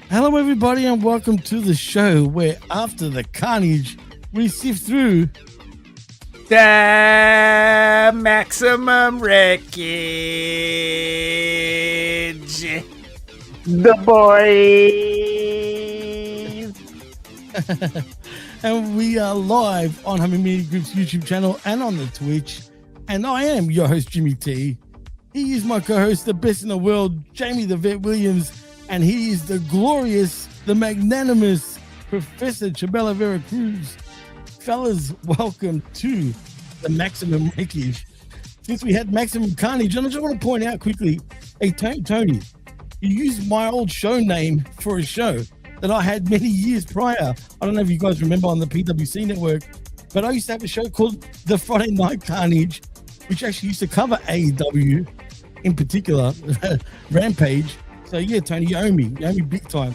Hello, everybody, and welcome to the show where, after the carnage, we sift through the Maximum Wreckage. The boys. and we are live on Jaime Media Group's YouTube channel and on the Twitch. And I am your host, Jimmy T. He is my co-host, the best in the world, Jaime the Vet Williams, and he is the glorious, the magnanimous Professor Chabelo Vera Cruz. Fellas, welcome to the Maximum Wreckage. Since we had Maximum Carnage, and I just want to point out quickly, hey, Tony, you used my old show name for a show that I had many years prior. I don't know if you guys remember on the PWC network, but I used to have a show called The Friday Night Carnage, which actually used to cover AEW, in particular, Rampage. So yeah, Tony, you owe me big time.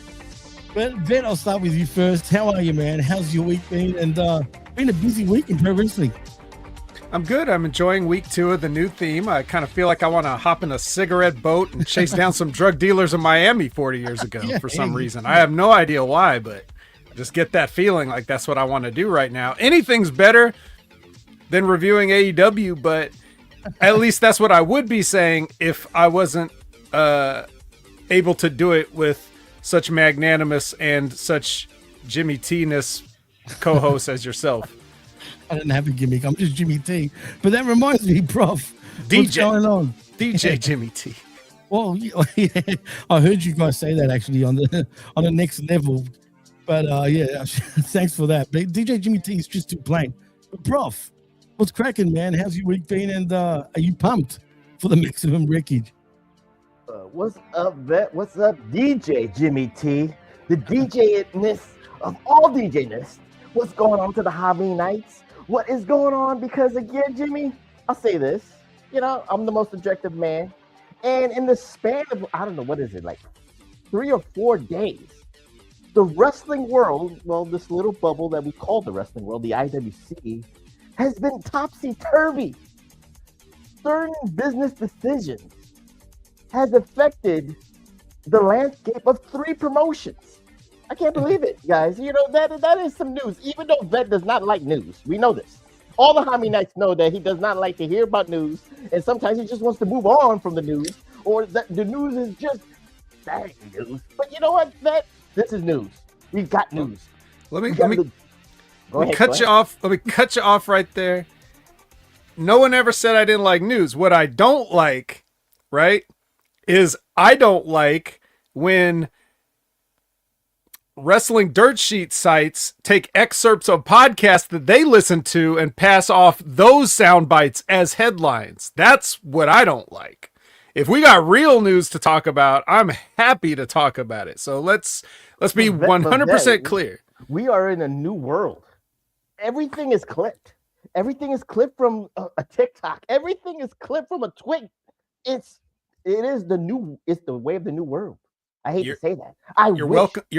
But Vet, I'll start with you first. How are you, man? How's your week been? And been a busy week in pro wrestling. I'm good. I'm enjoying week 2 of the new theme. I kind of feel like I want to hop in a cigarette boat and chase down some drug dealers in Miami 40 years ago for some reason. I have no idea why, but just get that feeling like that's what I want to do right now. Anything's better than reviewing AEW, but at least that's what I would be saying if I wasn't able to do it with such magnanimous and such Jimmy T-ness co-hosts as yourself. I didn't have a gimmick. I'm just Jimmy T. But that reminds me, Prof. DJ. What's going on? DJ Jimmy T. Well, yeah, I heard you guys say that actually on the next level. But yeah, thanks for that. But DJ Jimmy T is just too plain. But Prof, what's cracking, man? How's your week been? And are you pumped for the Maximum Wreckage? What's up, Vet? What's up, DJ Jimmy T? The DJ-ness of all DJ-ness. What's going on to the Hobby Nights? What is going on? Because again, Jimmy, I'll say this. You know, I'm the most objective man. And in the span of, I don't know, what is it, like 3 or 4 days, the wrestling world, well, this little bubble that we call the wrestling world, the IWC, has been topsy-turvy. Certain business decisions has affected the landscape of 3 promotions. I can't believe it, guys. You know, that is some news, even though Vet does not like news. We know this. All the Hami Knights know that he does not like to hear about news, and sometimes he just wants to move on from the news, or that the news is just bad news. But you know what, Vet? This is news. We've got news. Let me cut you off. Let me cut you off right there. No one ever said I didn't like news. What I don't like, right, is I don't like when wrestling dirt sheet sites take excerpts of podcasts that they listen to and pass off those sound bites as headlines. That's what I don't like. If we got real news to talk about, I'm happy to talk about it. So let's be 100% clear. We are in a new world. Everything is clipped. Everything is clipped from a TikTok. Everything is clipped from a twig. It's the way of the new world. I hate to say that. You're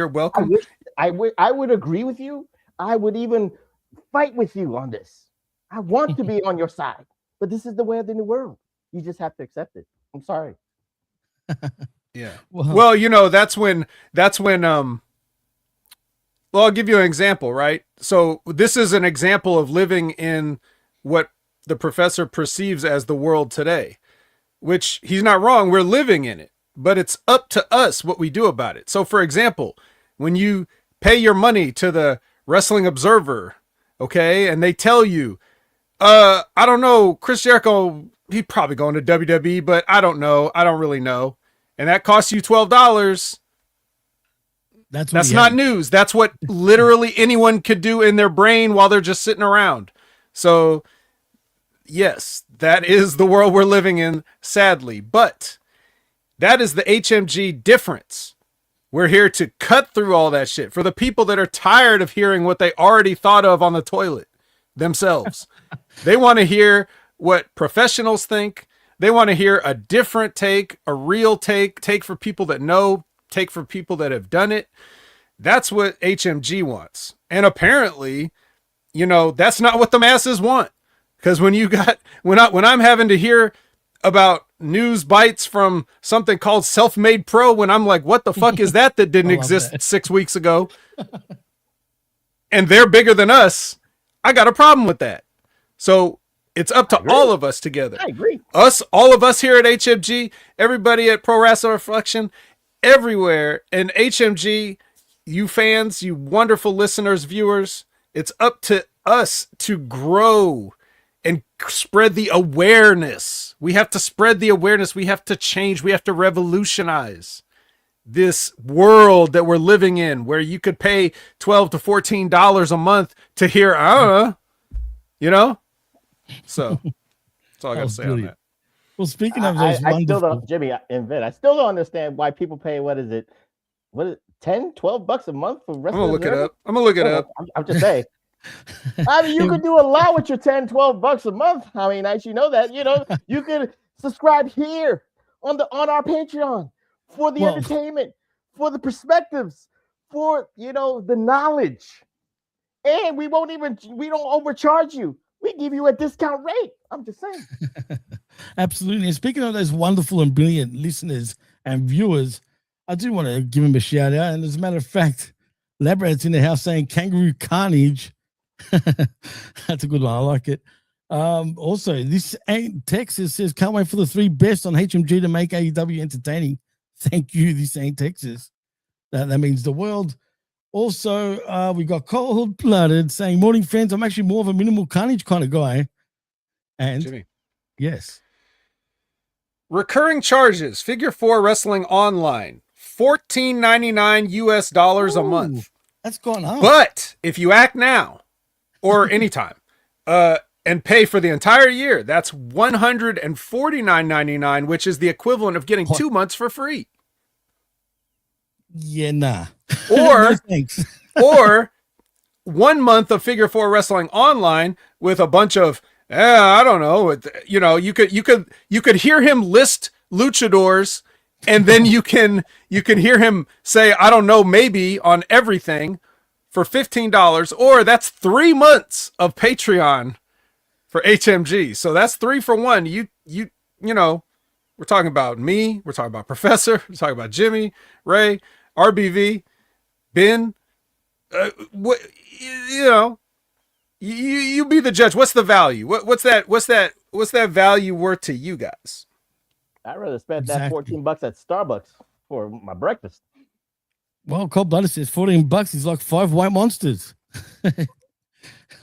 welcome. I would agree with you. I would even fight with you on this. I want to be on your side, but this is the way of the new world. You just have to accept it. I'm sorry. Yeah. Well, you know, that's when well, I'll give you an example, right? So this is an example of living in what the professor perceives as the world today, which he's not wrong. We're living in it. But it's up to us what we do about it. So, for example, when you pay your money to the Wrestling Observer, okay, and they tell you, I don't know, Chris Jericho, he's probably going to WWE, but I don't know. I don't really know. And that costs you $12. That's not news. That's what literally anyone could do in their brain while they're just sitting around. So, yes, that is the world we're living in, sadly. But that is the HMG difference. We're here to cut through all that shit for the people that are tired of hearing what they already thought of on the toilet themselves. They want to hear what professionals think. They want to hear a different take, a real take for people that know, take for people that have done it. That's what HMG wants. And apparently, you know, that's not what the masses want. Because when I'm having to hear about news bites from something called Self-Made Pro when I'm like, what the fuck is that didn't exist 6 weeks ago? And they're bigger than us. I got a problem with that. So it's up to all of us together. I agree. All of us here at HMG, everybody at Pro Wrestling Reflection, everywhere. And HMG, you fans, you wonderful listeners, viewers, it's up to us to grow and spread the awareness. We have to spread the awareness. We have to change. We have to revolutionize this world that we're living in, where you could pay $12 to $14 a month to hear, I don't know, you know? So that's all I got to say on that. Well, speaking of those I still don't, Jimmy and Vin, I still don't understand why people pay, what is it, 10, $12 a month for wrestling? I'm gonna look it up. I'm just saying. I mean, you could do a lot with your 10, $12 a month. I mean, as you know that, you could subscribe here on our Patreon for the entertainment, for the perspectives, for, the knowledge. And we don't overcharge you. We give you a discount rate. I'm just saying. Absolutely. And speaking of those wonderful and brilliant listeners and viewers, I do want to give him a shout out. And as a matter of fact, Labrad's in the house saying Kangaroo Carnage. That's a good one. I like it. Also, this ain't Texas says, can't wait for the 3 best on HMG to make AEW entertaining. Thank you. This ain't Texas. That means the world. Also, we got Cold Blooded saying, morning friends, I'm actually more of a minimal carnage kind of guy. And Jimmy. Yes. Recurring charges, Figure 4 Wrestling Online, $14.99 US a month. That's gone up. But if you act now or anytime, and pay for the entire year, that's $149.99, which is the equivalent of getting 2 months for free. Yeah, nah. Or, No, thanks. or 1 month of Figure 4 Wrestling Online with a bunch of, I don't know, you could hear him list luchadors, and then you can hear him say, I don't know, maybe on everything for $15, or that's 3 months of Patreon for HMG. So that's 3 for 1. You know, we're talking about me, we're talking about Professor, we're talking about Jimmy, Ray, RBV, Ben, what, you be the judge. What's the value? What's that value worth to you guys? I'd rather spend that $14 at Starbucks for my breakfast. Well, Cold Blooded says $14 is like 5 white monsters.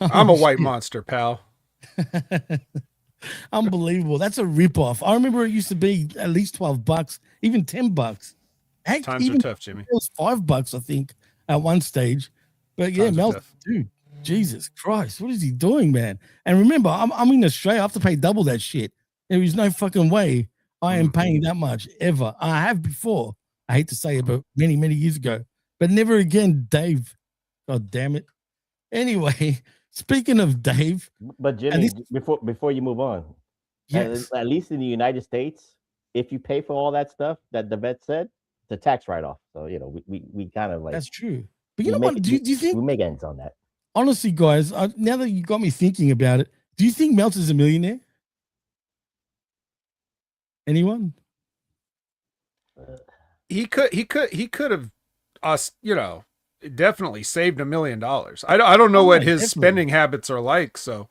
I'm a white monster, pal. Unbelievable. That's a ripoff. I remember it used to be at least $12, even $10. Heck, Times are tough, Jimmy. It was $5, I think, at one stage. But yeah, Mel, dude, Jesus Christ, what is he doing, man? And remember, I'm in Australia. I have to pay double that shit. There is no fucking way I am paying that much ever. I have before. I hate to say it, but many, many years ago. But never again, Dave. God damn it. Anyway, speaking of Dave. But Jimmy, before you move on, yes, at least in the United States, if you pay for all that stuff that the vet said, it's a tax write-off. So, we kind of like. That's true. But you know what? Do you think we make ends on that? Honestly, guys, now that you got me thinking about it, do you think Meltzer's a millionaire? Anyone? He could have us, definitely saved $1 million. I don't know what his spending habits are like, so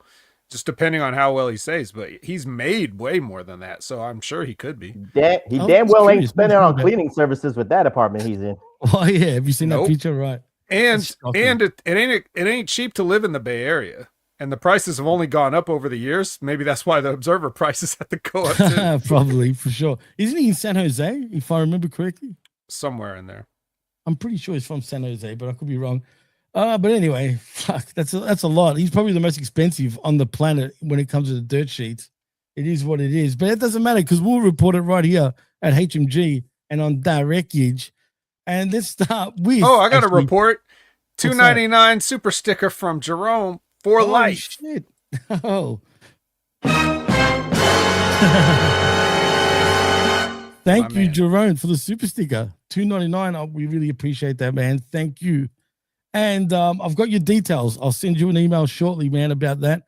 just depending on how well he saves, but he's made way more than that, so I'm sure he could be. He damn well ain't spending on cleaning services with that apartment he's in. Oh yeah, have you seen that picture? Right. And it ain't cheap to live in the Bay Area. And the prices have only gone up over the years. Maybe that's why the Observer prices have to go up too. Probably, for sure. Isn't he in San Jose, if I remember correctly? Somewhere in there. I'm pretty sure he's from San Jose, but I could be wrong. But anyway, fuck, that's a lot. He's probably the most expensive on the planet when it comes to the dirt sheets. It is what it is. But it doesn't matter because we'll report it right here at HMG and on Wreckage. And let's start with... Oh, I got a report. $2.99 super sticker from Jerome. For life. Shit. Oh. Thank you, Jerome, for the super sticker. $2.99. We really appreciate that, man. Thank you. And I've got your details. I'll send you an email shortly, man, about that.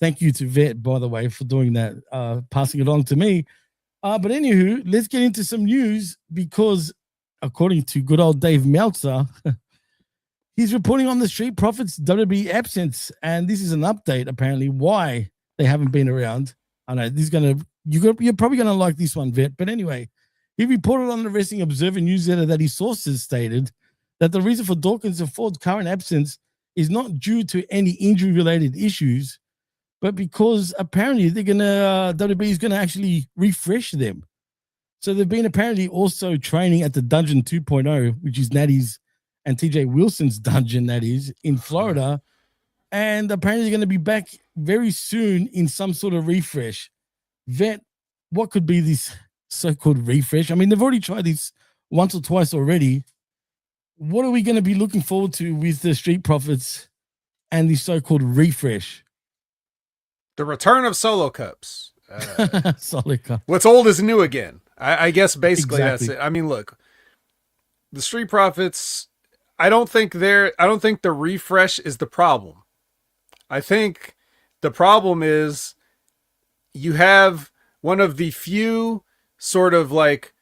Thank you to Vet, by the way, for doing that, passing it on to me. But anywho, let's get into some news because according to good old Dave Meltzer, he's reporting on the Street Profits WWE absence, and this is an update apparently why they haven't been around. I know this is you're probably gonna like this one, Vet. But anyway, he reported on the Wrestling Observer newsletter that his sources stated that the reason for Dawkins and Ford's current absence is not due to any injury-related issues, but because apparently they're gonna WWE is gonna actually refresh them. So they've been apparently also training at the Dungeon 2.0, which is Natty's and TJ Wilson's dungeon, that is, in Florida. And apparently they're going to be back very soon in some sort of refresh. Vet, what could be this so-called refresh? I mean, they've already tried this once or twice already. What are we going to be looking forward to with the Street Profits and the so-called refresh? The return of Solo Cups. Solo Cup. What's old is new again. I guess basically Exactly. that's it. I mean, look, the Street Profits, I don't think the refresh is the problem. I think the problem is you have one of the few sort of like,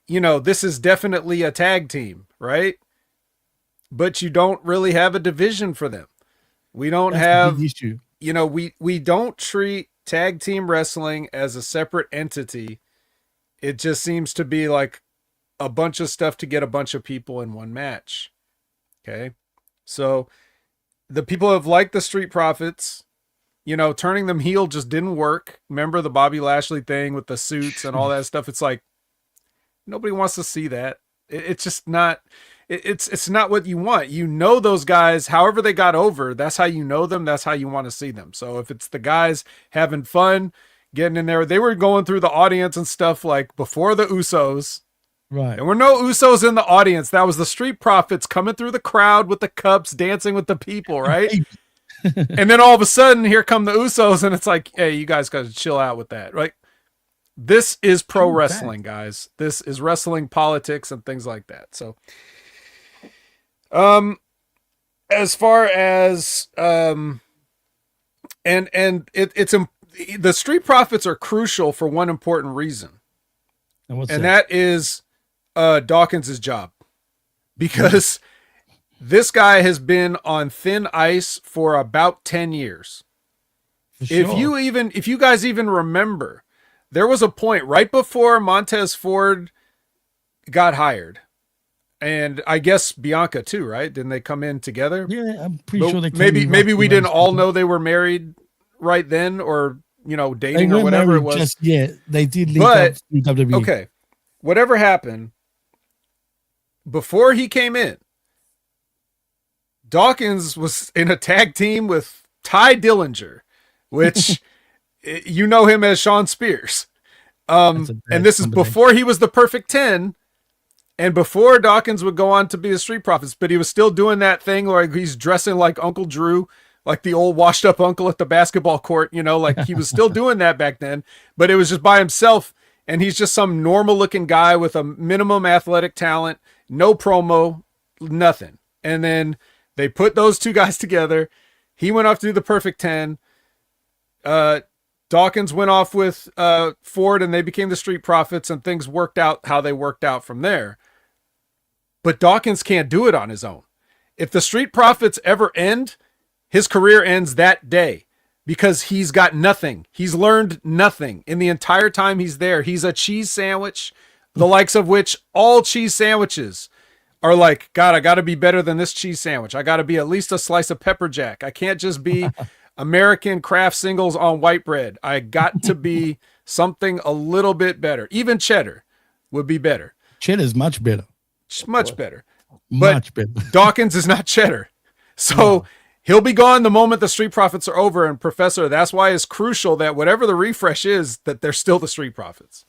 this is definitely a tag team, right? But you don't really have a division for them. We don't have, the issue. We don't treat tag team wrestling as a separate entity. It just seems to be like a bunch of stuff to get a bunch of people in one match. Okay. So the people have liked the Street Profits, turning them heel just didn't work. Remember the Bobby Lashley thing with the suits and all that stuff? It's like, nobody wants to see that. It's just not, it's not what you want. Those guys, however they got over, that's how you know them. That's how you want to see them. So if it's the guys having fun, getting in there, they were going through the audience and stuff like before the Usos. Right. There were no Usos in the audience. That was the Street Profits coming through the crowd with the cups, dancing with the people, right? And then all of a sudden, here come the Usos, and it's like, hey, you guys got to chill out with that, right? This is pro wrestling, guys. This is wrestling politics and things like that. So, as far as the Street Profits are crucial for one important reason, and that is Dawkins' job, because this guy has been on thin ice for about 10 years. Sure. If you guys even remember, there was a point right before Montez Ford got hired, and I guess Bianca too, right? Didn't they come in together? Yeah, I'm pretty sure they maybe we didn't all know they were married right then, or dating or whatever it was. Just yet. They did link up to WWE. Okay, whatever happened before he came in, Dawkins was in a tag team with Ty Dillinger, which him as Sean Spears. And this is before he was the Perfect 10 and before Dawkins would go on to be the Street Profits, but he was still doing that thing where he's dressing like Uncle Drew, like the old washed up uncle at the basketball court, like he was still doing that back then, but it was just by himself. And he's just some normal looking guy with a minimum athletic talent, no promo, nothing. And then they put those two guys together. He went off to do the Perfect 10. Dawkins went off with Ford and they became the Street Profits, and things worked out how they worked out from there. But Dawkins can't do it on his own. If the Street Profits ever end, his career ends that day because he's got nothing. He's learned nothing in the entire time he's there. He's a cheese sandwich, the likes of which all cheese sandwiches are like, God, I got to be better than this cheese sandwich. I got to be at least a slice of pepper jack. I can't just be American craft singles on white bread. I got to be something a little bit better. Even cheddar would be better. Cheddar is much better. Much better. But much better. Dawkins is not cheddar. So he'll be gone the moment the Street Profits are over. And Professor, that's why it's crucial that whatever the refresh is, that they're still the Street Profits.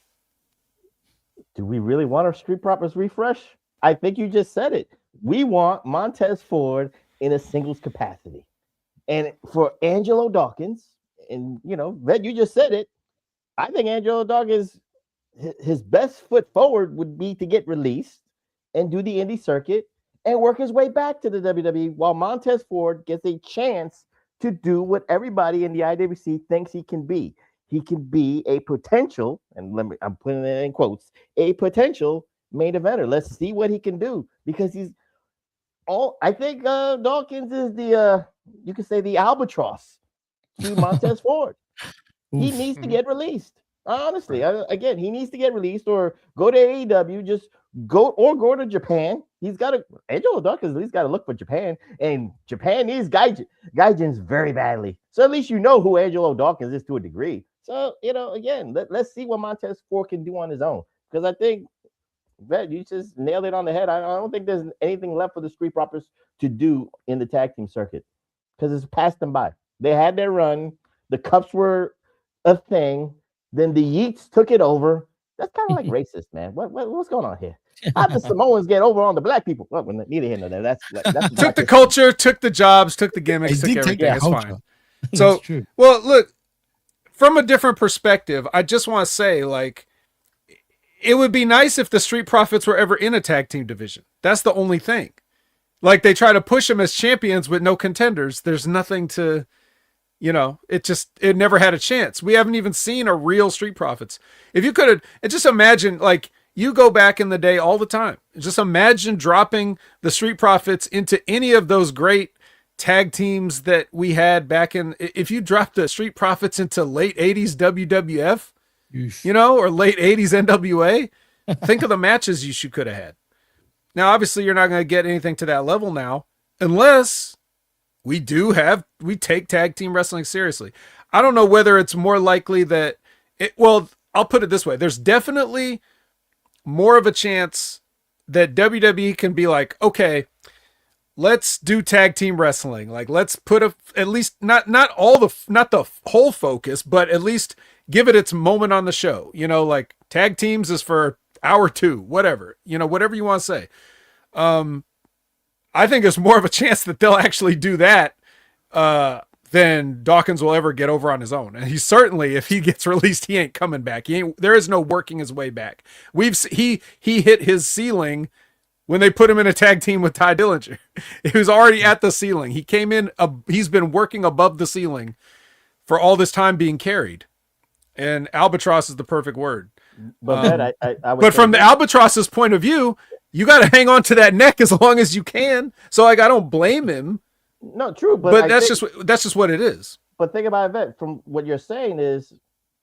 Do we really want our Street Profits refresh? I think you just said it. We want Montez Ford in a singles capacity. And for Angelo Dawkins, and Vet, you just said it, I think Angelo Dawkins, his best foot forward would be to get released and do the indie circuit and work his way back to the WWE while Montez Ford gets a chance to do what everybody in the IWC thinks he can be. he can be a potential, and I'm putting it in quotes, a potential main eventer. Let's see what he can do, because I think Dawkins is the you could say the albatross to Montez Ford. He needs to get released. Honestly, again, he needs to get released or go to AEW. Just go to Japan. He's got to. Angelo Dawkins at least got to look for Japan, and Japan needs Gaijins very badly. So at least you know who Angelo Dawkins is to a degree. So again, let's see what Montez Ford can do on his own, because I think that you just nailed it on the head. I don't think there's anything left for the Street Profits to do in the tag team circuit, because it's passed them by. They had their run. The cups were a thing. Then the Yeets took it over. That's kind of like racist, man. What's going on here? How the Samoans get over on the black people? Well, neither here nor there. That's took the culture, took the jobs, took the gimmicks, took everything. It's fine. So, well, look, from a different perspective, I just want to say, like, it would be nice if the Street Profits were ever in a tag team division. That's the only thing. Like, they try to push them as champions with no contenders. There's nothing to... it never had a chance. We haven't even seen a real Street Profits. If you could have, just imagine, like, you go back in the day all the time. Just imagine dropping the Street Profits into any of those great tag teams that we had back in. If you dropped the Street Profits into late 80s WWF, or late 80s NWA, think of the matches you could have had. Now, obviously, you're not going to get anything to that level now, unless... we take tag team wrestling seriously. I don't know whether it's more likely that I'll put it this way. There's definitely more of a chance that WWE can be like, okay, let's do tag team wrestling. Like, let's put at least not the whole focus, but at least give it its moment on the show. Like tag teams is for hour 2, whatever you want to say. I think there's more of a chance that they'll actually do that than Dawkins will ever get over on his own. And he certainly, if he gets released, he ain't coming back. There is no working his way back. He hit his ceiling when they put him in a tag team with Ty Dillinger. He was already at the ceiling. He came in, he's been working above the ceiling for all this time being carried. And albatross is the perfect word. But but from the albatross's point of view, you got to hang on to that neck as long as you can. So like, I don't blame him. No, true. But that's just what it is. But think about it, from what you're saying is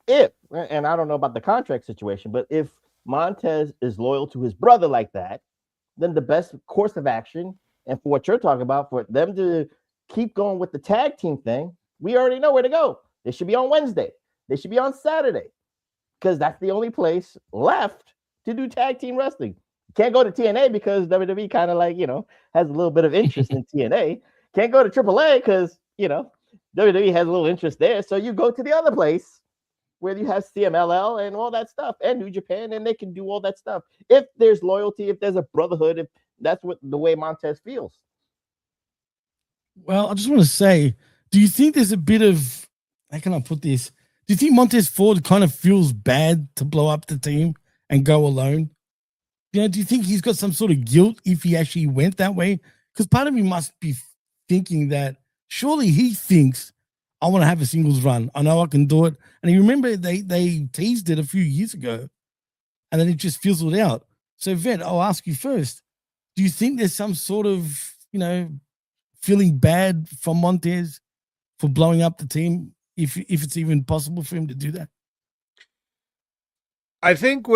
and I don't know about the contract situation, but if Montez is loyal to his brother like that, then the best course of action, and for what you're talking about, for them to keep going with the tag team thing, we already know where to go. They should be on Wednesday. They should be on Saturday, because that's the only place left to do tag team wrestling. Can't go to TNA because WWE kind of like, has a little bit of interest in TNA. Can't go to AAA because, WWE has a little interest there. So you go to the other place where you have CMLL and all that stuff and New Japan, and they can do all that stuff. If there's loyalty, if there's a brotherhood, if that's the way Montez feels. Well, I just want to say, do you think there's a bit of, how can I put this? Do you think Montez Ford kind of feels bad to blow up the team and go alone? Do you think he's got some sort of guilt if he actually went that way? Because part of me must be thinking that surely he thinks, I want to have a singles run. I know I can do it. And you remember they teased it a few years ago, and then it just fizzled out. So, Vet, I'll ask you first. Do you think there's some sort of, feeling bad for Montez for blowing up the team, if it's even possible for him to do that? I think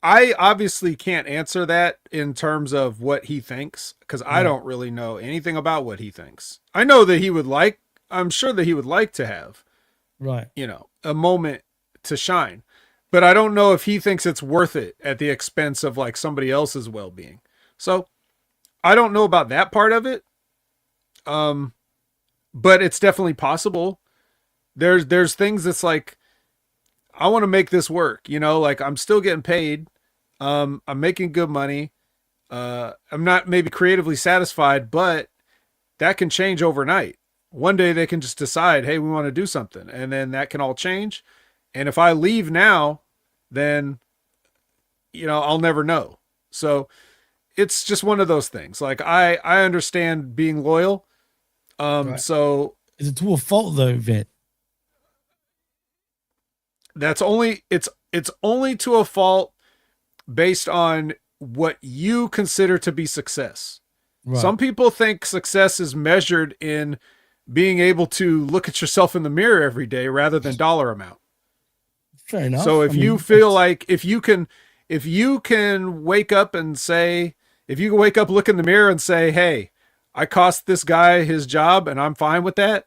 I obviously can't answer that in terms of what he thinks, because I don't really know anything about what he thinks. I know that I'm sure that he would like to have, a moment to shine, but I don't know if he thinks it's worth it at the expense of like somebody else's well-being. So I don't know about that part of it. But it's definitely possible. There's things that's like, I want to make this work, like I'm still getting paid. I'm making good money. I'm not maybe creatively satisfied, but that can change overnight. One day they can just decide, hey, we want to do something. And then that can all change. And if I leave now, then, I'll never know. So it's just one of those things. Like I understand being loyal. Right. So is it to a fault though, Vet? It's only to a fault based on what you consider to be success. Right. Some people think success is measured in being able to look at yourself in the mirror every day rather than dollar amount. Fair enough. So if you feel like if you can wake up and say, if you can wake up, look in the mirror and say, hey, I cost this guy his job and I'm fine with that,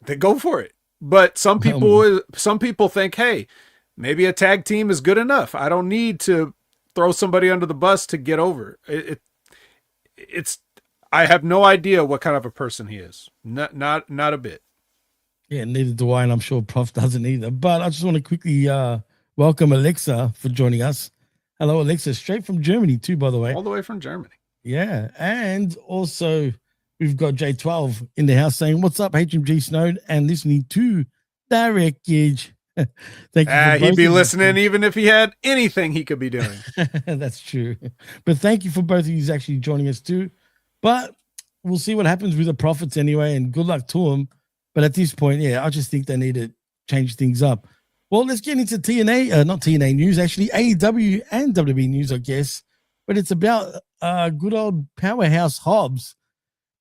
then go for it. But some people think, hey, maybe a tag team is good enough. I don't need to throw somebody under the bus to get over it. I have no idea what kind of a person he is. Not a bit. Yeah, neither do I, and I'm sure Prof doesn't either. But I just want to quickly welcome Alexa for joining us. Hello, Alexa, straight from Germany too, by the way. All the way from Germany. Yeah, and also we've got J12 in the house saying, "What's up, HMG Snowed?" and listening to the Wreckage. Thank you. He'd be listening even if he had anything he could be doing. That's true. But thank you for both of you actually joining us too. But we'll see what happens with the Profits anyway, and good luck to them. But at this point, yeah, I just think they need to change things up. Well, let's get into TNA, not TNA news, actually AEW and WWE news, I guess. But it's about good old powerhouse Hobbs.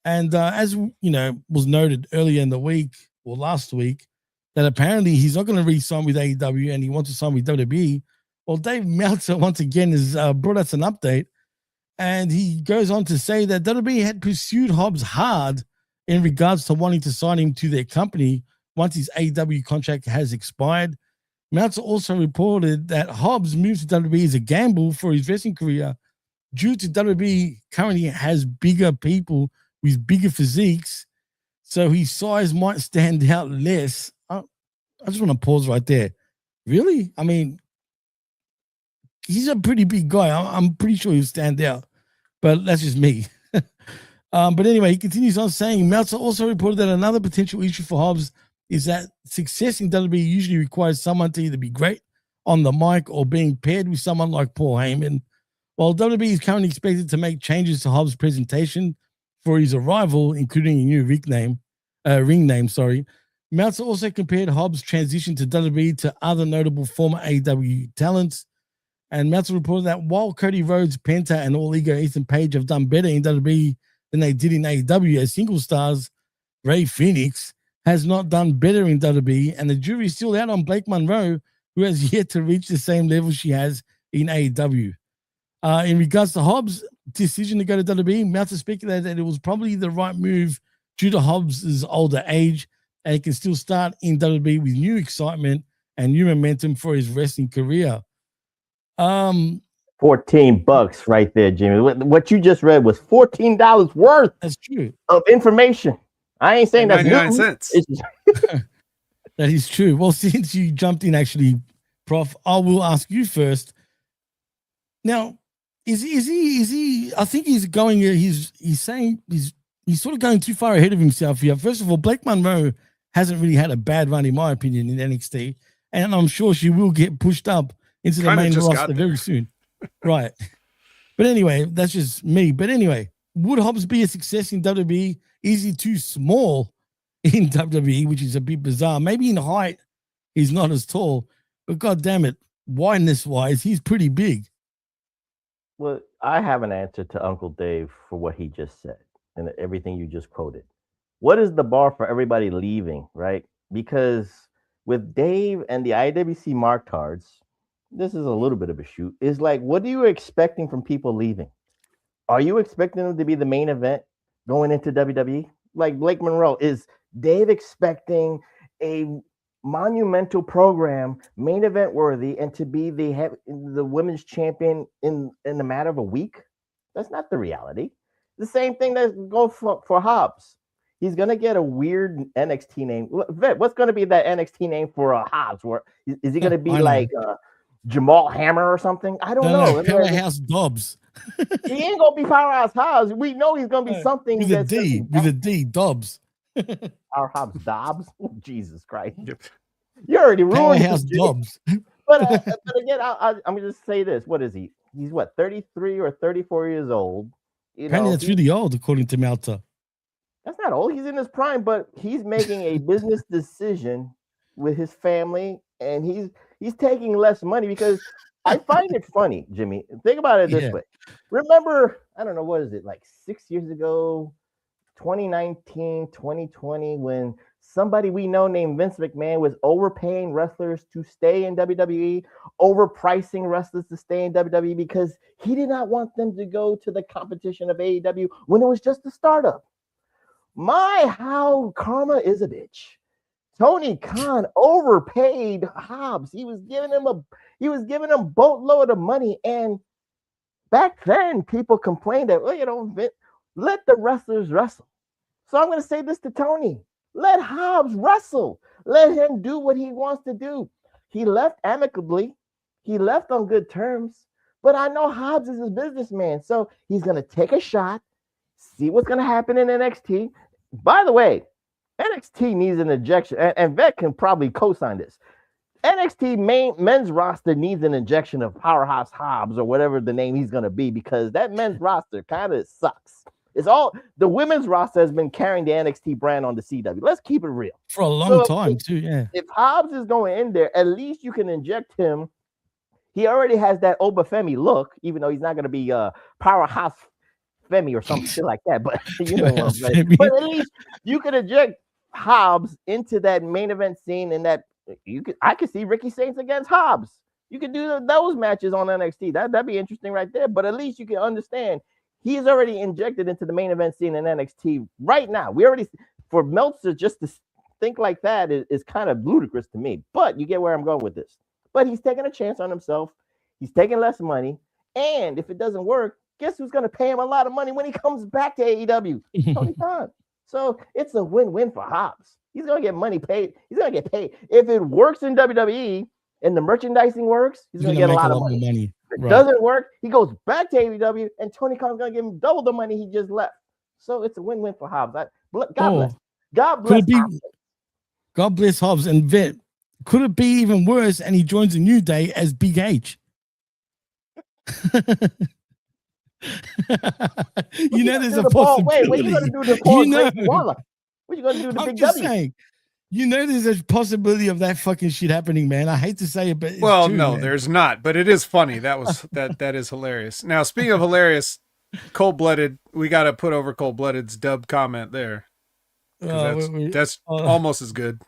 And as you know, was noted earlier in the week or last week, that apparently he's not going to re-sign with AEW and he wants to sign with WWE. Well, Dave Meltzer once again has brought us an update, and he goes on to say that WWE had pursued Hobbs hard in regards to wanting to sign him to their company once his AEW contract has expired. Meltzer also reported that Hobbs' move to WWE is a gamble for his wrestling career due to WWE currently has bigger people with bigger physiques, so his size might stand out less. I just want to pause right there. Really? I mean, he's a pretty big guy. I'm pretty sure he'll stand out, but that's just me. But anyway, he continues on saying, Meltzer also reported that another potential issue for Hobbs is that success in WWE usually requires someone to either be great on the mic or being paired with someone like Paul Heyman. While WWE is currently expected to make changes to Hobbs' presentation for his arrival, including a new ring name, Meltzer also compared Hobbs' transition to WWE to other notable former AEW talents. And Meltzer reported that while Cody Rhodes, Penta, and All Ego Ethan Page have done better in WWE than they did in AEW as single stars, Ray Phoenix has not done better in WWE, and the jury is still out on Blake Monroe, who has yet to reach the same level she has in AEW. In regards to Hobbs' decision to go to WWE, Meltzer speculated that it was probably the right move due to Hobbs' older age, and he can still start in WWE with new excitement and new momentum for his wrestling career. $14 right there, Jimmy. What you just read was $14 worth. That's true. Of information. I ain't saying that's 99 cents. That is true. Well, since you jumped in, actually, Prof, I will ask you first. Now, is he? I think he's going. He's saying he's sort of going too far ahead of himself here. First of all, Blake Monroe hasn't really had a bad run, in my opinion, in NXT, and I'm sure she will get pushed up into the main roster very soon. Right. But anyway, that's just me. But anyway, would Hobbs be a success in WWE? Is he too small in WWE, which is a bit bizarre? Maybe in height, he's not as tall, but God damn it, wideness-wise, he's pretty big. Well, I have an answer to Uncle Dave for what he just said and everything you just quoted. What is the bar for everybody leaving, right? Because with Dave and the IWC mark cards, this is a little bit of a shoot. It's like, what are you expecting from people leaving? Are you expecting them to be the main event going into WWE? Like Blake Monroe, is Dave expecting a monumental program, main event worthy, and to be the women's champion in the matter of a week? That's not the reality. The same thing that goes for Hobbs. He's going to get a weird NXT name. Vet, what's going to be that NXT name for Hobbs? Is he going to be like Jamal Hammer or something? I don't know. Powerhouse Dobbs. He ain't going to be Powerhouse Hobbs. We know he's going to be something. With a D, Dobbs. Our Hobbs Dobbs? Oh, Jesus Christ. You already ruined Powerhouse Dobbs. But again, I'm going to just say this. What is he? He's what, 33 or 34 years old? Apparently that's really old, according to Meltzer. That's not old. He's in his prime, but he's making a business decision with his family and he's taking less money because I find it funny, Jimmy. Think about it this way. Remember, I don't know, what is it, like 6 years ago, 2019, 2020, when somebody we know named Vince McMahon was overpaying wrestlers to stay in WWE, overpricing wrestlers to stay in WWE because he did not want them to go to the competition of AEW when it was just a startup. How karma is a bitch. Tony Khan overpaid Hobbs. He was giving him a boatload of money, and back then people complained that, well, let the wrestlers wrestle. So I'm going to say this to Tony. Let Hobbs wrestle. Let him do what he wants to do. He left amicably. He left on good terms. But I know Hobbs is a businessman. So he's going to take a shot, see what's going to happen in NXT. By the way, NXT needs an injection. And Vet can probably co-sign this. NXT men's roster needs an injection of Powerhouse Hobbs or whatever the name he's going to be, because that men's roster kind of sucks. It's all the women's roster has been carrying the NXT brand on the CW. Let's keep it real for a long time too. Yeah. If Hobbs is going in there, at least you can inject him. He already has that Obafemi look, even though he's not going to be Powerhouse Femi or something like that. But you know what I'm saying. But at least you can inject Hobbs into that main event scene, and that I could see Ricky Saints against Hobbs. You could do those matches on NXT. That'd be interesting right there. But at least you can understand. He's already injected into the main event scene in NXT right now. For Meltzer just to think like that is kind of ludicrous to me. But you get where I'm going with this. But he's taking a chance on himself. He's taking less money. And if it doesn't work, guess who's going to pay him a lot of money when he comes back to AEW? Tony Khan. So it's a win-win for Hobbs. He's going to get money paid. He's going to get paid. If it works in WWE and the merchandising works, he's going to get a lot of money. If it doesn't work, he goes back to AEW, and Tony Khan's going to give him double the money he just left. So it's a win-win for Hobbs. God bless. God bless Hobbs. God bless Hobbs. And Vet, could it be even worse and he joins a New Day as Big H? There's a possibility. Wait, what are you going to do to Paul Waller? What are you going to do to Big W? Saying, there's a possibility of that fucking shit happening, man. I hate to say it, but it's true, no, man. There's not, but it is funny. That is hilarious. Now, speaking of hilarious, Cold-Blooded, we got to put over Cold-Blooded's dub comment there. That's almost as good.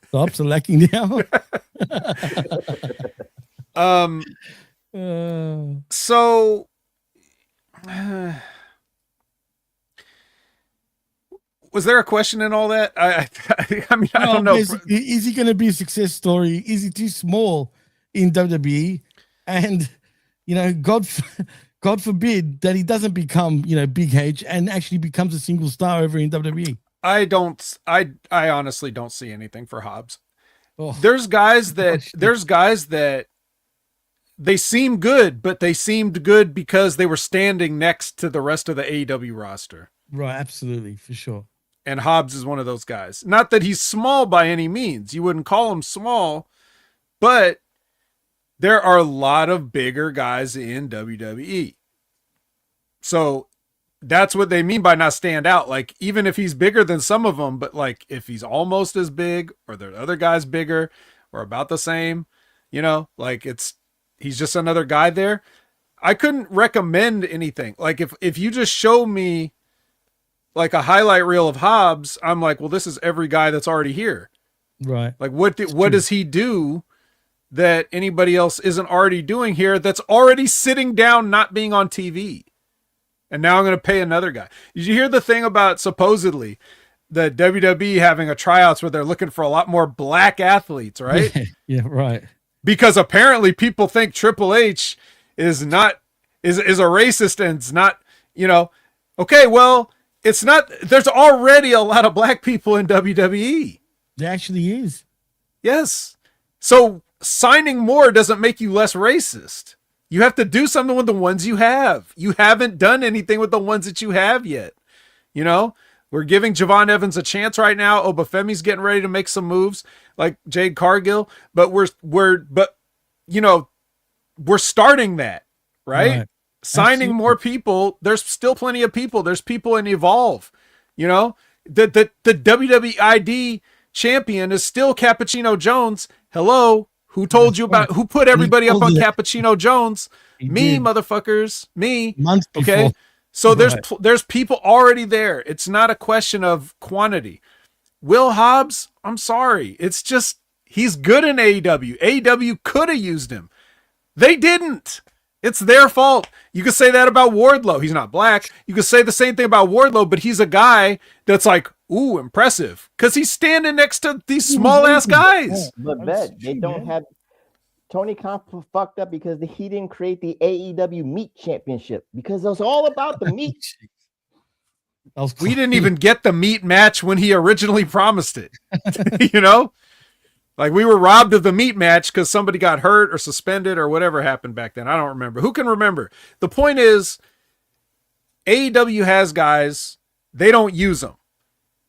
Stop selecting now. So was there a question in all that? I mean, I don't know. Is he going to be a success story? Is he too small in WWE? And, God forbid that he doesn't become, Big H and actually becomes a single star over in WWE. I honestly don't see anything for Hobbs. There's guys that they seem good, but they seemed good because they were standing next to the rest of the AEW roster. Right. Absolutely. For sure. And Hobbs is one of those guys. Not that he's small by any means. You wouldn't call him small, but there are a lot of bigger guys in WWE. So that's what they mean by not stand out. Like, even if he's bigger than some of them, but like if he's almost as big or the other guy's bigger or about the same, like he's just another guy there. I couldn't recommend anything. Like if you just show me like a highlight reel of Hobbs, I'm like, well, this is every guy that's already here. Right. Like what does he do that anybody else isn't already doing here that's already sitting down, not being on TV? And now I'm going to pay another guy. Did you hear the thing about supposedly the WWE having a tryouts where they're looking for a lot more black athletes, right? Yeah, right. Because apparently people think Triple H is a racist and it's not, okay, well, it's not, there's already a lot of black people in WWE. There actually is. Yes. So signing more doesn't make you less racist. You have to do something with the ones you have. You haven't done anything with the ones that you have yet. We're giving Javon Evans a chance right now. Obafemi's getting ready to make some moves like Jade Cargill, but we're starting that, right? Signing Absolutely. More people. There's still plenty of people. There's people in Evolve, the WWID champion is still Cappuccino Jones. Hello. Who told you about? Who put everybody up on Cappuccino Jones? Me, did. motherfuckers. Me. Months before. Okay. So there's people already there. It's not a question of quantity. Will Hobbs, I'm sorry. It's just he's good in AEW. AEW could have used him. They didn't. It's their fault. You could say that about Wardlow. He's not black. You could say the same thing about Wardlow, but he's a guy that's like, ooh, impressive. Because he's standing next to these small-ass guys. But they don't have... Tony Khan fucked up because he didn't create the AEW Meat Championship because it was all about the meat. We didn't even get the meat match when he originally promised it. You know? Like, we were robbed of the meat match because somebody got hurt or suspended or whatever happened back then. I don't remember. Who can remember? The point is, AEW has guys. They don't use them.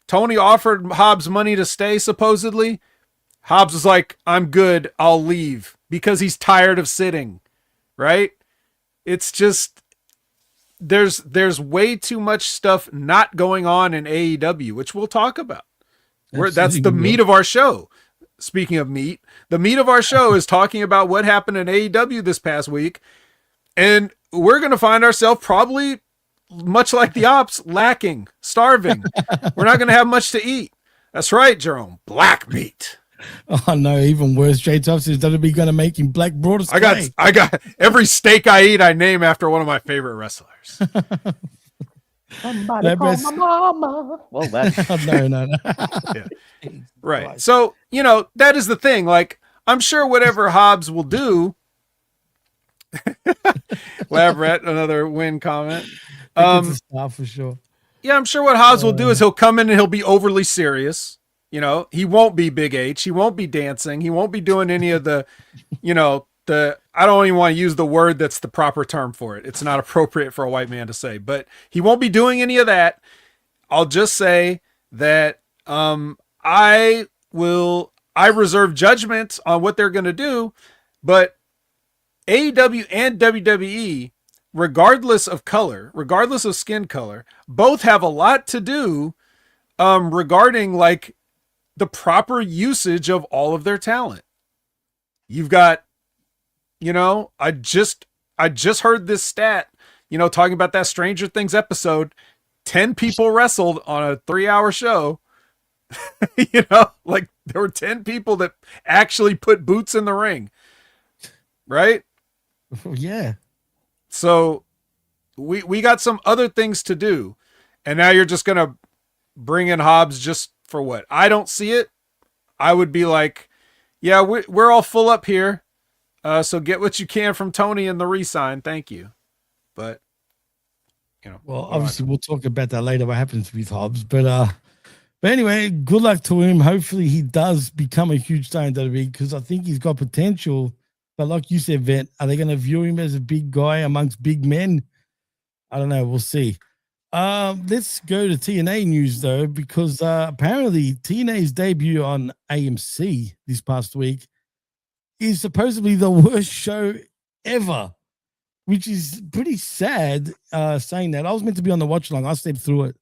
Tony offered Hobbs money to stay, supposedly. Hobbs was like, I'm good. I'll leave. Because he's tired of sitting. Right? It's just... There's way too much stuff not going on in AEW, which we'll talk about. That's the meat of our show. Speaking of meat, the meat of our show is talking about what happened in AEW this past week. And we're going to find ourselves probably, much like the Ops, lacking, starving. We're not going to have much to eat. That's right, Jerome. Black meat. Oh, no, even worse. Jay Tuff says WWE going to make him black broadest. I got every steak I eat, I name after one of my favorite wrestlers. Somebody call my mama. Well, that's no. Yeah. Right. So, that is the thing. Like, I'm sure whatever Hobbs will do. Labret, another win comment. For sure. Yeah, I'm sure what Hobbs will do is he'll come in and he'll be overly serious. He won't be Big H. He won't be dancing. He won't be doing any of the, I don't even want to use the word that's the proper term for it. It's not appropriate for a white man to say, but he won't be doing any of that. I'll just say that I reserve judgment on what they're going to do, but AEW and WWE, regardless of color, regardless of skin color, both have a lot to do regarding like the proper usage of all of their talent. You've got, I just heard this stat, talking about that Stranger Things episode, 10 people wrestled on a 3-hour show. Like there were 10 people that actually put boots in the ring. Right? Yeah. So we got some other things to do. And now you're just going to bring in Hobbs just for what? I don't see it. I would be like, yeah, we're all full up here. So get what you can from Tony and the re-sign. Thank you. But, well, obviously we'll talk about that later, what happens with Hobbs. But anyway, good luck to him. Hopefully he does become a huge star in WWE because I think he's got potential. But like you said, Vet, are they going to view him as a big guy amongst big men? I don't know. We'll see. Let's go to TNA news, though, because apparently TNA's debut on AMC this past week is supposedly the worst show ever, which is pretty sad saying that. I was meant to be on the watch along. I stepped through it.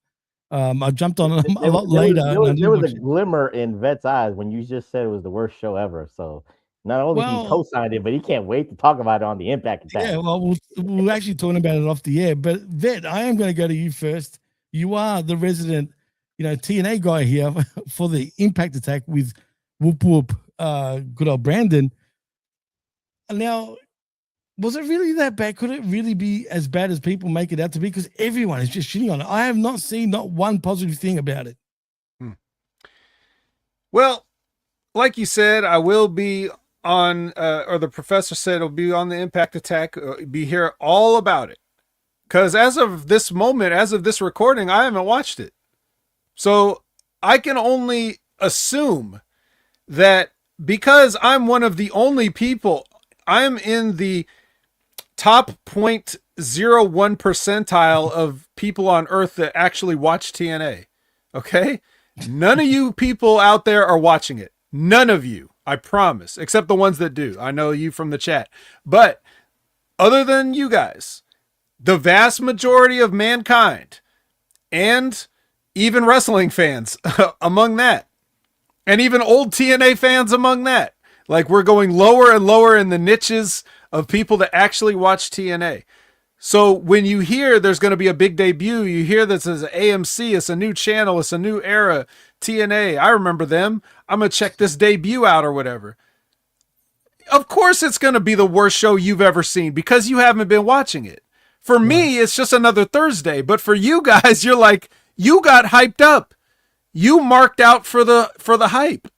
I jumped on a lot later. There was a glimmer in Vet's eyes when you just said it was the worst show ever. So not only he co-signed it, but he can't wait to talk about it on the Impact Attack. Yeah, well, we're actually talking about it off the air. But Vet, I am going to go to you first. You are the resident, TNA guy here for the Impact Attack with Whoop Whoop, good old Brandon. And now, was it really that bad? Could it really be as bad as people make it out to be? Because everyone is just shitting on it. I have not seen not one positive thing about it. Well, like you said, I will be on, or the professor said it'll be on the Impact Attack, be here all about it. Because as of this moment, as of this recording, I haven't watched it. So I can only assume that because I'm one of the only people, I'm in the top 0.01 percentile of people on Earth that actually watch TNA. Okay? None of you people out there are watching it. None of you. I promise, except the ones that do. I know you from the chat. But other than you guys, the vast majority of mankind and even wrestling fans among that, and even old TNA fans among that, Like we're going lower and lower in the niches of people that actually watch TNA. So when you hear there's going to be a big debut, you hear this as AMC, it's a new channel, it's a new era, TNA, I remember them. I'm going to check this debut out or whatever. Of course it's going to be the worst show you've ever seen because you haven't been watching it. For me, it's just another Thursday. But for you guys, you're like, you got hyped up. You marked out for the hype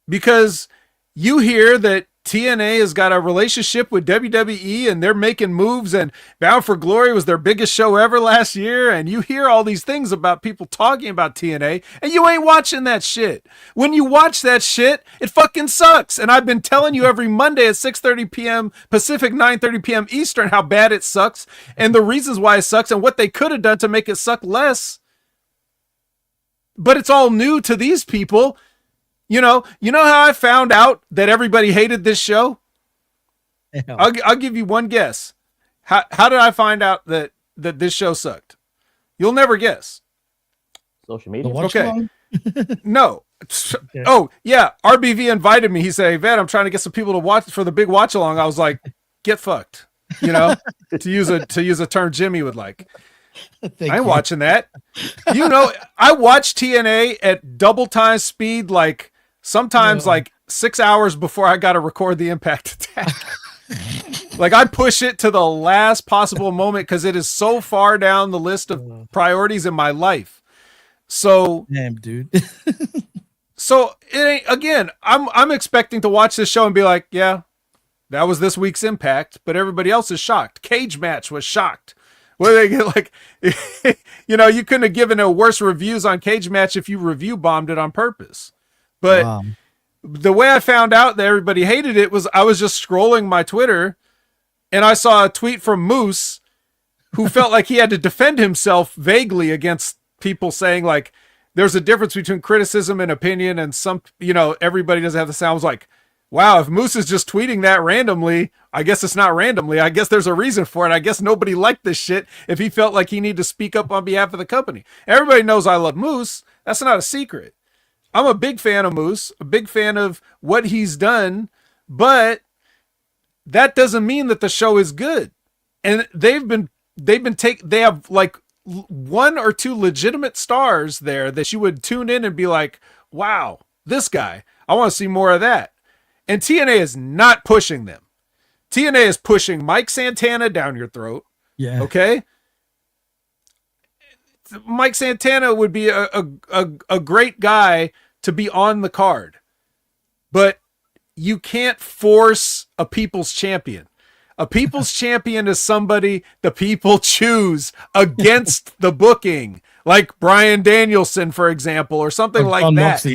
because you hear that TNA has got a relationship with WWE and they're making moves, and Bound for Glory was their biggest show ever last year. And you hear all these things about people talking about TNA and you ain't watching that shit. When you watch that shit, it fucking sucks. And I've been telling you every Monday at 6:30 p.m. Pacific, 9:30 p.m. Eastern, how bad it sucks and the reasons why it sucks and what they could have done to make it suck less. But it's all new to these people. You know how I found out that everybody hated this show? Yeah. I'll give you one guess. How did I find out that this show sucked? You'll never guess. Social media. Okay. No. Yeah. Oh yeah. RBV invited me. He said, "Hey, Vet, I'm trying to get some people to watch for the big watch along." I was like, "Get fucked." To use a term Jimmy would like. I ain't watching that. I watch TNA at double time speed, like sometimes like 6 hours before I got to record the Impact Attack. Like I push it to the last possible moment because it is so far down the list of priorities in my life. So damn, dude. So it ain't, again, I'm expecting to watch this show and be like, yeah, that was this week's Impact, but everybody else is shocked. Cage Match was shocked. What they get like, you couldn't have given it worse reviews on Cage Match if you review bombed it on purpose. But the way I found out that everybody hated it was I was just scrolling my Twitter and I saw a tweet from Moose who felt like he had to defend himself vaguely against people saying like, there's a difference between criticism and opinion. And some, everybody doesn't have the sound. I was like, wow, if Moose is just tweeting that randomly, I guess it's not randomly. I guess there's a reason for it. I guess nobody liked this shit if he felt like he needed to speak up on behalf of the company. Everybody knows I love Moose. That's not a secret. I'm a big fan of Moose, a big fan of what he's done, but that doesn't mean that the show is good. And they have like one or two legitimate stars there that you would tune in and be like, wow, this guy, I want to see more of that. And TNA is not pushing them. TNA is pushing Mike Santana down your throat. Yeah. Okay. Mike Santana would be a great guy to be on the card, but you can't force a people's champion. A people's champion is somebody the people choose against the booking, like Bryan Danielson, for example, or something like that.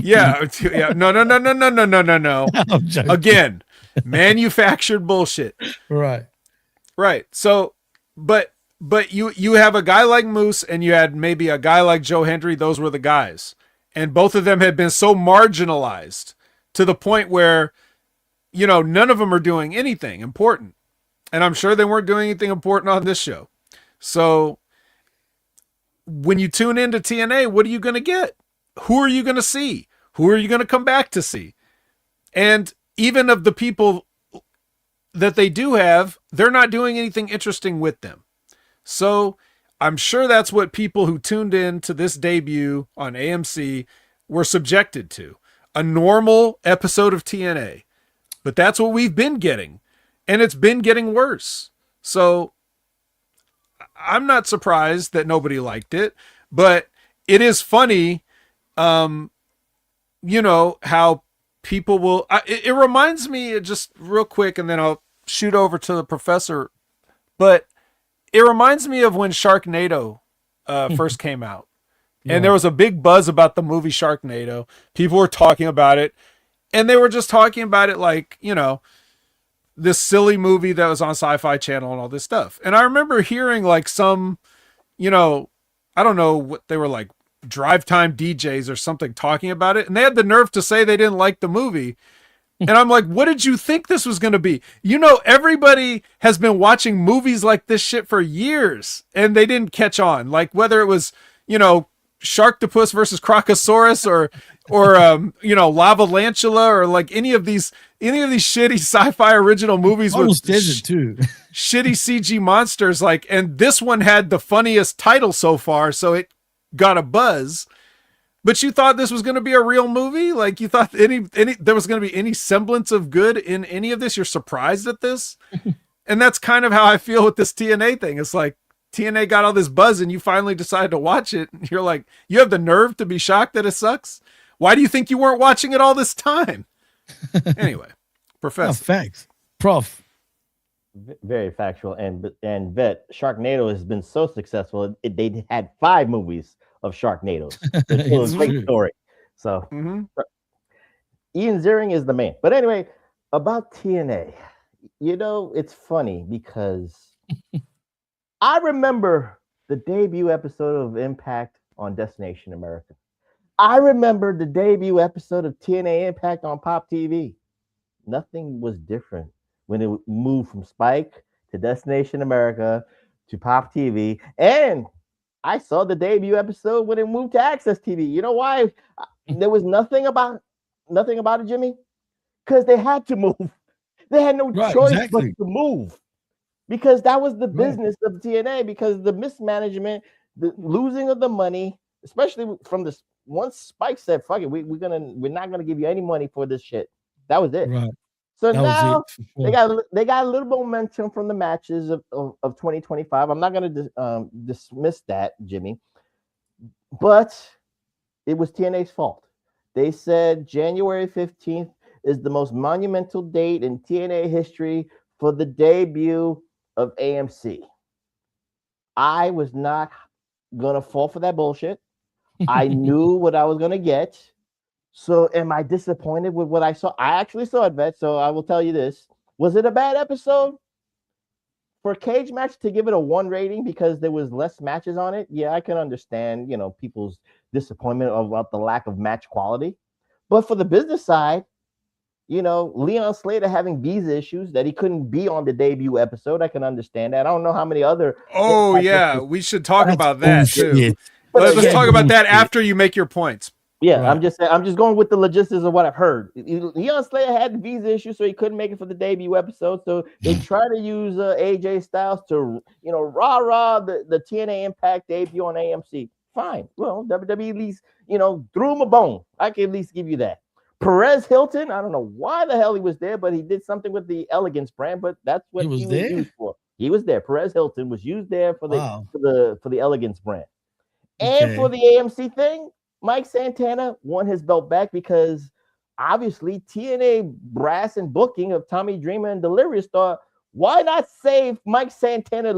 Yeah. No. Again, manufactured bullshit. Right. So, but you have a guy like Moose and you had maybe a guy like Joe Hendry. Those were the guys. And both of them had been so marginalized to the point where, none of them are doing anything important. And I'm sure they weren't doing anything important on this show. So when you tune into TNA, what are you going to get? Who are you going to see? Who are you going to come back to see? And even of the people that they do have, they're not doing anything interesting with them. So I'm sure that's what people who tuned in to this debut on AMC were subjected to. A normal episode of TNA. But that's what we've been getting. And it's been getting worse. So I'm not surprised that nobody liked it. But it is funny, how people will... It reminds me, just real quick, and then I'll shoot over to the professor. But it reminds me of when Sharknado first came out. Yeah. And there was a big buzz about the movie Sharknado. People were talking about it. And they were just talking about it like, this silly movie that was on Sci-Fi Channel and all this stuff. And I remember hearing like some, I don't know what they were like, drive time DJs or something talking about it. And they had the nerve to say they didn't like the movie. And I'm like, what did you think this was going to be? Everybody has been watching movies like this shit for years and they didn't catch on. Like whether it was, Sharktopus versus Crocosaurus or Lavalantula or like any of these shitty sci-fi original movies with too. shitty CG monsters. Like, and this one had the funniest title so far, so it got a buzz. But you thought this was going to be a real movie? Like, you thought there was going to be any semblance of good in any of this? You're surprised at this? And that's kind of how I feel with this TNA thing. It's like TNA got all this buzz and you finally decided to watch it. And you're like, you have the nerve to be shocked that it sucks? Why do you think you weren't watching it all this time? Anyway, Professor. Facts. Prof. Very factual. And Vet, Sharknado has been so successful. They had 5 movies of Sharknado. It's a great story. So Ian Ziering is the man. But anyway, about TNA, it's funny because I remember the debut episode of Impact on Destination America. I remember the debut episode of TNA Impact on Pop TV. Nothing was different when it moved from Spike to Destination America to Pop TV. And I saw the debut episode when it moved to Access TV. You know why? There was nothing about it, Jimmy? Because they had to move. They had no choice but to move. Because that was the business of TNA, because the mismanagement, the losing of the money, especially from this once Spike said, fuck it, we're not gonna give you any money for this shit. That was it. Right. So that now they got a little momentum from the matches of 2025. I'm not gonna dismiss that, Jimmy, but it was TNA's fault. They said January 15th is the most monumental date in TNA history for the debut of AMC. I was not gonna fall for that bullshit. I knew what I was gonna get. So am I disappointed with what I saw? I actually saw it, Vet, so I will tell you this. Was it a bad episode? For a cage match to give it a 1 rating because there was less matches on it, yeah, I can understand, people's disappointment about the lack of match quality. But for the business side, Leon Slater having visa issues that he couldn't be on the debut episode, I can understand that. I don't know how many other. Oh yeah, we should talk about that too. Let's talk about that after you make your points. Yeah, right. I'm just going with the logistics of what I've heard. Leon Slater had visa issues, so he couldn't make it for the debut episode. So they try to use AJ Styles to rah the TNA Impact debut on AMC. Fine. Well, WWE at least threw him a bone. I can at least give you that. Perez Hilton, I don't know why the hell he was there, but he did something with the Elegance brand, but that's what he was used for. He was there. Perez Hilton was used there for the Elegance brand. And for the AMC thing, Mike Santana won his belt back because obviously TNA brass and booking of Tommy Dreamer and Delirious thought, why not save Mike Santana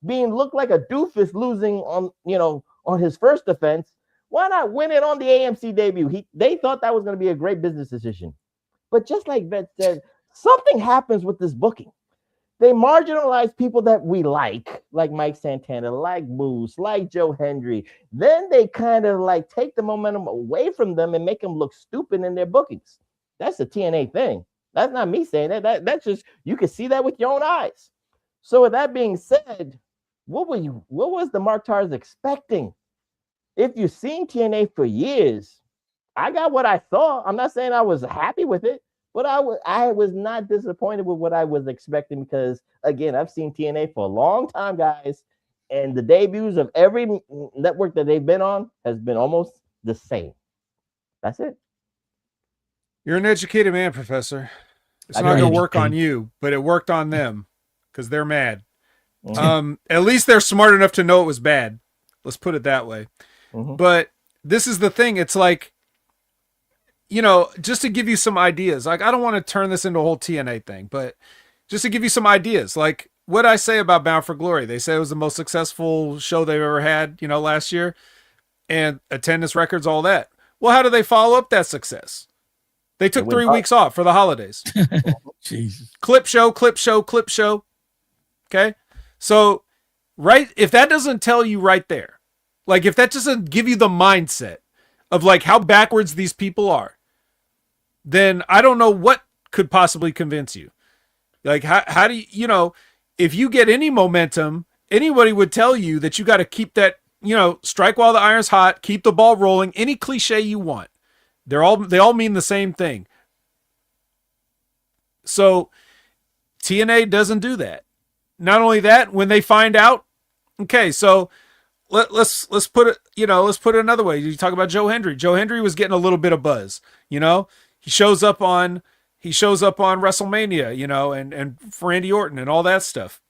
being looked like a doofus losing on his first defense? Why not win it on the AMC debut? They thought that was going to be a great business decision. But just like Vet said, something happens with this booking. They marginalize people that we like Mike Santana, like Moose, like Joe Hendry. Then they kind of take the momentum away from them and make them look stupid in their bookings. That's a TNA thing. That's not me saying that. That's just, you can see that with your own eyes. So with that being said, what was the Mark Tars expecting? If you've seen TNA for years, I got what I saw. I'm not saying I was happy with it, but I was not disappointed with what I was expecting because, again, I've seen TNA for a long time, guys, and the debuts of every network that they've been on has been almost the same. That's it. You're an educated man, Professor. It's not going to work on you, but it worked on them because they're mad. At least they're smart enough to know it was bad. Let's put it that way. But this is the thing. It's like, just to give you some ideas, I don't want to turn this into a whole TNA thing, but just to give you some ideas, like what I say about Bound for Glory, they say it was the most successful show they've ever had, last year, and attendance records, all that. Well, how do they follow up that success? They took 3 weeks off for the holidays. Jesus. Clip show. Okay. So, if that doesn't tell you right there, if that doesn't give you the mindset of how backwards these people are, then I don't know what could possibly convince you. How do you, if you get any momentum, anybody would tell you that you got to keep that, strike while the iron's hot, keep the ball rolling, any cliche you want. They all mean the same thing. So TNA doesn't do that. Not only that, when they find out, okay, so let's put it, let's put it another way. You talk about Joe Hendry. Joe Hendry was getting a little bit of buzz, he shows up on WrestleMania, and for Randy Orton and all that stuff.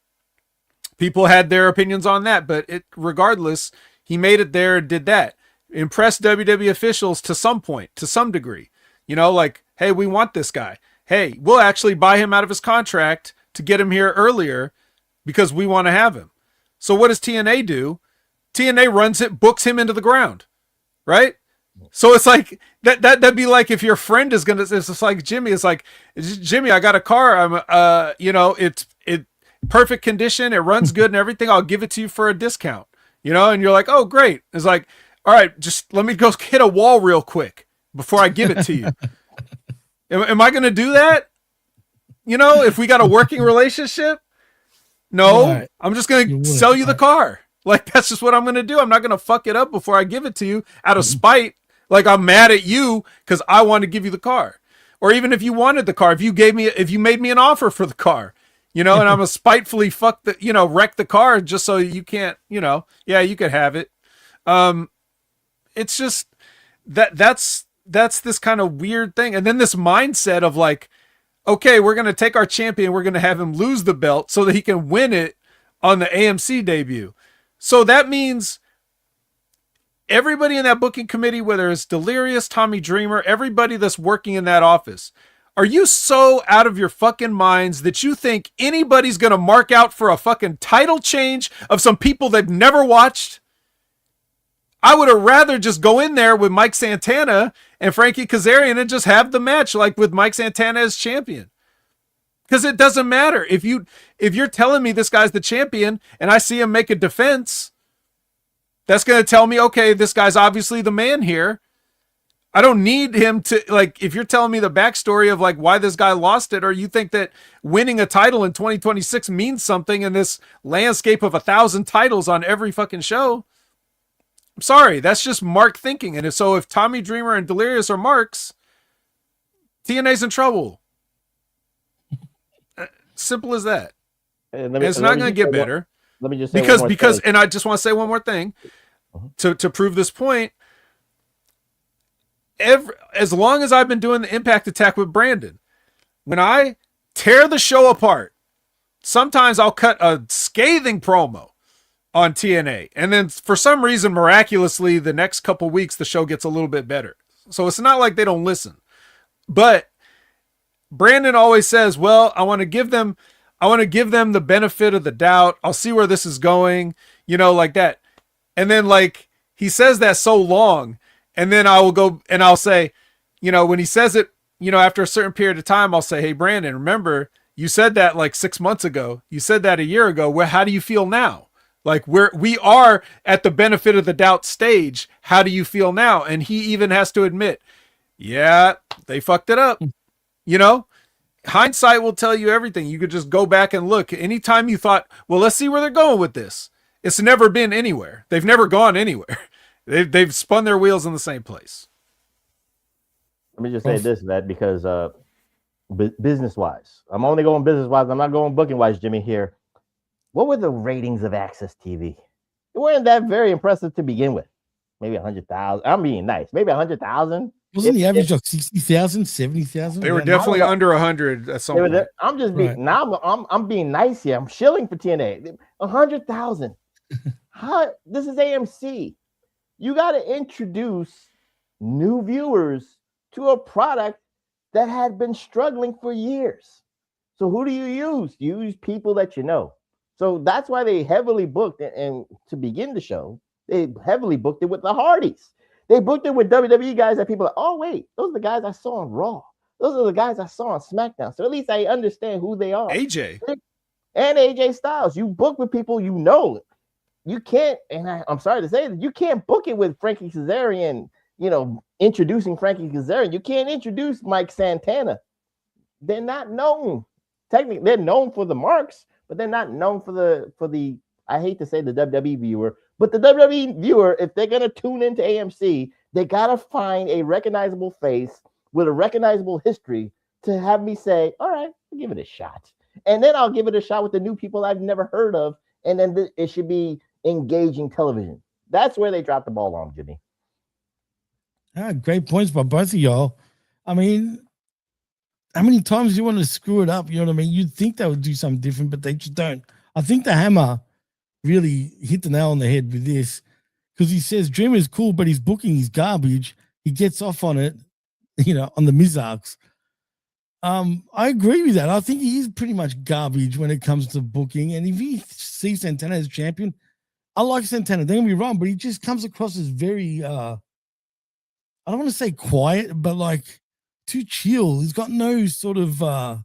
People had their opinions on that, but regardless, he made it there and did that. Impressed WWE officials to some point, to some degree. Like, hey, we want this guy. Hey, we'll actually buy him out of his contract to get him here earlier because we want to have him. So what does TNA do? TNA runs it, books him into the ground, right? So it's like that'd be like if your friend is gonna. It's just like Jimmy. It's like, Jimmy, I got a car. It's perfect condition. It runs good and everything. I'll give it to you for a discount. And you're like, oh great. It's like, all right, just let me go hit a wall real quick before I give it to you. Am I gonna do that? If we got a working relationship, no, right. I'm just gonna sell you the car. Like, that's just what I'm going to do. I'm not going to fuck it up before I give it to you out of spite. Like, I'm mad at you because I want to give you the car. Or even if you wanted the car, if you made me an offer for the car, and I'm going to spitefully wreck the car just so you can't, yeah, you could have it. It's just that's this kind of weird thing. And then this mindset of like, okay, we're going to take our champion. We're going to have him lose the belt so that he can win it on the AMC debut. So that means everybody in that booking committee, whether it's Delirious, Tommy Dreamer, everybody that's working in that office, are you so out of your fucking minds that you think anybody's going to mark out for a fucking title change of some people they've never watched? I would have rather just go in there with Mike Santana and Frankie Kazarian and just have the match like with Mike Santana as champion. Because it doesn't matter. If you're telling me this guy's the champion and I see him make a defense, that's going to tell me, okay, this guy's obviously the man here. I don't need him to, like, if you're telling me the backstory of like why this guy lost it, or you think that winning a title in 2026 means something in this landscape of 1,000 titles on every fucking show, I'm sorry, that's just Mark thinking. And so if Tommy Dreamer and Delirious are Marks, TNA's in trouble. Simple as that. It's not going to get better. Let me just say because and I just want to say one more thing to prove this point. As long as I've been doing the Impact Attack with Brandon, when I tear the show apart, sometimes I'll cut a scathing promo on TNA, and then for some reason, miraculously, the next couple weeks the show gets a little bit better. So it's not like they don't listen, but Brandon always says, well, I want to give them the benefit of the doubt. I'll see where this is going, like that. And then like he says that so long, and then I will go and I'll say, when he says it, after a certain period of time, I'll say, hey, Brandon, remember you said that like 6 months ago. You said that a year ago. Well, how do you feel now? Like we are at the benefit of the doubt stage. How do you feel now? And he even has to admit, yeah, they fucked it up. Hindsight will tell you everything. You could just go back and look. Anytime you thought, well, let's see where they're going with this. It's never been anywhere. They've never gone anywhere. They've spun their wheels in the same place. Let me just say this, that because business-wise, I'm only going business-wise. I'm not going booking-wise, Jimmy, here. What were the ratings of Access TV? They weren't that very impressive to begin with. Maybe 100,000. I'm being nice. Maybe 100,000. Wasn't the average of 60,000, 70,000? They were definitely under 100 at some point. I'm just being now. I'm being nice here. I'm shilling for TNA. 100,000. This is AMC. You got to introduce new viewers to a product that had been struggling for years. So who do you use? You use people that you know. So that's why they heavily booked it. And to begin the show, they heavily booked it with the Hardys. They booked it with WWE guys that people are like, oh, wait, those are the guys I saw on Raw. Those are the guys I saw on SmackDown. So at least I understand who they are. AJ. And AJ Styles. You book with people you know. You can't, and I'm sorry to say that, you can't book it with Frankie Kazarian, introducing Frankie Kazarian. You can't introduce Mike Santana. They're not known. Technically, they're known for the marks, but they're not known for the I hate to say the WWE viewer, But the WWE viewer, if they're gonna tune into AMC, they gotta find a recognizable face with a recognizable history to have me say, all right, I'll give it a shot. And then I'll give it a shot with the new people I've never heard of. And then it should be engaging television. That's where they dropped the ball on, Jimmy. Great points by both of y'all. I mean, how many times do you want to screw it up? You know what I mean? You'd think they would do something different, but they just don't. I think the Hammer really hit the nail on the head with this, because he says Dreamer is cool, but his booking is garbage. He gets off on it, on the Miz arcs. I agree with that. I think he is pretty much garbage when it comes to booking. And if he sees Santana as champion, I like Santana. Don't get me wrong, but he just comes across as very, I don't want to say quiet, but like too chill. He's got no sort of, I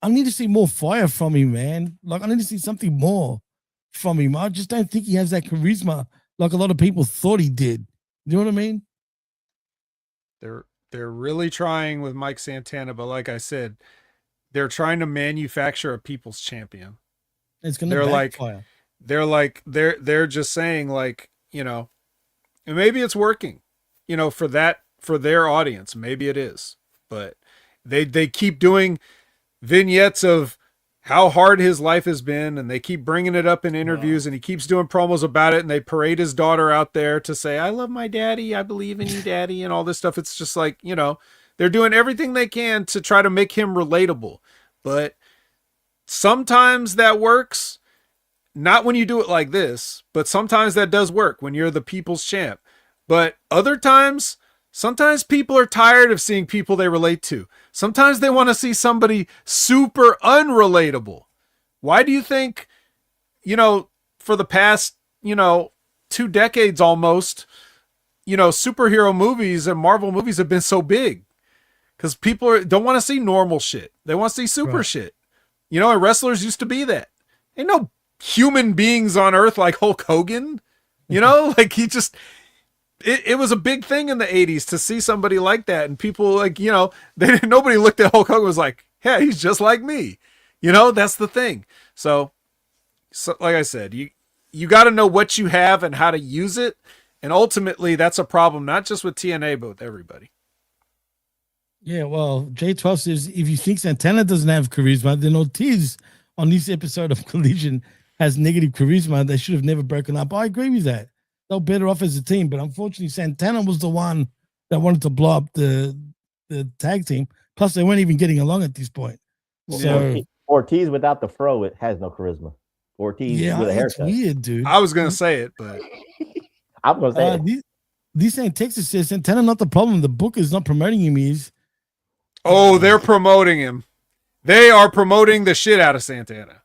need to see more fire from him, man. Like, I need to see something more from him. I just don't think he has that charisma like a lot of people thought he did. You know what I mean? They're really trying with Mike Santana, but like I said, they're trying to manufacture a people's champion. It's going to backfire. They're just saying, like, and maybe it's working, for their audience. Maybe it is, but they keep doing vignettes of how hard his life has been, and they keep bringing it up in interviews, and he keeps doing promos about it, and they parade his daughter out there to say, I love my daddy, I believe in you, daddy, and all this stuff. It's just like, they're doing everything they can to try to make him relatable, but sometimes that works, not when you do it like this, but sometimes that does work when you're the people's champ. But other times, sometimes people are tired of seeing people they relate to. Sometimes they want to see somebody super unrelatable. Why do you think, for the past, 2 decades almost, superhero movies and Marvel movies have been so big? Because people don't want to see normal shit. They want to see super shit. And wrestlers used to be that. Ain't no human beings on earth like Hulk Hogan. Like he just... It was a big thing in the 80s to see somebody like that, and people like, nobody looked at Hulk Hogan and was like, yeah, he's just like me. That's the thing. So like I said, you got to know what you have and how to use it. And ultimately that's a problem, not just with TNA, but with everybody. Yeah. Well, J12 says, if you think Santana doesn't have charisma, then Ortiz on this episode of Collision has negative charisma. They should have never broken up. I agree with that. They're better off as a team, but unfortunately Santana was the one that wanted to blow up the tag team. Plus they weren't even getting along at this point. So Ortiz without the fro, it has no charisma. Ortiz with a haircut. It's weird, dude. I was going to say it, but I'm going to say it. This saying Texas says Santana not the problem. The book is not promoting him. They're promoting him. They are promoting the shit out of Santana.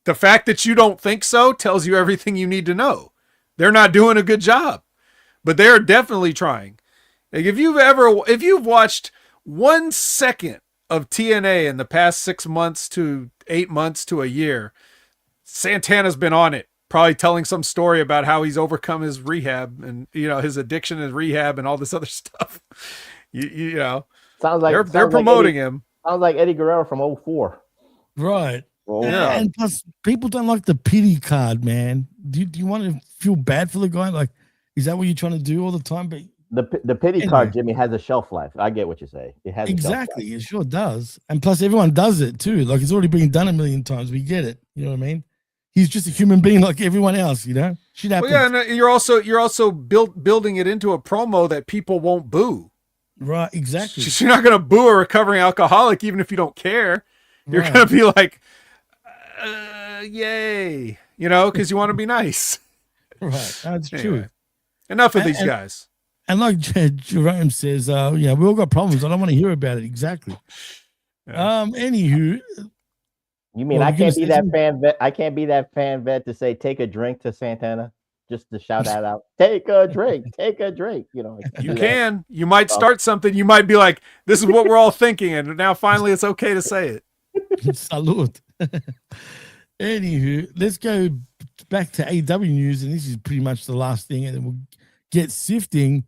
The fact that you don't think so tells you everything you need to know. They're not doing a good job, but they're definitely trying. Like if you've watched 1 second of TNA in the past 6 months to 8 months to a year, Santana's been on it, probably telling some story about how he's overcome his rehab and, his addiction and rehab and all this other stuff. Sounds like they're promoting him. Sounds like Eddie Guerrero from 2004. Right. Oh, yeah. And plus, people don't like the pity card, man. Do you want to feel bad for the guy? Like, is that what you're trying to do all the time? But the pity card, Jimmy, has a shelf life. I get what you say. It has exactly. It sure does. And plus, everyone does it too. Like, it's already been done a million times. We get it. You know what I mean? He's just a human being like everyone else. Shit happens. Well, yeah, and you're also building it into a promo that people won't boo. Right. Exactly. You're not going to boo a recovering alcoholic, even if you don't care. You're going to be like, yay, because you want to be nice. Right. That's true. Enough of these guys. And like Jerome says, we all got problems. I don't want to hear about it. Exactly. Yeah. Anywho. You mean I can't be that fan vet? I can't be that fan vet to say, take a drink to Santana, just to shout that out. Take a drink. Take a drink. You can. You might start something. You might be like, this is what we're all thinking. And now finally it's okay to say it. Salute. Anywho, let's go back to AW news, and this is pretty much the last thing, and then we'll get sifting.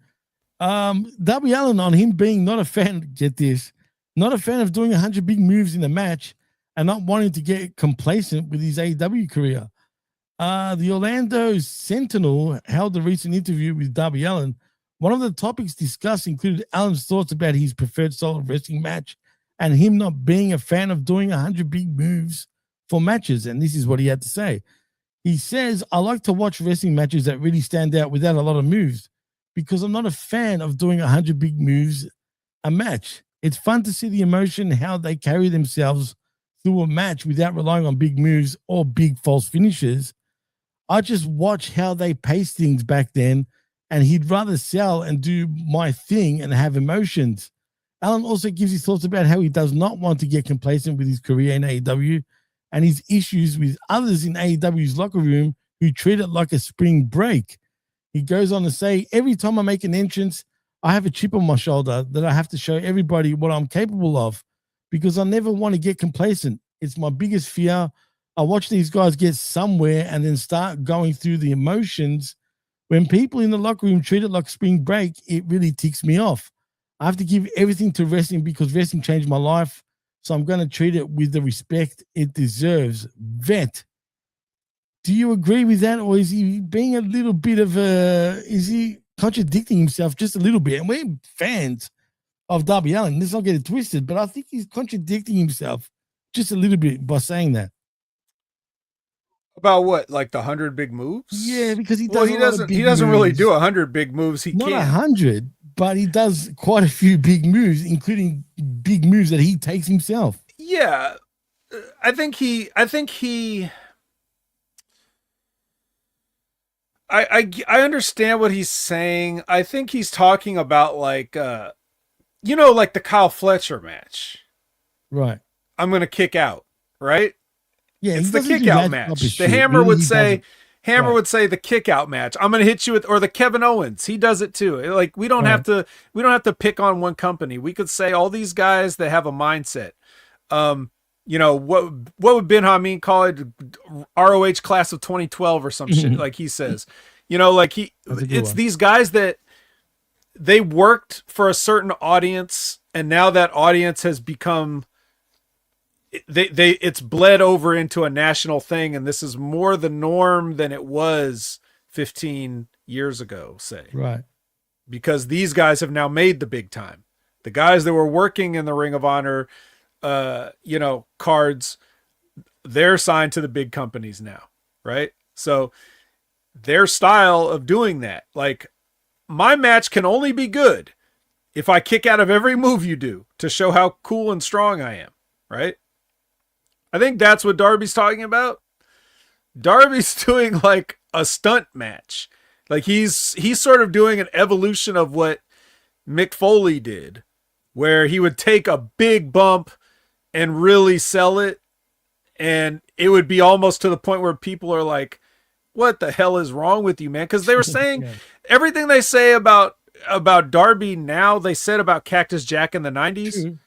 Darby Allin on him being not a fan, get this, not a fan of doing 100 big moves in a match and not wanting to get complacent with his AW career. The Orlando Sentinel held a recent interview with Darby Allin. One of the topics discussed included Allen's thoughts about his preferred style of wrestling match and him not being a fan of doing 100 big moves for matches. And this is what he had to say. He says, I like to watch wrestling matches that really stand out without a lot of moves because I'm not a fan of doing 100 big moves a match. It's fun to see the emotion, how they carry themselves through a match without relying on big moves or big false finishes. I just watch how they pace things back then, and he'd rather sell and do my thing and have emotions. Allen also gives his thoughts about how he does not want to get complacent with his career in AEW and his issues with others in AEW's locker room who treat it like a spring break. He goes on to say, every time I make an entrance, I have a chip on my shoulder that I have to show everybody what I'm capable of because I never want to get complacent. It's my biggest fear. I watch these guys get somewhere and then start going through the emotions. When people in the locker room treat it like spring break, it really ticks me off. I have to give everything to wrestling because wrestling changed my life. So I'm going to treat it with the respect it deserves. Vet. Do you agree with that? Or is he being a little bit of is he contradicting himself just a little bit? And we're fans of Darby Allin. Let's not get it twisted, but I think he's contradicting himself just a little bit by saying that. About what? Like the 100 big moves? Yeah, because he doesn't really do 100 big moves. Not 100, but he does quite a few big moves, including big moves that he takes himself. Yeah. I understand what he's saying. I think he's talking about like like the Kyle Fletcher match. Right. I'm going to kick out, right? Yeah, it's the kick out match. The Hammer would say the kick out match. I'm going to hit you with, or the Kevin Owens. He does it too. Like we don't have to pick on one company. We could say all these guys that have a mindset. What would Ben Hameen call it? ROH class of 2012 or some shit, like he says. It's these guys that they worked for a certain audience, and now that audience has become it's bled over into a national thing, and this is more the norm than it was 15 years ago, say. Right. Because these guys have now made the big time. The guys that were working in the Ring of Honor cards, they're signed to the big companies now, right? So their style of doing that, like, my match can only be good if I kick out of every move you do to show how cool and strong I am, right? I think that's what Darby's talking about. Darby's doing like a stunt match. Like he's sort of doing an evolution of what Mick Foley did, where he would take a big bump and really sell it, and it would be almost to the point where people are like, what the hell is wrong with you, man? Because they were saying everything they say about Darby now, they said about Cactus Jack in the 90s. True.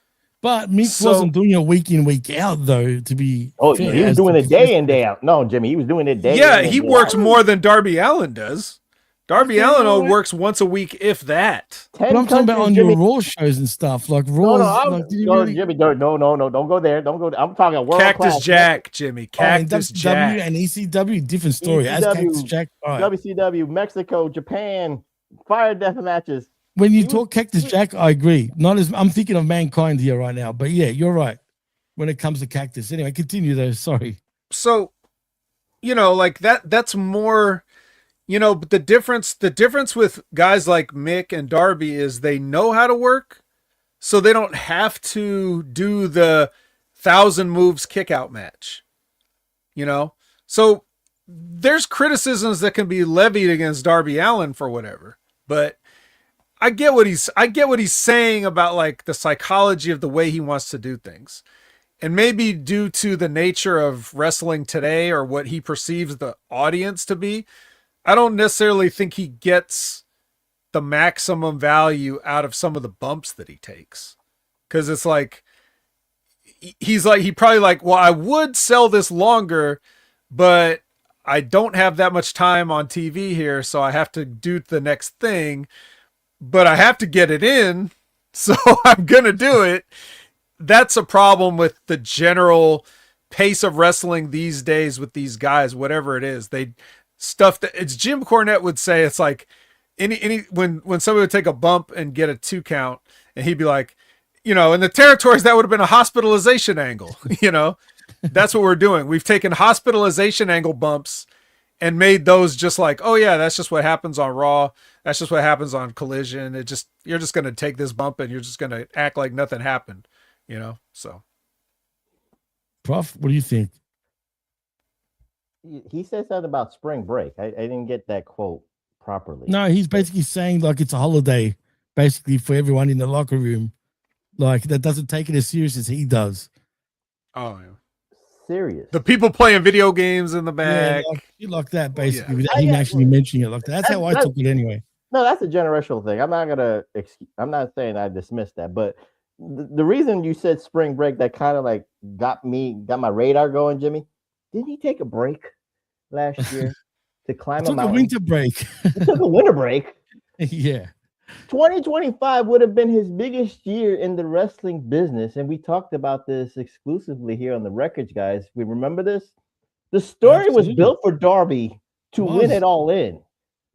But Mick wasn't doing it week in, week out, though, to be fair, he was doing it day in, day out. No, Jimmy, he was doing it day in. Yeah, he works more than Darby Allin does. Darby Allin works once a week, if that. But I'm talking about on your Raw shows and stuff. Like Raw. Jimmy, no, don't go there. Don't go there. I'm talking world Cactus class. Jack, Jimmy. Cactus Jack. And ECW, different story. As Cactus Jack. Right. WCW, Mexico, Japan, fire death matches. When you talk Cactus Jack, I agree. I'm thinking of Mankind here right now, but yeah, you're right. When it comes to Cactus, anyway, continue though. Sorry. So, like that's more, but the difference with guys like Mick and Darby is they know how to work, so they don't have to do the 1,000 moves kick out match. So there's criticisms that can be levied against Darby Allin for whatever, but I get what he's saying about like the psychology of the way he wants to do things. And maybe due to the nature of wrestling today or what he perceives the audience to be, I don't necessarily think he gets the maximum value out of some of the bumps that he takes. Cause it's like, he probably like, well, I would sell this longer, but I don't have that much time on TV here. So I have to do the next thing. But I have to get it in, so I'm going to do it. That's a problem with the general pace of wrestling these days with these guys, whatever it is, they stuff that it's Jim Cornette would say, it's like when somebody would take a bump and get a 2 count, and he'd be like, in the territories, that would have been a hospitalization angle. That's what we're doing. We've taken hospitalization angle bumps and made those just like, oh yeah, that's just what happens on Raw. That's just what happens on Collision. You're just going to take this bump and you're just going to act like nothing happened, so. Prof, what do you think? He said something about spring break. I didn't get that quote properly. No, he's basically saying like it's a holiday basically for everyone in the locker room. Like that doesn't take it as serious as he does. Oh, yeah. Serious. The people playing video games in the back. Yeah, like that basically, without him actually mentioning it like that. That's how I took it anyway. No, that's a generational thing. I'm not saying I dismissed that, but the reason you said spring break that kind of like got my radar going, Jimmy. Didn't he take a break last year to climb a mountain? A winter break. He took a winter break. Yeah. 2025 would have been his biggest year in the wrestling business, and we talked about this exclusively here on the Wreckage, guys. We remember this. The story was built for Darby to win it all in,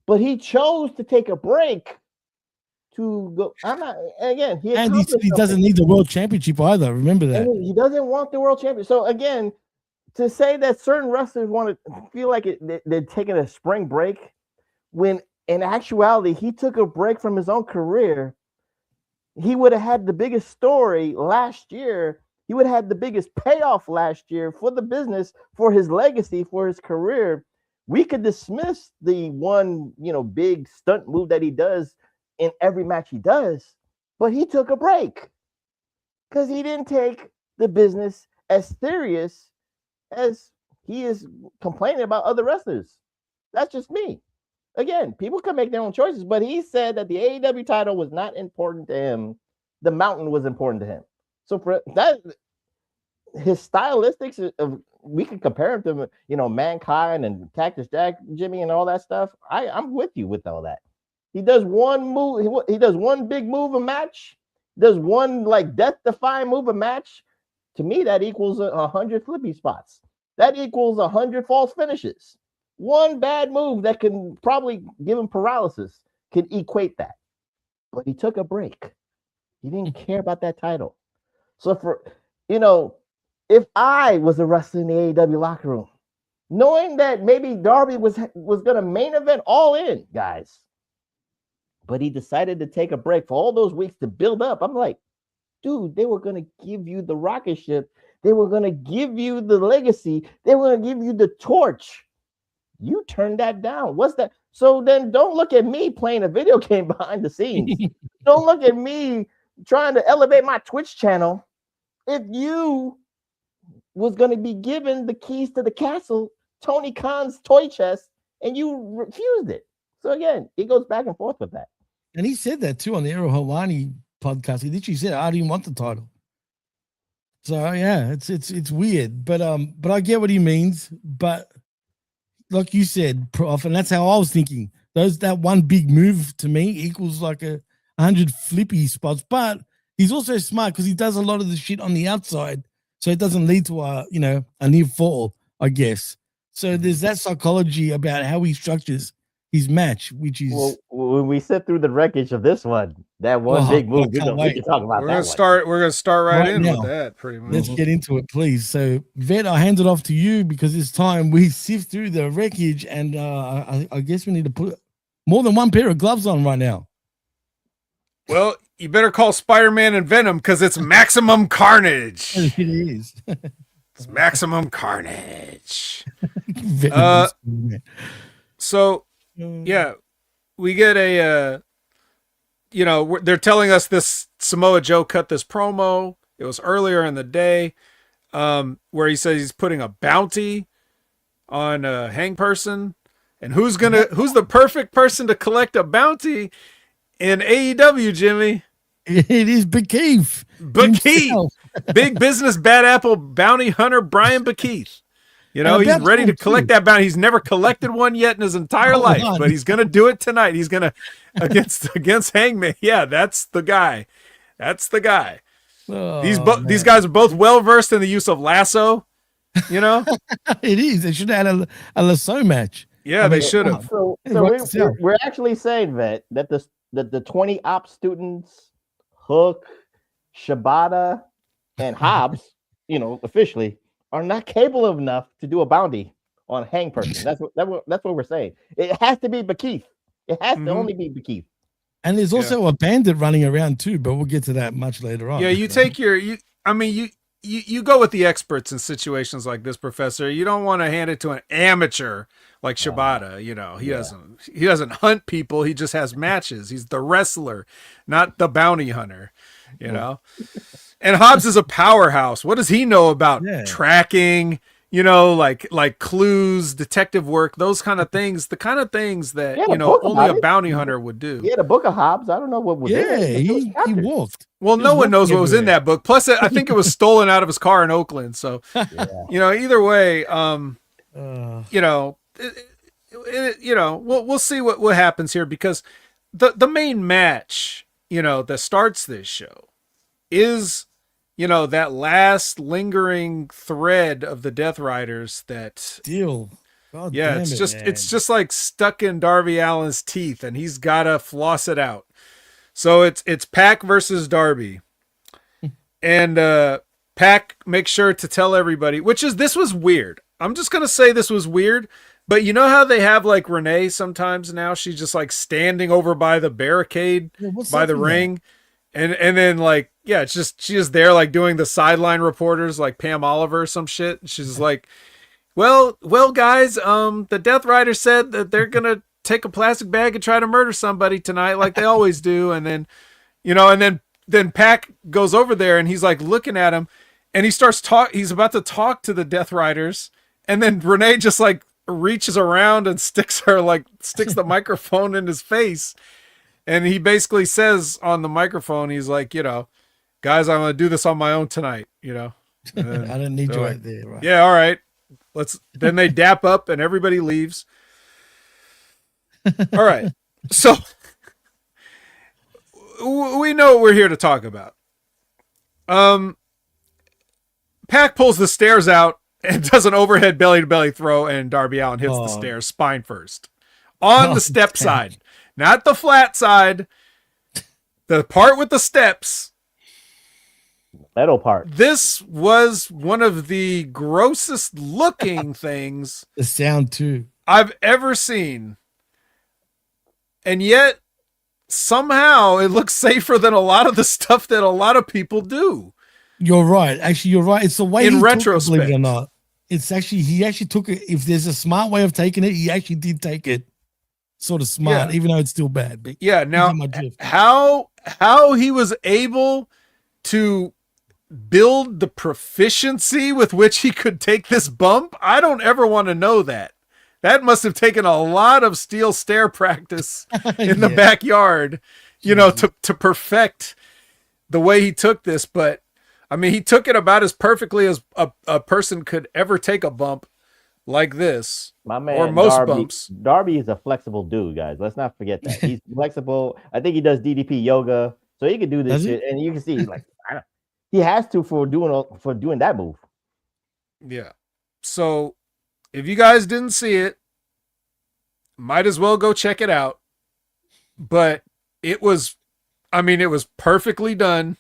but he chose to take a break to go. He doesn't need the world championship either. Remember that. And he doesn't want the world championship. So again, to say that certain wrestlers want to feel like they're taking a spring break, when in actuality, he took a break from his own career. He would have had the biggest story last year. He would have had the biggest payoff last year for the business, for his legacy, for his career. We could dismiss the one, big stunt move that he does in every match he does, but he took a break because he didn't take the business as serious as he is complaining about other wrestlers. That's just me. Again, people can make their own choices, but he said that the AEW title was not important to him. The mountain was important to him. So for that, his stylistics we can compare him to, Mankind and Cactus Jack, Jimmy, and all that stuff. I'm with you with all that. He does one move. He does one big move a match. Does one like death-defying move a match. To me, that equals 100 flippy spots. That equals 100 false finishes. One bad move that can probably give him paralysis can equate that. But he took a break. He didn't care about that title. So if I was a wrestler in the AEW locker room, knowing that maybe Darby was going to main event all in, guys, but he decided to take a break for all those weeks to build up, I'm like, dude, they were going to give you the rocket ship. They were going to give you the legacy. They were going to give you the torch. You turned that down. What's that? So then don't look at me playing a video game behind the scenes. Don't look at me trying to elevate my Twitch channel. If you was going to be given the keys to the castle, Tony Khan's toy chest, and you refused it. So again, it goes back and forth with that. And he said that too on the Aero Hawani podcast. He literally said, I didn't want the title. So yeah, it's weird. But I get what he means. But like you said, Prof, and that's how I was thinking. That one big move to me equals like 100 flippy spots. But he's also smart because he does a lot of the shit on the outside, so it doesn't lead to a near fall, I guess. So there's that psychology about how he structures his match, which is when we sit through the wreckage of this one, that one big move. We can talk about We're gonna start right in now with that. Pretty much. Let's get into it, please. So, Vet, I hand it off to you because it's time we sift through the wreckage, and I guess we need to put more than one pair of gloves on right now. Well, you better call Spider-Man and Venom because it's Maximum Carnage. It is. It's Maximum Carnage. So. Yeah, we get they're telling us this Samoa Joe cut this promo. It was earlier in the day where he says he's putting a bounty on Hang Person. And who's the perfect person to collect a bounty in AEW, Jimmy? It is Bekeith. Big business bad apple bounty hunter Brian Bekeith. He's ready to collect that bounty. He's never collected one yet in his entire life, but he's going to do it tonight. He's going to against Hangman. Yeah, that's the guy. These guys are both well versed in the use of lasso. You know, it is. They should have had a lasso match. Yeah, they should have. So we're actually saying that the 20 op students, Hook, Shibata, and Hobbs, officially are not capable enough to do a bounty on hang person. That's what we're saying. It has to be Bakeith. It has to only be Bakeith. And there's also a bandit running around too, but we'll get to that much later on. Yeah, you take you go with the experts in situations like this, Professor. You don't want to hand it to an amateur like Shibata. He doesn't hunt people. He just has matches. He's the wrestler, not the bounty hunter. You know. And Hobbs is a powerhouse. What does he know about tracking? Like clues, detective work, those kind of things. The kind of things that only a bounty hunter would do. Yeah, the book of Hobbs. I don't know what was. Yeah, he walked. Well, no one knows what was in that book. Plus, I think it was stolen out of his car in Oakland. So, either way, we'll see what happens here, because the main match, that starts this show is, that last lingering thread of the Death Riders that still, it's just like stuck in Darby Allin's teeth, and he's gotta floss it out. So it's Pac versus Darby, and Pac makes sure to tell everybody, this was weird. I'm just gonna say this was weird, but you know how they have like Renee sometimes now? She's just like standing over by the barricade by the ring. And then like, it's just, she is there like doing the sideline reporters like Pam Oliver or some shit. She's like, well, guys, the Death Rider said that they're going to take a plastic bag and try to murder somebody tonight, like they always do. And then, then Pac goes over there and he's like looking at him, and he's about to talk to the Death Riders. And then Renee just like reaches around and sticks the microphone in his face. And he basically says on the microphone, he's like, guys, I'm going to do this on my own tonight, I don't need you right there. Right? Yeah. All right. Then they dap up and everybody leaves. All right. So we know what we're here to talk about. Pac pulls the stairs out and does an overhead belly to belly throw, and Darby Allin hits the stairs spine first on the step side. Not the flat side, the part with the steps. Metal part. This was one of the grossest looking things. The sound too. I've ever seen. And yet, somehow, it looks safer than a lot of the stuff that a lot of people do. You're right. Actually, you're right. It's the way in retrospect, believe it or not. It's actually, he actually took it. If there's a smart way of taking it, he actually did take it. Sort of smart, even though it's still bad. But now how he was able to build the proficiency with which he could take this bump, I don't ever want to know that. That must have taken a lot of steel stair practice in the backyard, to perfect the way he took this. But I mean, he took it about as perfectly as a person could ever take a bump like this. My man, or most bumps. Darby is a flexible dude, guys. Let's not forget that. He's flexible. I think he does DDP yoga, so he can do this shit. And you can see, like, he has to for doing that move. Yeah. So, if you guys didn't see it, might as well go check it out. But it was perfectly done.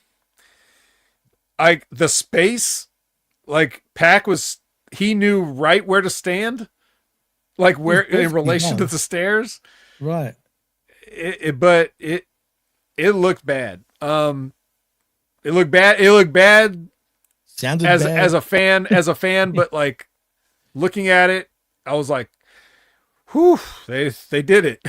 Like the space, like Pac he knew right where to stand. Like where in relation to the stairs, right? But it looked bad. It looked bad. It looked bad. Sounded as bad. as a fan. But like looking at it, I was like, "Whew, they did it."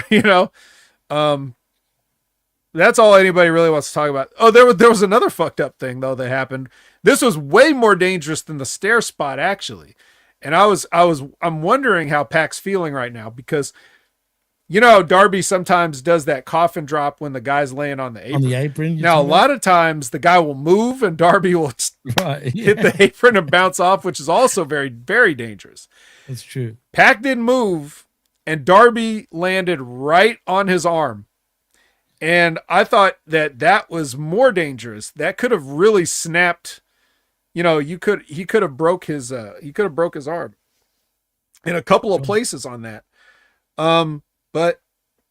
That's all anybody really wants to talk about. Oh, there was another fucked up thing though that happened. This was way more dangerous than the stair spot actually. And I'm wondering how Pac's feeling right now, because Darby sometimes does that coffin drop when the guy's laying on the apron. On the apron. Now, a lot of times the guy will move and Darby will hit the apron and bounce off, which is also very, very dangerous. That's true. Pac didn't move and Darby landed right on his arm. And I thought that was more dangerous. That could have really snapped you know, he could have broke his arm in a couple of places on that. But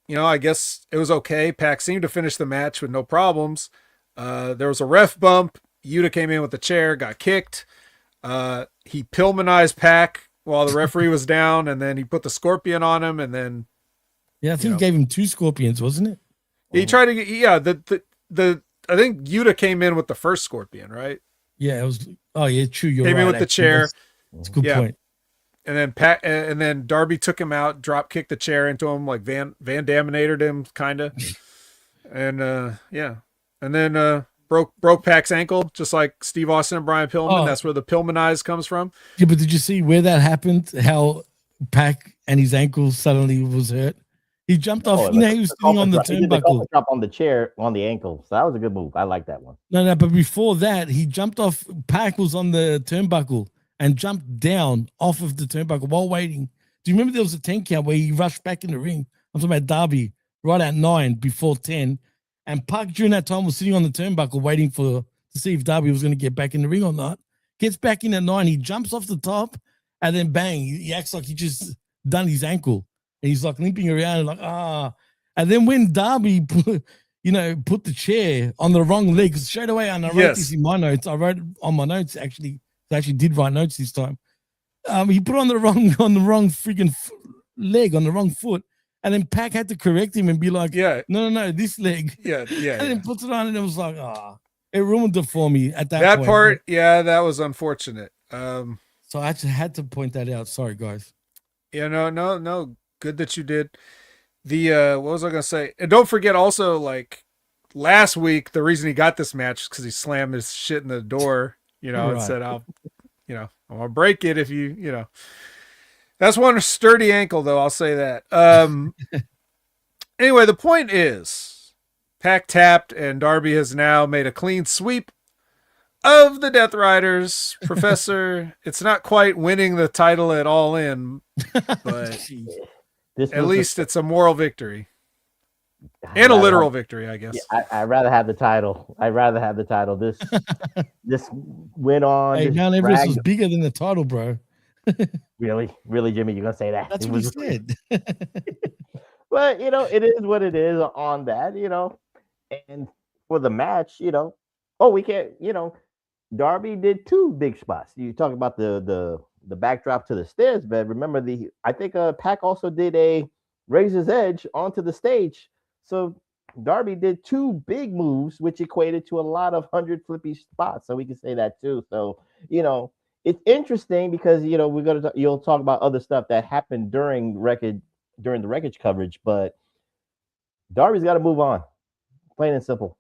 you know, I guess it was okay. Pac seemed to finish the match with no problems. There was a ref bump. Yuta came in with the chair, got kicked. He Pillmanized Pac while the referee was down, and then he put the scorpion on him, and then I think he gave him 2 scorpions, wasn't it? He tried to get I think Yuta came in with the first scorpion, right? Yeah, it was. Oh yeah, true. You're came right. in with the chair. That's a good point. And then Darby took him out, drop kicked the chair into him, like Van Daminated him, kind of. And and then broke Pac's ankle, just like Steve Austin and Brian Pillman. That's where the Pillmanized comes from. Yeah, but did you see where that happened? How Pac and his ankle suddenly was hurt. He jumped off. He was sitting on the turnbuckle. Drop on the chair on the ankle. So that was a good move. I like that one. No, but before that, he jumped off. Pac was on the turnbuckle and jumped down off of the turnbuckle while waiting. Do you remember there was a 10 count where he rushed back in the ring? I'm talking about Darby right at 9 before 10. And Pac during that time was sitting on the turnbuckle waiting to see if Darby was going to get back in the ring or not. Gets back in at 9. He jumps off the top and then bang, he acts like he just done his ankle. And he's like limping around and like, And then when Darby put the chair on the wrong leg, straight away, and I wrote this in my notes. I wrote on my notes, actually. I actually did write notes this time. He put on the wrong freaking leg, on the wrong foot. And then Pac had to correct him and be like, no, this leg. Yeah. And then puts it on and it was like, it ruined it for me at that point. That part, that was unfortunate. So I just had to point that out. Sorry, guys. Yeah, no. Good that you did. What was I going to say? And don't forget also, like, last week, the reason he got this match is because he slammed his shit in the door, and said, I'm going to break it if you. That's one sturdy ankle, though, I'll say that. Anyway, the point is, Pac tapped, and Darby has now made a clean sweep of the Death Riders. Professor, it's not quite winning the title at All In, but at least it's a moral victory. And a literal victory, I guess. Yeah, I'd rather have the title. This went on. Hey, Mount Everest was bigger than the title, bro. Really, Jimmy, you're gonna say that? That's what he said. But it is what it is on that, and for the match, we can't, Darby did 2 big spots. You talk about the backdrop to the stairs, but remember I think Pac also did a Razor's Edge onto the stage. So Darby did 2 big moves, which equated to a lot of 100 flippy spots. So we can say that too. So, it's interesting because, you'll talk about other stuff that happened during the Wreckage coverage, but Darby's got to move on, plain and simple.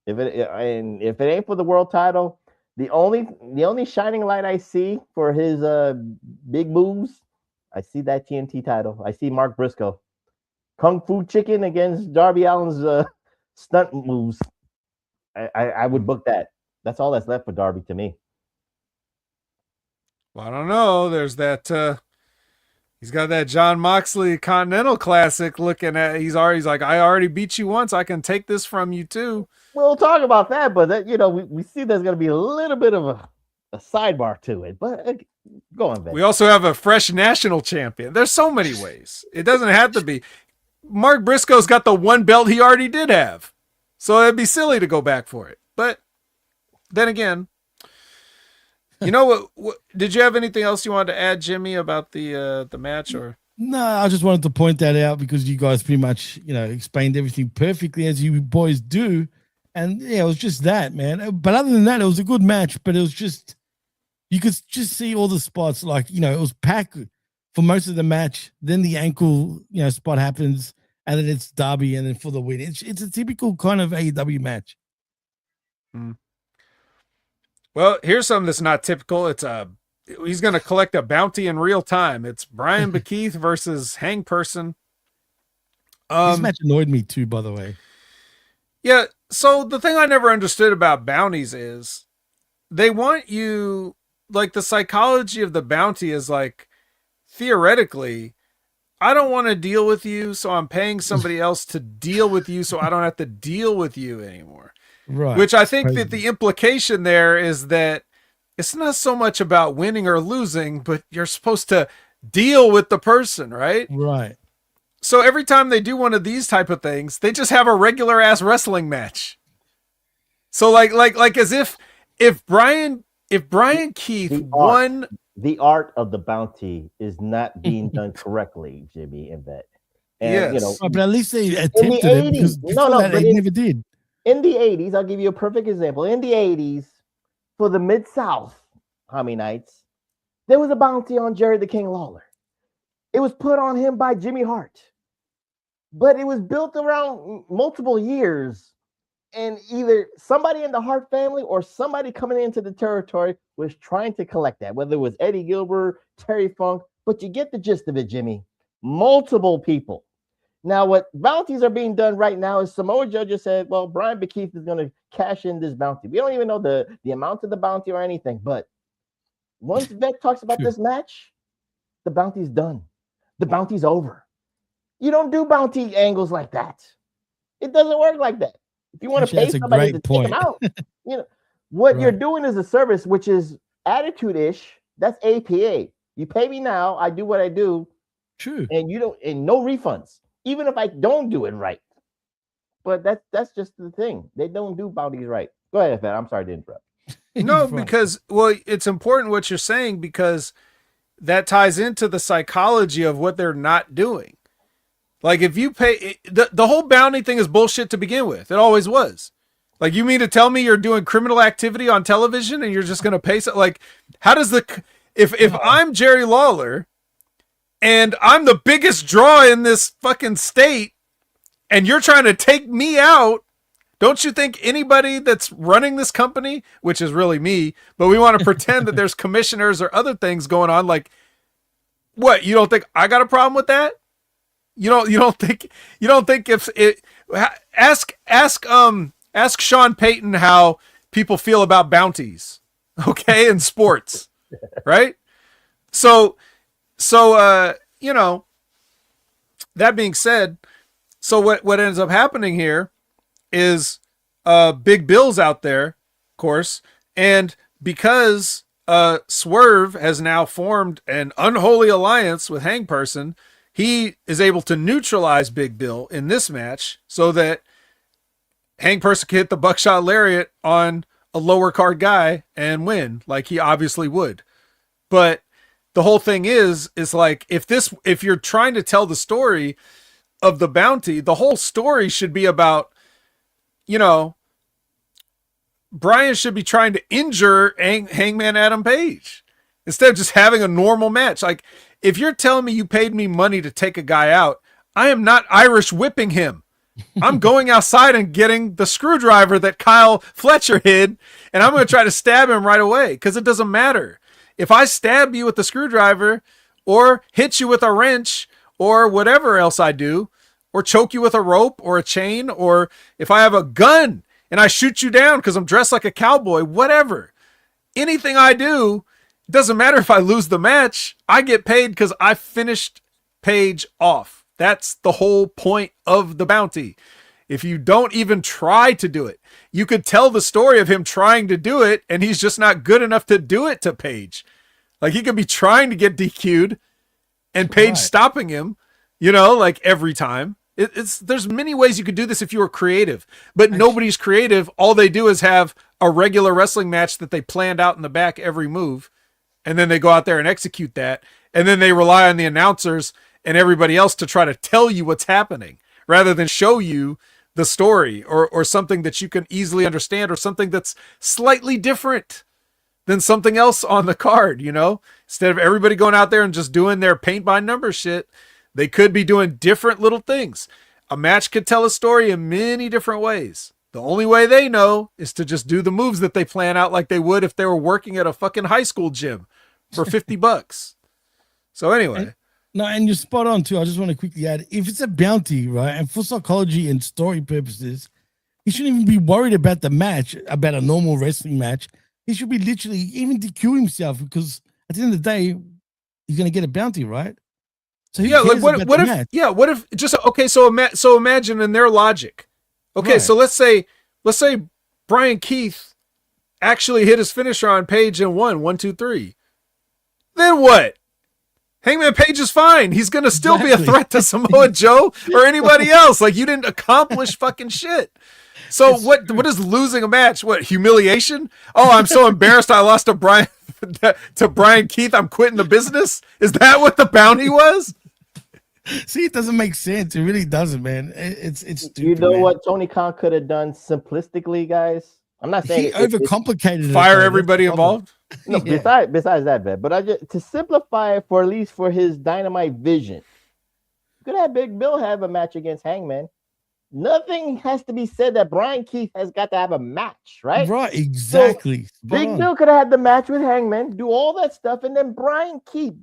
If it ain't for the world title, the only shining light I see for his big moves, I see that TNT title. I see Mark Briscoe, Kung Fu Chicken against Darby Allin's stunt moves. I would book that. That's all that's left for Darby to me. Well, I don't know. There's that. He's got that John Moxley Continental Classic looking at. He's like, I already beat you once. I can take this from you too. We'll talk about that, but that, we see there's going to be a little bit of a sidebar to it. But go on, Ben. We also have a fresh national champion. There's so many ways. It doesn't have to be. Mark Briscoe's got the 1 belt he already did have, so it'd be silly to go back for it. But then again. What? Did you have anything else you wanted to add, Jimmy, about the match? Or no, I just wanted to point that out because you guys pretty much explained everything perfectly as you boys do, and it was just that, man. But other than that, it was a good match. But it was just you could just see all the spots, like it was Pac for most of the match. Then the ankle spot happens, and then it's Darby, and then for the win. It's a typical kind of AEW match. Well, here's something that's not typical. It's he's going to collect a bounty in real time. It's Brian Bekeith versus Hang Person. This match annoyed me too, by the way. Yeah. So the thing I never understood about bounties is they want you, like, the psychology of the bounty is like, theoretically, I don't want to deal with you, so I'm paying somebody else to deal with you, so I don't have to deal with you anymore. Right. Which I think that the implication there is that it's not so much about winning or losing, but you're supposed to deal with the person, right? Right. So every time they do one of these type of things, they just have a regular ass wrestling match. So like as if Brian Keith won. The art of the bounty is not being done correctly, Jimmy and Vet. And yes. you know, but at least they attempted it, because they never did. In the 80s, I'll give you a perfect example. In the 80s, for the Mid-South Hami Nights, there was a bounty on Jerry the King Lawler. It was put on him by Jimmy Hart, but it was built around multiple years. And either somebody in the Hart family or somebody coming into the territory was trying to collect that, whether it was Eddie Gilbert, Terry Funk, but you get the gist of it, Jimmy. Multiple people. Now, what bounties are being done right now is Samoa Joe just said, well, Brian Keith is going to cash in this bounty. We don't even know the amount of the bounty or anything, but once Vet talks about this match, the bounty's done. The bounty's over. You don't do bounty angles like that. It doesn't work like that. If you want to pay somebody to take them out, you know what you're doing is a service, which is attitude-ish. That's APA. You pay me now, I do what I do. True. And you don't, and no refunds, even if I don't do it right. But that's just the thing. They don't do bounties right. Go ahead, Fat. I'm sorry to interrupt. No, because it's important what you're saying, because that ties into the psychology of what they're not doing. Like, if you pay, the whole bounty thing is bullshit to begin with. It always was. Like, you mean to tell me you're doing criminal activity on television and you're just going to pay? Like, how does if I'm Jerry Lawler and I'm the biggest draw in this fucking state and you're trying to take me out, don't you think anybody that's running this company, which is really me, but we want to pretend that there's commissioners or other things going on, like, what, you don't think I got a problem with that? You don't think if it ask Sean Payton how people feel about bounties, okay, in sports, right? So you know, that being said, so what ends up happening here is Big Bill's out there, of course, and because Swerve has now formed an unholy alliance with Hangperson, he is able to neutralize Big Bill in this match so that Hangperson can hit the buckshot lariat on a lower card guy and win, like he obviously would. But the whole thing is like, if you're trying to tell the story of the bounty, the whole story should be about, you know, Brian should be trying to injure Hangman Adam Page instead of just having a normal match. Like, if you're telling me you paid me money to take a guy out, I am not Irish whipping him. I'm going outside and getting the screwdriver that Kyle Fletcher hid, and I'm going to try to stab him right away, because it doesn't matter. If I stab you with the screwdriver or hit you with a wrench or whatever else I do, or choke you with a rope or a chain, or if I have a gun and I shoot you down because I'm dressed like a cowboy, whatever, anything I do, doesn't matter if I lose the match, I get paid because I finished Page off. That's the whole point of the bounty. If you don't even try to do it, you could tell the story of him trying to do it and he's just not good enough to do it to Page. Like, he could be trying to get DQ'd and Page stopping him, you know, like every time. There's many ways you could do this if you were creative, but nobody's creative. All they do is have a regular wrestling match that they planned out in the back every move. And then they go out there and execute that. And then they rely on the announcers and everybody else to try to tell you what's happening rather than show you the story or something that you can easily understand, or something that's slightly different than something else on the card, you know? Instead of everybody going out there and just doing their paint by number shit, they could be doing different little things. A match could tell a story in many different ways. The only way they know is to just do the moves that they plan out like they would if they were working at a fucking high school gym for $50. So anyway. And you're spot on too. I just want to quickly add, if it's a bounty, right, and for psychology and story purposes, he shouldn't even be worried about the match, about a normal wrestling match. He should be literally even DQ himself, because at the end of the day, he's going to get a bounty, right? So yeah, like what if just, okay, so imagine in their logic. Okay, so let's say Brian Keith actually hit his finisher on Page and won 1, 2, 3. Then what? Hangman Page is fine. He's going to still be a threat to Samoa Joe or anybody else. Like, you didn't accomplish fucking shit. So what is losing a match? What, humiliation? Oh, I'm so embarrassed I lost to Brian Keith. I'm quitting the business. Is that what the bounty was? See, it doesn't make sense. It really doesn't, man. It's stupid. You know man. what Tony Khan could have done simplistically, guys? I'm not saying he overcomplicated it. Fire everybody involved. No, besides that, bet. But to simplify it for at least for his Dynamite vision, you could have Big Bill have a match against Hangman. Nothing has to be said that Brian Keith has got to have a match, right? Right, exactly. So Big Bill could have had the match with Hangman, do all that stuff, and then Brian Keith,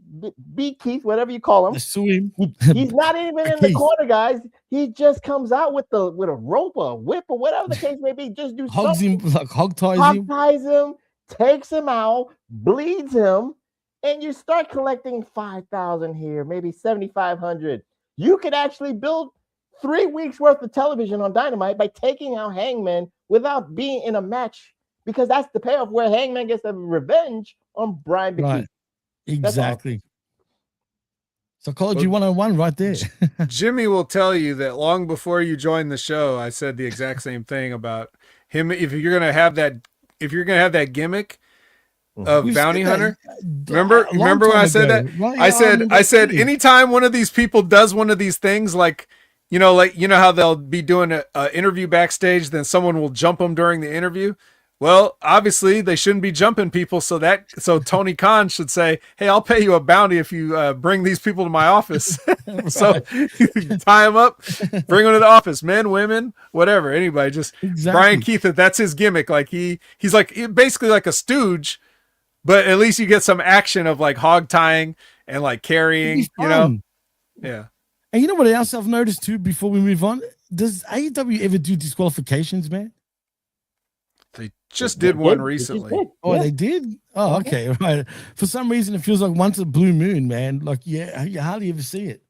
B Keith, whatever you call him, he's not even in the corner, guys. He just comes out with a rope or a whip or whatever the case may be. Just do something. Hog ties him, takes him out, bleeds him, and you start collecting 5,000 here, maybe 7,500. You could actually build 3 weeks worth of television on Dynamite by taking out Hangman without being in a match, because that's the payoff where Hangman gets a revenge on Brian McKee. Right. Exactly. Psychology 101 right there. Jimmy will tell you that long before you joined the show, I said the exact same thing about him. If you're gonna have that gimmick of bounty hunter, remember when I said that? Right. I said anytime one of these people does one of these things, like how they'll be doing an interview backstage, then someone will jump them during the interview. Well, obviously they shouldn't be jumping people. So Tony Khan should say, "Hey, I'll pay you a bounty if you bring these people to my office." So you tie them up, bring them to the office, men, women, whatever, anybody. Just Brian Keith, that's his gimmick. Like he's basically like a stooge, but at least you get some action of like hog tying and like carrying, Yeah. And you know what else I've noticed too before we move on? Does AEW ever do disqualifications, man? They just did one recently. Oh, they did? Oh, okay. Right. For some reason, it feels like once a blue moon, man. Like, yeah, you hardly ever see it.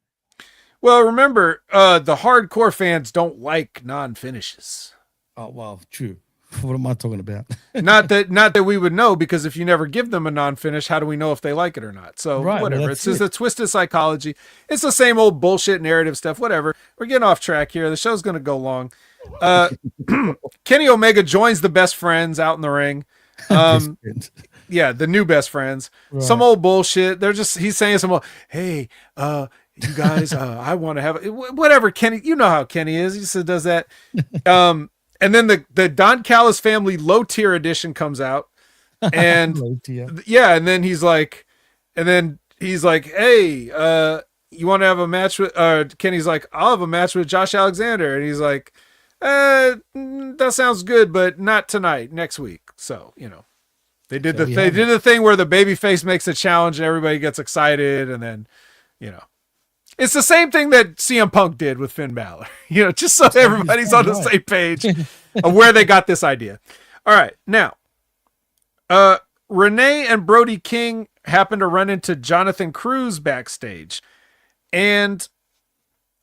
Well, remember, the hardcore fans don't like non-finishes. Oh, well, true. What am I talking about? not that we would know, because if you never give them a non-finish, how do we know if they like it or not? So whatever. It's just a twisted psychology. It's the same old bullshit narrative stuff. Whatever. We're getting off track here. The show's going to go long. Kenny Omega joins the Best Friends out in the ring. Yeah, the new Best Friends. Right. Some old bullshit. He's saying some old, hey, you guys, I want to have whatever. Kenny, you know how Kenny is. He just does that. And then the Don Callis family low tier edition comes out, and and then he's like, hey, you want to have a match with? Kenny's like, I'll have a match with Josh Alexander, and he's like, that sounds good, but not tonight, next week. So they did the thing where the babyface makes a challenge and everybody gets excited, and then it's the same thing that CM Punk did with Finn Balor, just so everybody's on the same page of where they got this idea. All right. Now, Renee and Brody King happen to run into Jonathan Cruz backstage, and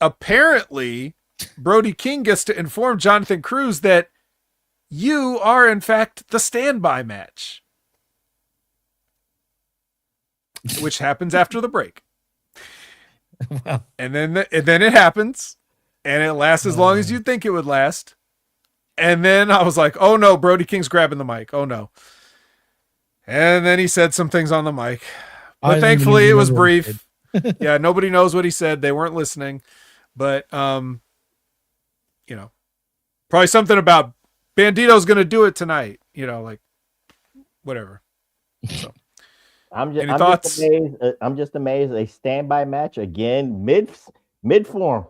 apparently Brody King gets to inform Jonathan Cruz that you are in fact the standby match, which happens after the break. Wow. And then it happens, and it lasts as long as you think it would last. And then I was like, oh no, Brody King's grabbing the mic. Oh no. And then he said some things on the mic, but thankfully it was brief. Yeah. Nobody knows what he said. They weren't listening, but, probably something about Bandito's going to do it tonight, like whatever. So. I'm just amazed. A standby match again, mid form.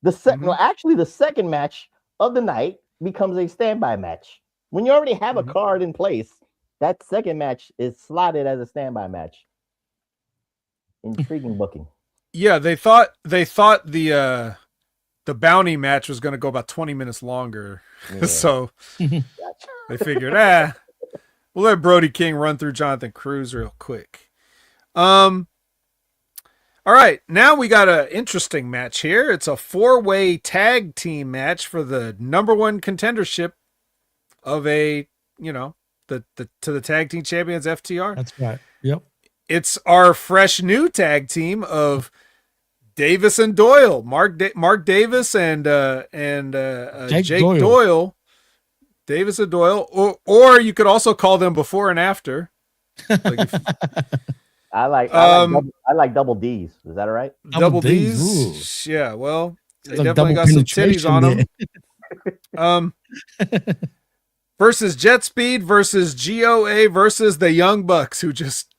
The second match of the night becomes a standby match. When you already have a card in place, that second match is slotted as a standby match. Intriguing booking. Yeah, they thought the bounty match was going to go about 20 minutes longer, so they figured, we'll let Brody King run through Jonathan Cruz real quick. All right, now we got an interesting match here. It's a 4-way tag team match for the #1 contendership of a, to the tag team champions FTR. That's right. Yep. It's our fresh new tag team of Davis and Doyle, Mark Davis and Jake Doyle. Davis and Doyle, or you could also call them before and after. Like I like double D's. Is that all right? Double D's. Yeah. Well, they definitely got some titties on them. Versus Jet Speed versus GOA versus the Young Bucks, are just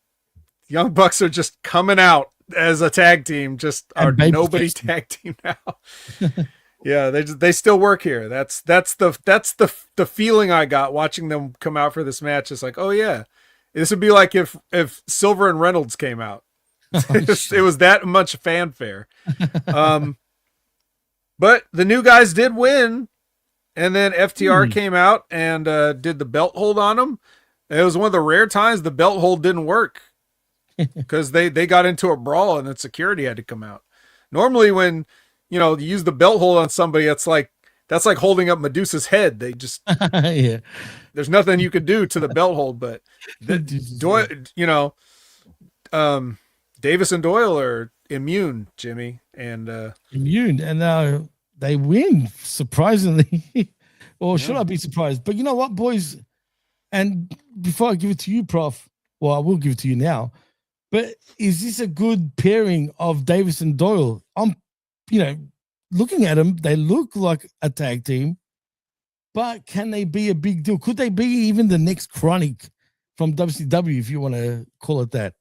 coming out as a tag team, just are nobody tag team now. Yeah, they still work here. That's the feeling I got watching them come out for this match. It's like, oh yeah, this would be like if Silver and Reynolds came out. It was that much fanfare. But the new guys did win, and then FTR came out and did the belt hold on them. It was one of the rare times the belt hold didn't work because they got into a brawl and then security had to come out. Normally when you use the belt hold on somebody, that's like holding up Medusa's head. They just there's nothing you could do to the belt hold. But Davis and Doyle are immune, Jimmy, and immune, and they win surprisingly. Or should I be surprised? But you know what, boys? And before I give it to you, Prof, well, I will give it to you now. But is this a good pairing of Davis and Doyle? Looking at them, they look like a tag team, but can they be a big deal? Could they be even the next Chronic from WCW, if you want to call it that?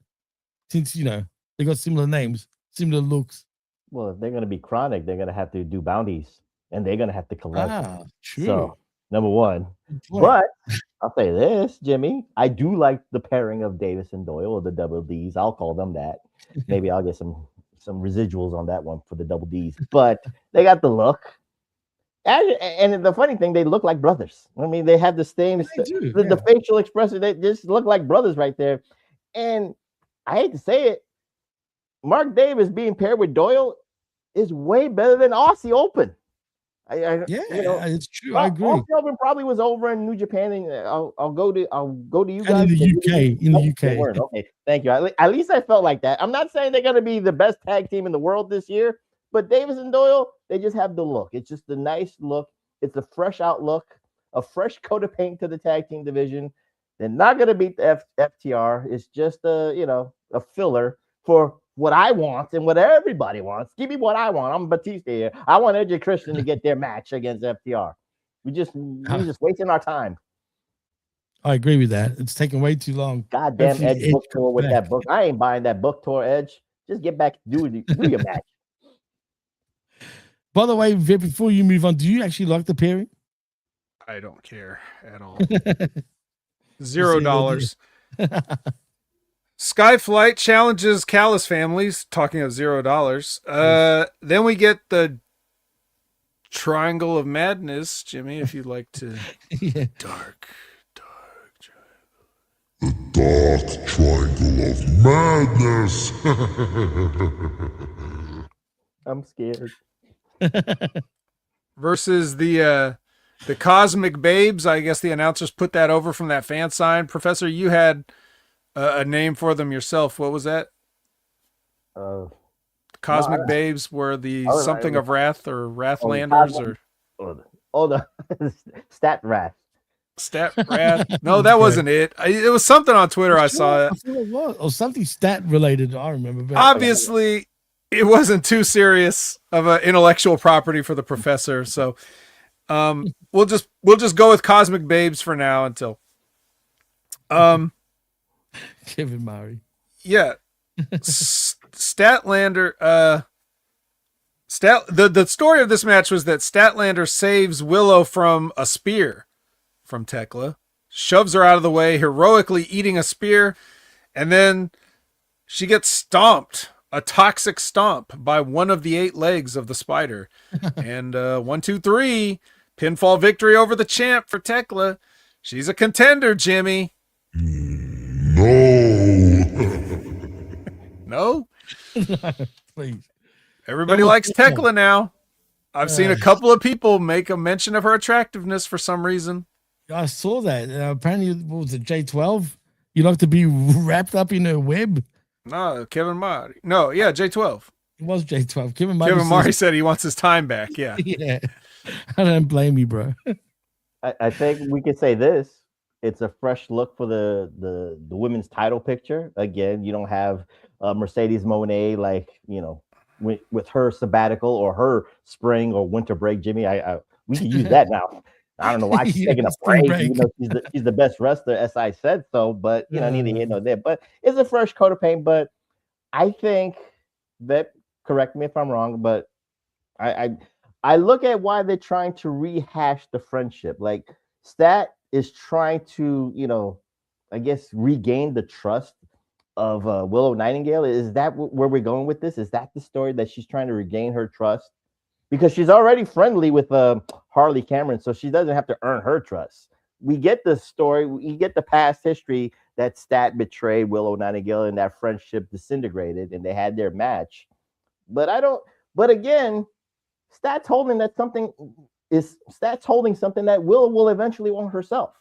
Since, they got similar names, similar looks. Well, if they're going to be Chronic, they're going to have to do bounties, and they're going to have to collect. True. So, number one. But I'll say this, Jimmy, I do like the pairing of Davis and Doyle, or the double Ds. I'll call them that. Maybe I'll get some residuals on that one for the double Ds. But they got the look. And the funny thing, they look like brothers. I mean, they have the same, the facial expression. They just look like brothers right there. And I hate to say it, Mark Davis being paired with Doyle is way better than Aussie Open. It's true. I agree. Aussie Open probably was over in New Japan, and I'll go to you guys. And in the UK. Okay, thank you. At least I felt like that. I'm not saying they're going to be the best tag team in the world this year, but Davis and Doyle, they just have the look. It's just a nice look. It's a fresh outlook, a fresh coat of paint to the tag team division. They're not going to beat the FTR. It's just a filler for what I want and what everybody wants. Give me what I want. I'm Batista here. I want Edge and Christian to get their match against FTR. We're just wasting our time. I agree with that. It's taking way too long. Goddamn Edge book tour with that book. I ain't buying that book tour, Edge. Just get back, do your match. By the way, Vic, before you move on, do you actually like the pairing? I don't care at all. $0. Skyflight challenges Callis families, talking of $0. Then we get the Triangle of Madness, Jimmy, if you'd like to. Dark Triangle. The Dark Triangle of Madness. I'm scared. Versus the Cosmic Babes. I guess the announcers put that over from that fan sign. Professor, you had a name for them yourself. What was that? Cosmic Babes were the something of Wrath or Wrathlanders the Stat Wrath. Stat Wrath. No, that wasn't it. It was something on Twitter. I saw it. I feel it was. Or something stat related. I remember. But obviously, it wasn't too serious of an intellectual property for the professor. So we'll just go with Cosmic Babes for now until Kevin Murray. Yeah. Statlander the story of this match was that Statlander saves Willow from a spear from Tekla, shoves her out of the way, heroically eating a spear, and then she gets stomped, a toxic stomp, by one of the 8 legs of the spider. And 1, 2, 3, pinfall victory over the champ for Tekla. She's a contender, Jimmy. No? Please. Everybody likes Tekla now. I've seen a couple of people make a mention of her attractiveness for some reason. I saw that. Apparently, what was it, J12? You like to be wrapped up in a web? No, Kevin Marty. No, yeah, J12. It was J12. Kevin Marty said he wants his time back. Yeah. Yeah. I don't blame you, bro. I think we could say this. It's a fresh look for the women's title picture. Again, you don't have Mercedes Moné like, you know, with her sabbatical or her spring or winter break. Jimmy, we can use that now. I don't know why she's taking a break. You know, she's the best wrestler, as I said so. But you know, neither here nor there. But it's a fresh coat of paint. But I think that, correct me if I'm wrong, but I look at why they're trying to rehash the friendship. Like Stat is trying to, you know, I guess regain the trust of Willow Nightingale. Is that where we're going with this? Is that the story, that she's trying to regain her trust? Because she's already friendly with Harley Cameron, so she doesn't have to earn her trust. We get the story, we get the past history that Stat betrayed Willow Nightingale and that friendship disintegrated and they had their match. But again, Stat's holding something that Willow will eventually want herself.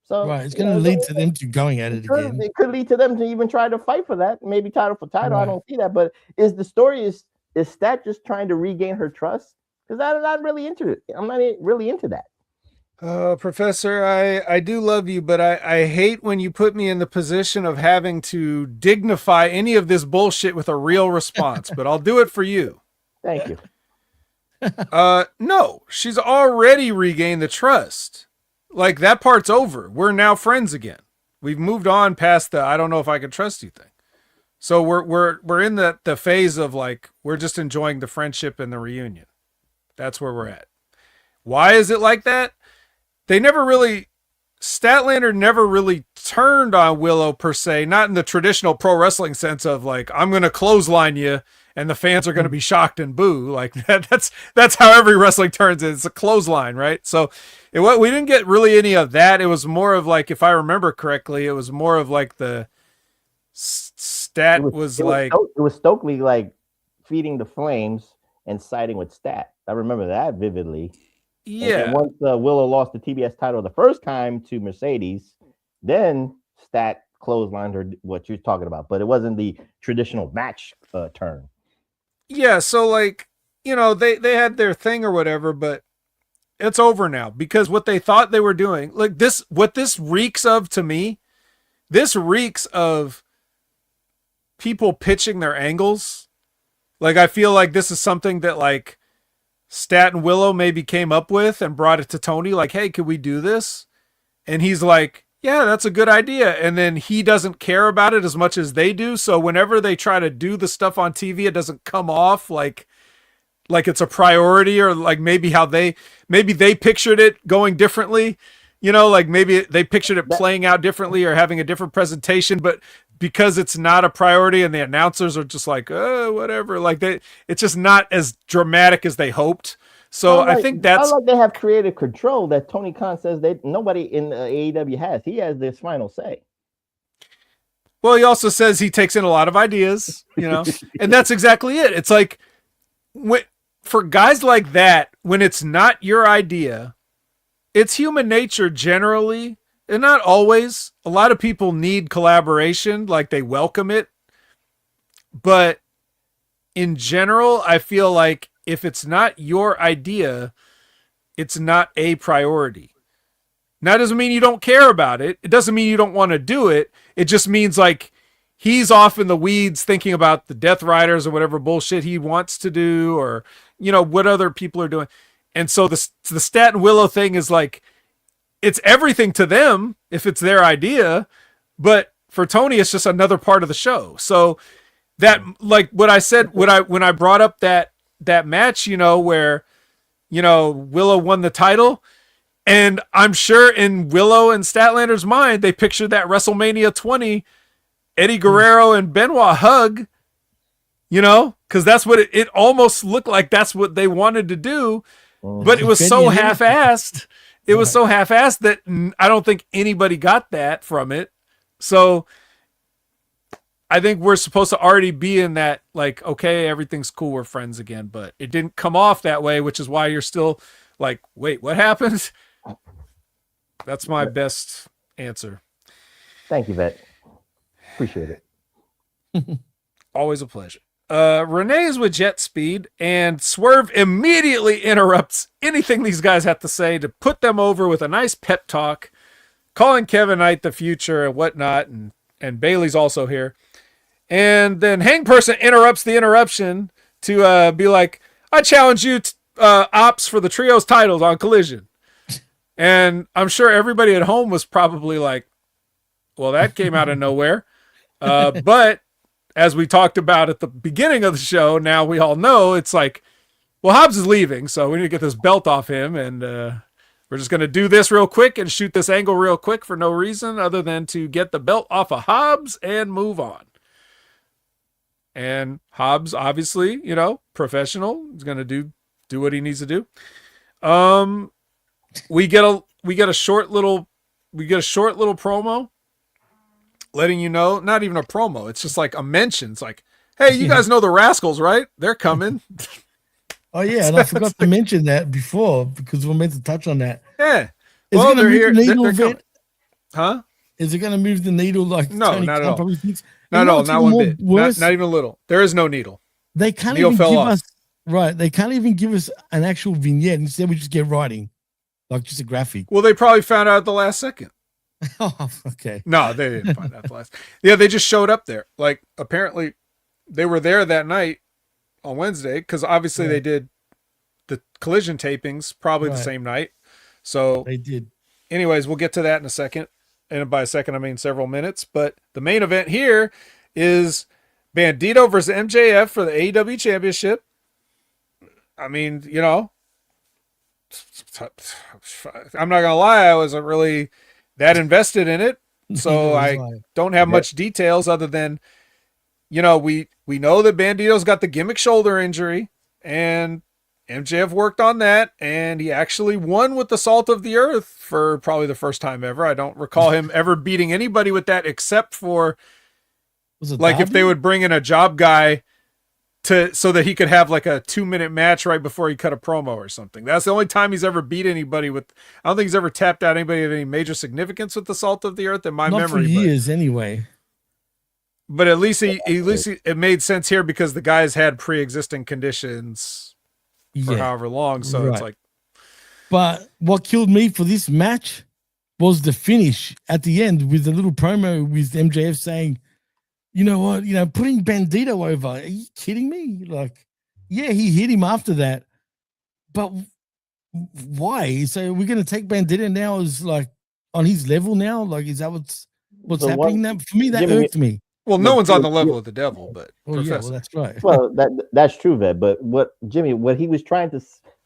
So right, it's going to lead to them to going at it again. It could lead to them to even try to fight for that, maybe title for title. Right. I don't see that, but is Stat just trying to regain her trust? Because I'm not really into it. I'm not really into that. Professor, I do love you, but I hate when you put me in the position of having to dignify any of this bullshit with a real response, but I'll do it for you. Thank you. No, she's already regained the trust. Like, that part's over. We're now friends again. We've moved on past the I don't know if I can trust you thing. So we're in the phase of like, we're just enjoying the friendship and the reunion. That's where we're at. Why is it like that? Statlander never really turned on Willow per se, not in the traditional pro wrestling sense of like, I'm going to clothesline you and the fans are going to be shocked and boo. Like that's how every wrestling turns. It's a clothesline, right? So we didn't get really any of that. It was more of like, if I remember correctly, it was more of like the Stat was Stokely like feeding the flames and siding with Stat. I remember that vividly. Yeah. And once Willow lost the TBS title the first time to Mercedes, then Stat clotheslined her, what you're talking about. But it wasn't the traditional match turn. Yeah, so like, you know, they had their thing or whatever, but it's over now because what they thought they were doing, like this, what this reeks of to me, this reeks of people pitching their angles. Like, I feel like this is something that like Stat and Willow maybe came up with and brought it to Tony. Like, hey, could we do this? And he's like, yeah, that's a good idea. And then he doesn't care about it as much as they do. So whenever they try to do the stuff on TV, it doesn't come off like it's a priority, or like maybe they pictured it going differently, you know, like maybe they pictured it playing out differently or having a different presentation, but because it's not a priority and the announcers are just like, oh, whatever, like it's just not as dramatic as they hoped. So I think that's like they have creative control that Tony Khan says that nobody in AEW has. He has this final say. Well, he also says he takes in a lot of ideas, you know, and that's exactly it. It's like for guys like that, when it's not your idea, it's human nature generally, and not always. A lot of people need collaboration, like they welcome it. But in general, I feel like if it's not your idea, it's not a priority. Now, that doesn't mean you don't care about it. It doesn't mean you don't want to do it. It just means like he's off in the weeds thinking about the Death Riders or whatever bullshit he wants to do, or, you know, what other people are doing. And so the Stat and Willow thing is like, it's everything to them if it's their idea, but for Tony, it's just another part of the show. So that, like what I said, when I brought up that match, you know, where, you know, Willow won the title, and I'm sure in Willow and Statlander's mind, they pictured that WrestleMania 20 Eddie Guerrero and Benoit hug, you know, because that's what it almost looked like. That's what they wanted to do, but it was so half-assed. It was so half-assed that I don't think anybody got that from it. So I think we're supposed to already be in that, like, okay, everything's cool, we're friends again, but it didn't come off that way, which is why you're still like, wait, what happened? That's my best answer. Thank you, Vet. Appreciate it. Always a pleasure. Renee is with jet speed, and Swerve immediately interrupts anything these guys have to say to put them over with a nice pep talk, calling Kevin Knight the future and whatnot, and Bailey's also here. And then Hang Person interrupts the interruption to be like, I challenge you Ops for the trios titles on Collision. And I'm sure everybody at home was probably like, well, that came out of nowhere. But as we talked about at the beginning of the show, now we all know it's like, well, Hobbs is leaving, so we need to get this belt off him, and we're just going to do this real quick and shoot this angle real quick for no reason other than to get the belt off of Hobbs and move on. And Hobbs, obviously, professional, is going to do what he needs to do. We get a short little promo letting you know, not even a promo, it's just like a mention. It's like, hey, you guys know the Rascals, right? They're coming. Oh yeah, and I forgot to mention that before because we're meant to touch on that. Yeah. Well, they're here. They're huh? Is it going to move the needle like no, Tony not at all. Probably thinks? Not at all, not one bit. Not even a little. There is no needle. They can't even give us they can't even give us an actual vignette. Instead, we just get writing, like just a graphic. Well, they probably found out at the last second. Oh, okay. No, they didn't find out the last. Yeah, they just showed up there. Like apparently, they were there that night on Wednesday because obviously they did the Collision tapings probably the same night. So they did. Anyways, we'll get to that in a second. And by a second, I mean several minutes. But the main event here is Bandito versus MJF for the AEW Championship. I mean, I'm not going to lie, I wasn't really that invested in it. So I don't have much details other than, we know that Bandito's got the gimmick shoulder injury and MJF worked on that, and he actually won with the Salt of the Earth for probably the first time ever. I don't recall him ever beating anybody with that except for like if they would bring in a job guy so that he could have like a 2-minute match right before he cut a promo or something. That's the only time he's ever beat anybody with. I don't think he's ever tapped out anybody of any major significance with the Salt of the Earth in my memory. For years anyway. But at least it made sense here because the guys had pre-existing conditions for however long. So it's like. But what killed me for this match was the finish at the end with the little promo with MJF saying, you know what, putting Bandito over. Are you kidding me? Like, yeah, he hit him after that. But why? So we're going to take Bandito now as like on his level now? Like, is that what's happening now? For me, that irked me. Well, no one's on the level of the devil, but that's right. Well, that's true, Vet. But what he was trying to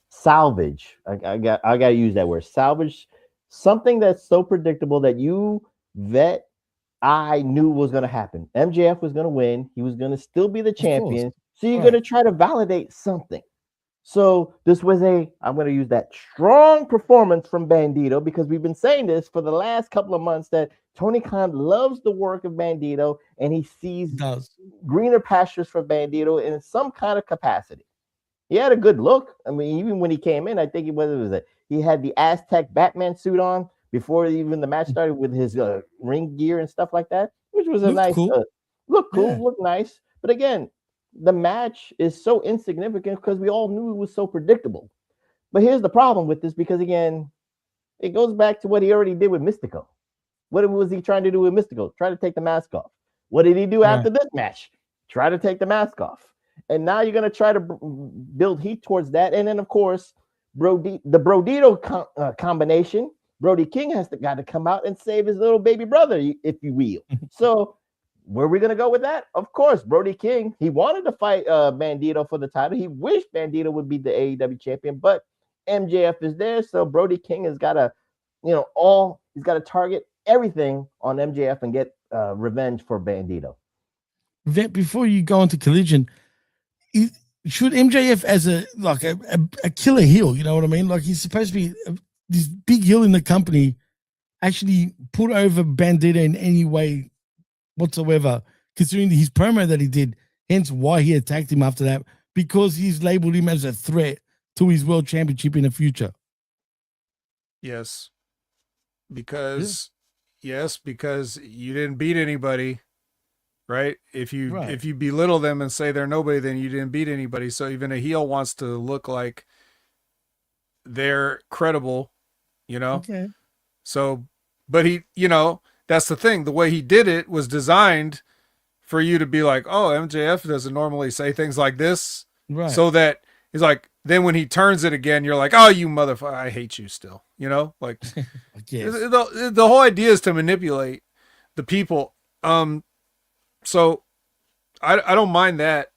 salvage, I got to use that word, salvage something that's so predictable that you, Vet, I knew was going to happen. MJF was going to win. He was going to still be the champion. So you're going to try to validate something. So this was I'm going to use that strong performance from Bandito because we've been saying this for the last couple of months that Tony Khan loves the work of Bandito and he sees greener pastures for Bandito in some kind of capacity. He had a good look. I mean, even when he came in, I think he had the Aztec Batman suit on before even the match started with his ring gear and stuff like that, which was a nice look nice. But again, the match is so insignificant because we all knew it was so predictable. But here's the problem with this because, again, it goes back to what he already did with Mystico. What was he trying to do with Mystico? Try to take the mask off. What did he do after this match? Try to take the mask off. And now you're going to try to build heat towards that. And then, of course, the Brodito combination, Brody King got to come out and save his little baby brother, if you will. So where are we going to go with that? Of course, Brody King, he wanted to fight Bandito for the title. He wished Bandito would be the AEW champion, but MJF is there. So Brody King has got to, he's got to target everything on MJF and get revenge for Bandito. Before you go into Collision, should MJF as a killer heel, you know what I mean? Like he's supposed to be this big heel in the company, actually put over Bandito in any way whatsoever, considering his promo that he did, hence why he attacked him after that, because he's labeled him as a threat to his world championship in the future. Yes. because because you didn't beat anybody, right? If you belittle them and say they're nobody, then you didn't beat anybody. So even a heel wants to look like they're credible, Okay. So, but he, that's the thing. The way he did it was designed for you to be like, oh, MJF doesn't normally say things like this. Right. So that he's like, then when he turns it again, you're like, oh, you motherfucker, I hate you still, like the whole idea is to manipulate the people. So I don't mind that.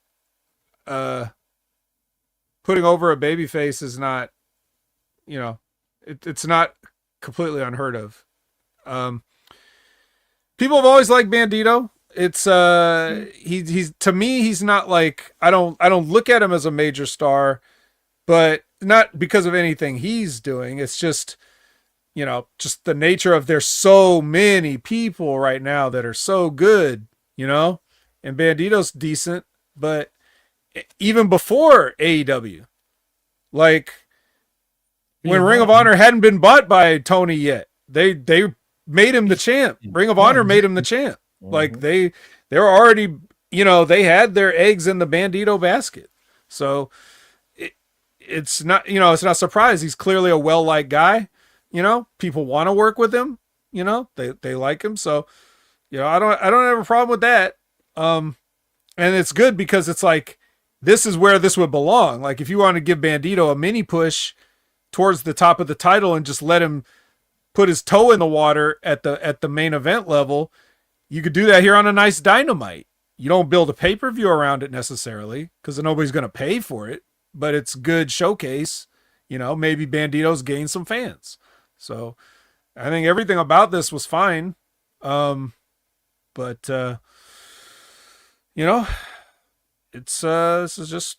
Putting over a babyface is not, it's not completely unheard of. People have always liked Bandito. It's he's to me, he's not like, I don't look at him as a major star, but not because of anything he's doing. It's just, just the nature of there's so many people right now that are so good, and Bandito's decent, but even before AEW, like when Ring of Honor hadn't been bought by Tony yet, they made him the champ. Ring of Honor made him the champ. Like they're already, they had their eggs in the Bandito basket. So it's not, it's not surprised. He's clearly a well-liked guy. People want to work with him. They like him. So, I don't have a problem with that. And it's good because it's like, this is where this would belong. Like if you want to give Bandito a mini push towards the top of the title and just let him put his toe in the water at the main event level, you could do that here on a nice Dynamite. You don't build a pay-per-view around it necessarily because nobody's going to pay for it, but it's good showcase. Maybe Bandito's gained some fans. So I think everything about this was fine. But it's just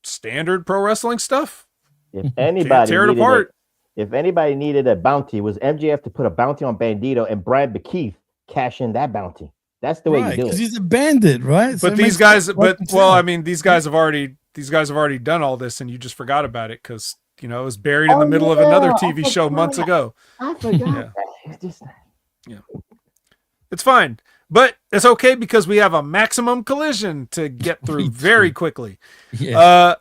standard pro wrestling stuff. If anybody tear it apart. If anybody needed a bounty, it was MJF to put a bounty on Bandito and Brad McKeith cash in that bounty. That's the way you do it. Because he's a bandit, right? But these guys, these guys have already done all this, and you just forgot about it because it was buried in the middle of another TV show months ago. I forgot that. It's just it's fine, but it's okay because we have a Maximum Collision to get through very quickly. Yeah.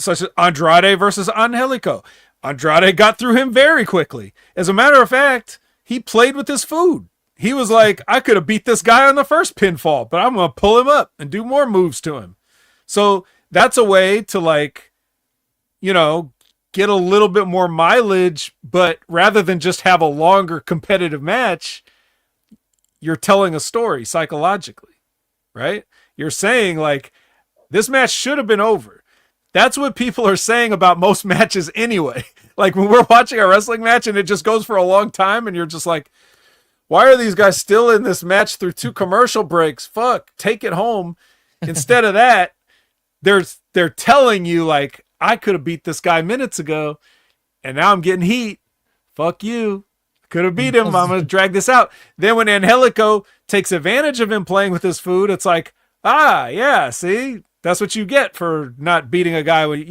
Such as Andrade versus Angelico. Andrade got through him very quickly. As a matter of fact, he played with his food. He was like, I could have beat this guy on the first pinfall, but I'm going to pull him up and do more moves to him. So that's a way to get a little bit more mileage, but rather than just have a longer competitive match, you're telling a story psychologically, right? You're saying like, this match should have been over. That's what people are saying about most matches anyway. Like when we're watching a wrestling match and it just goes for a long time and you're just like, why are these guys still in this match through 2 commercial breaks? Fuck, take it home. Instead of that, they're telling you like, I could have beat this guy minutes ago and now I'm getting heat. Fuck you. Could have beat him. I'm going to drag this out. Then when Angelico takes advantage of him playing with his food, it's like, yeah, see? That's what you get for not beating a guy with,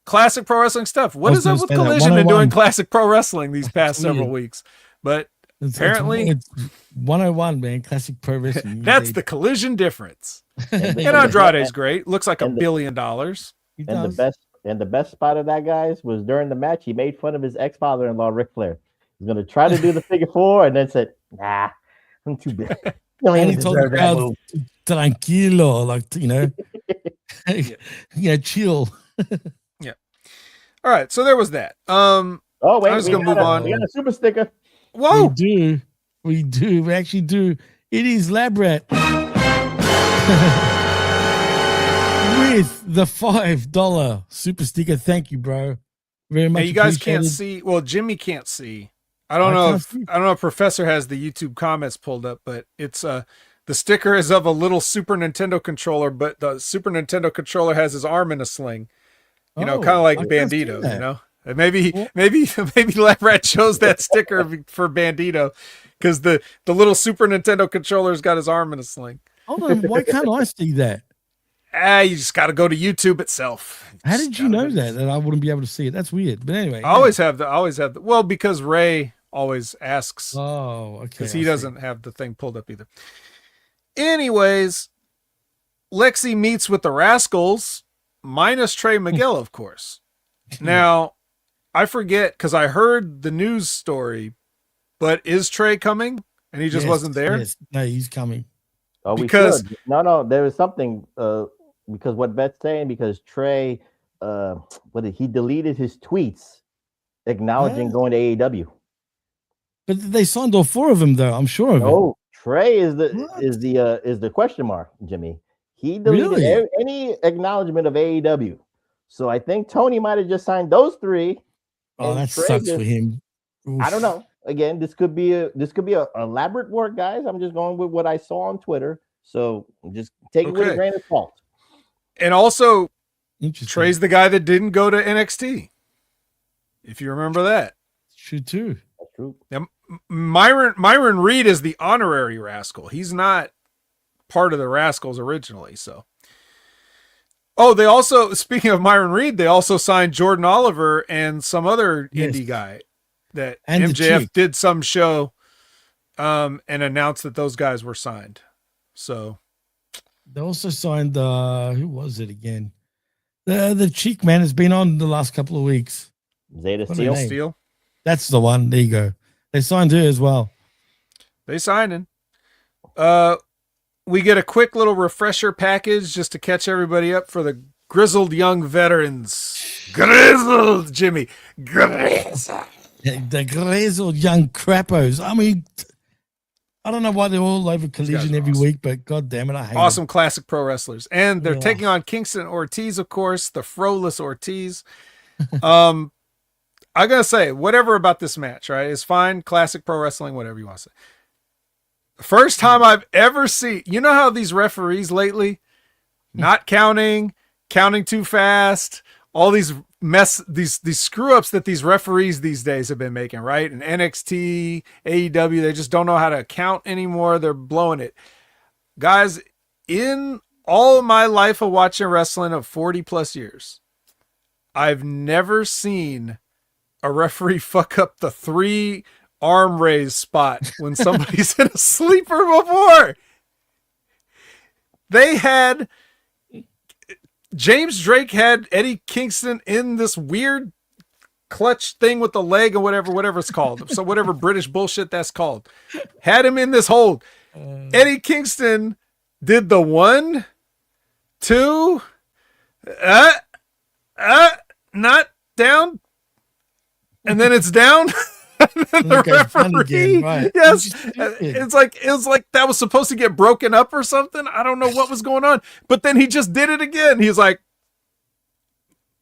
classic pro wrestling stuff. What is up with Collision and doing classic pro wrestling these past several weeks? But apparently it's 101, man. Classic pro wrestling. That's the Collision difference. And Andrade's great. Looks like $1 billion. And the best spot of that, guys, was during the match. He made fun of his ex-father-in-law, Ric Flair. He's going to try to do the figure 4 and then said, nah, I'm too big. And he told the crowd, tranquilo, chill. Yeah. All right, so there was that. Oh wait, I was gonna move on. We got a super sticker. Whoa, we do. We actually do. It is Labrat with the $5 super sticker. Thank you, bro. Very much. Hey, you guys can't see. Well, Jimmy can't see. I don't know if Professor has the YouTube comments pulled up, but it's the sticker is of a little Super Nintendo controller, but the Super Nintendo controller has his arm in a sling. Kind of like Bandito, And maybe Labrat chose that sticker for Bandito because the little Super Nintendo controller's got his arm in a sling. Hold on, why can't I see that? You just got to go to YouTube itself. How did you know that I wouldn't be able to see it? That's weird. But anyway, I always have the. Well, because Ray always asks. Oh, okay. Because he doesn't have the thing pulled up either. Anyways, Lexi meets with the Rascals, minus Trey Miguel, of course. Now, I forget because I heard the news story, but is Trey coming? And he just wasn't there? Yes. No, he's coming. Oh, because we should. No, there is something. Because what Beth's saying, because Trey, he deleted his tweets acknowledging going to AEW. But they signed all 4 of them, though. I'm sure of it. Oh, Trey is the question mark, Jimmy. He deleted any acknowledgement of AEW. So I think Tony might have just signed those 3. Oh, that sucks for him. Oof. I don't know. Again, this could be a elaborate work, guys. I'm just going with what I saw on Twitter. So just take it with a grain of salt. And also, Trey's the guy that didn't go to NXT. If you remember that. True too. That's true. Now, Myron Reed is the honorary Rascal. He's not part of the Rascals originally. So, they also, speaking of Myron Reed, they also signed Jordan Oliver and some other indie guy that and MJF did some show and announced that those guys were signed. So they also signed who was it again? The cheek man has been on the last couple of weeks. Zeta Steel. That's the one. There you go. They signed her as well. They signed in. We get a quick little refresher package just to catch everybody up for the grizzled young veterans. Grizzled, Jimmy. Grizzled. The grizzled young crappos. I mean, I don't know why they're all over Collision every week, but god damn it, I hate awesome them. Classic pro wrestlers. And they're taking on Kingston Ortiz, of course, the Froless Ortiz. I'm going to say, whatever about this match, right, is fine. Classic pro wrestling, whatever you want to say. First time I've ever seen, you know how these referees lately, not counting too fast, all these these screw ups that these referees these days have been making, right? And NXT, AEW, they just don't know how to count anymore. They're blowing it. Guys, in all of my life of watching wrestling of 40 plus years, I've never seen a referee fuck up the 3 arm raise spot when somebody's in a sleeper before. They had James Drake had Eddie Kingston in this weird clutch thing with the leg or whatever it's called. So whatever British bullshit that's called. Had him in this hold. Eddie Kingston did the 1, 2, not down. And then it's down. The referee, again, right. Yes, it was like that was supposed to get broken up or something. I don't know what was going on, but then he just did it again. He's like,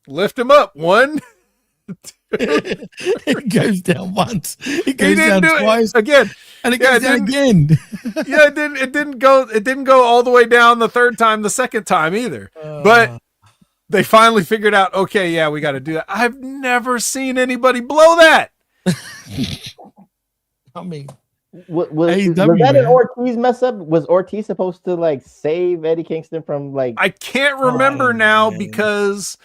lift him up 1. It goes down once. It goes down twice again, and it goes down again. Yeah, it didn't go all the way down the 3rd time, the 2nd time either. But they finally figured out, okay, yeah, we got to do that. I've never seen anybody blow that. I mean, was that an Ortiz mess up? Was Ortiz supposed to save Eddie Kingston from I can't remember now because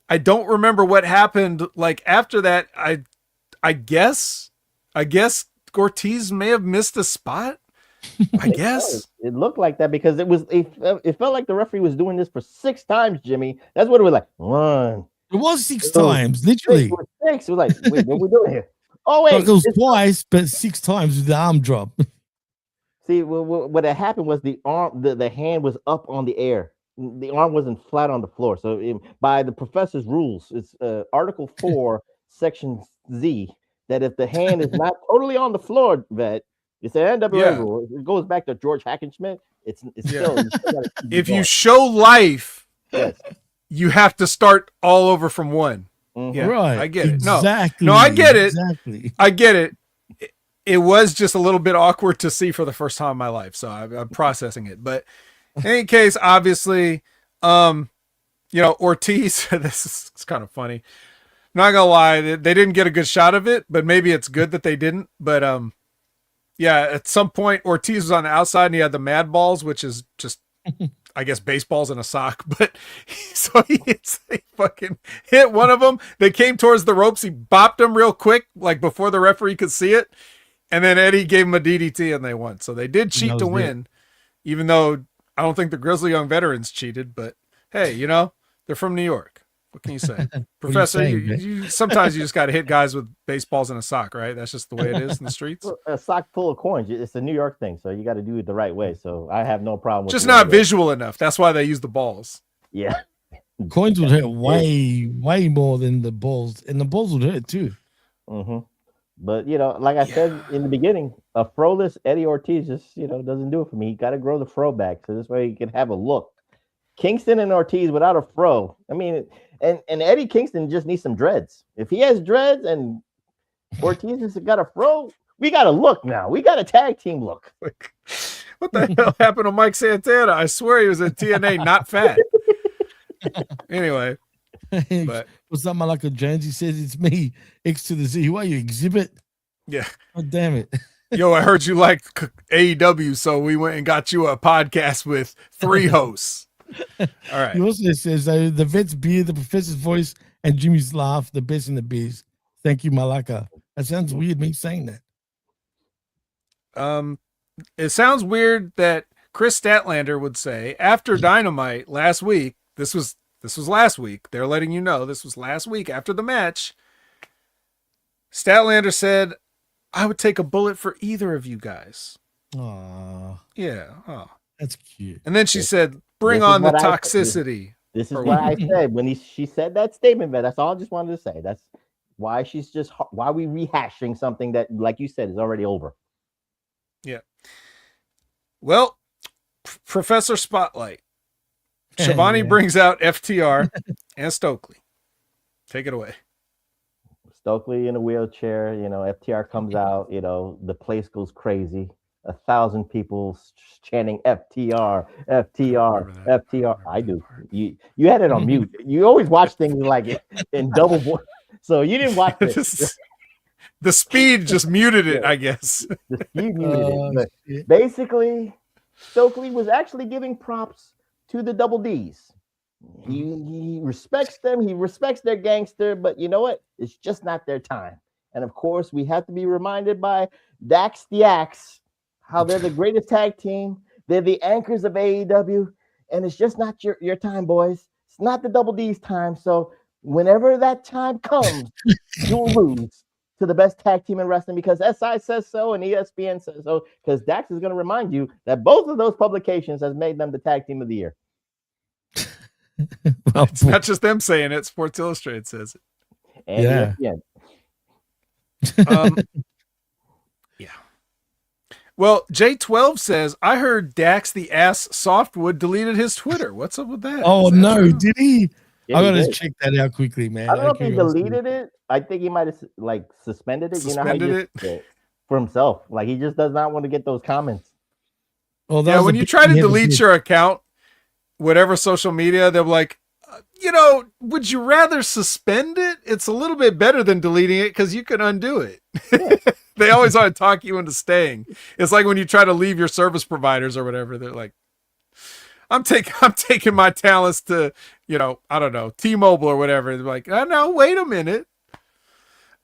I don't remember what happened after that. I guess Ortiz may have missed a spot. I guess it looked like that because it felt like the referee was doing this for 6 times, Jimmy. That's what it was like. 1. It was 6 times, literally. 6. It was like, wait, what are we doing here? Oh wait, it was twice, but 6 times with the arm drop. See, what had happened was the arm, the hand was up on the air. The arm wasn't flat on the floor. So by the professor's rules, it's Article 4, Section Z, that if the hand is not totally on the floor, it's an NWA rule. It goes back to George Hackenschmidt. It's still. If you show life, you have to start all over from 1. Mm-hmm. Yeah, right. I get it. Exactly. No, I get it. Exactly. I get it. It was just a little bit awkward to see for the first time in my life, so I'm processing it. But in any case, obviously, Ortiz. This is kind of funny. Not gonna lie, they didn't get a good shot of it, but maybe it's good that they didn't. But at some point, Ortiz was on the outside and he had the mad balls, which is just I guess, baseballs in a sock, but so he fucking hit one of them. They came towards the ropes. He bopped them real quick, like before the referee could see it. And then Eddie gave him a DDT and they won. So they did cheat to win, even though I don't think the Grizzly Young Veterans cheated, but hey, you know, they're from New York. What can you say? Professor, you sometimes you just got to hit guys with baseballs in a sock, right? That's just the way it is in the streets. A sock full of coins. It's a New York thing, so you got to do it the right way. So I have no problem with just not visual enough. That's why they use the balls. Yeah. Coins would hurt way more than the balls, and the balls would hurt too. Mm-hmm. But, you know, like I said in the beginning, a fro-less Eddie Ortiz just, you know, doesn't do it for me. You got to grow the fro back so this way you can have a look. Kingston and Ortiz without a fro. I mean, and Eddie Kingston just needs some dreads. If he has dreads and Ortiz has got a fro, we got a look now. We got a tag team look. What the hell happened to Mike Santana? I swear he was in TNA, not fat. Anyway. But what's up, Malaka Jones? He says it's me, X to the Z. Who are you, Exhibit? Yeah. Oh, damn it. Yo, I heard you like AEW, so we went and got you a podcast with 3 hosts. All right. He also says the vet's beard, the professor's voice, and Jimmy's laugh, the best in the biz. Thank you, Malaka. That sounds weird, me saying that. It sounds weird that Chris Statlander would say after Dynamite last week, this was last week. They're letting you know this was last week after the match. Statlander said, I would take a bullet for either of you guys. Aww. Yeah. Oh. That's cute. And then she said, bring on the toxicity. This is what I said when she said that statement, but that's all I just wanted to say. That's why why we rehashing something that, like you said, is already over. Yeah. Well, Professor Spotlight. Shivani brings out FTR and Stokely. Take it away. Stokely in a wheelchair, you know, FTR comes out, you know, the place goes crazy. 1,000 people chanting FTR, FTR, FTR. I do. You had it on mute. You always watch things like in double voice, so you didn't watch it. The speed just muted it, I guess. The speed muted it. But basically, Stokely was actually giving props to the Double Ds. He respects them. He respects their gangster, but you know what? It's just not their time. And of course, we have to be reminded by Dax the Axe how they're the greatest tag team. They're the anchors of AEW, and it's just not your time, boys. It's not the Double D's time. So whenever that time comes, you'll lose to the best tag team in wrestling because SI says so and ESPN says so. Because Dax is going to remind you that both of those publications has made them the tag team of the year. Well, it's not just them saying it. Sports Illustrated says it. And yeah. Yeah. Well, J12 says, I heard Dax the Ass Softwood deleted his Twitter. What's up with that? Oh, no. True? Did he? Yeah, I got to check that out quickly, man. I don't know if he deleted it. I think he might have like suspended it. Suspended it for himself. Like he just does not want to get those comments. Well, yeah, when you try to delete your account, whatever social media, they're like, you know, would you rather suspend it? It's a little bit better than deleting it because you can undo it. Yeah. They always want to talk you into staying. It's like when you try to leave your service providers or whatever, they're like, I'm taking my talents to, you know, I don't know, T-Mobile or whatever. They're like, oh, no, wait a minute.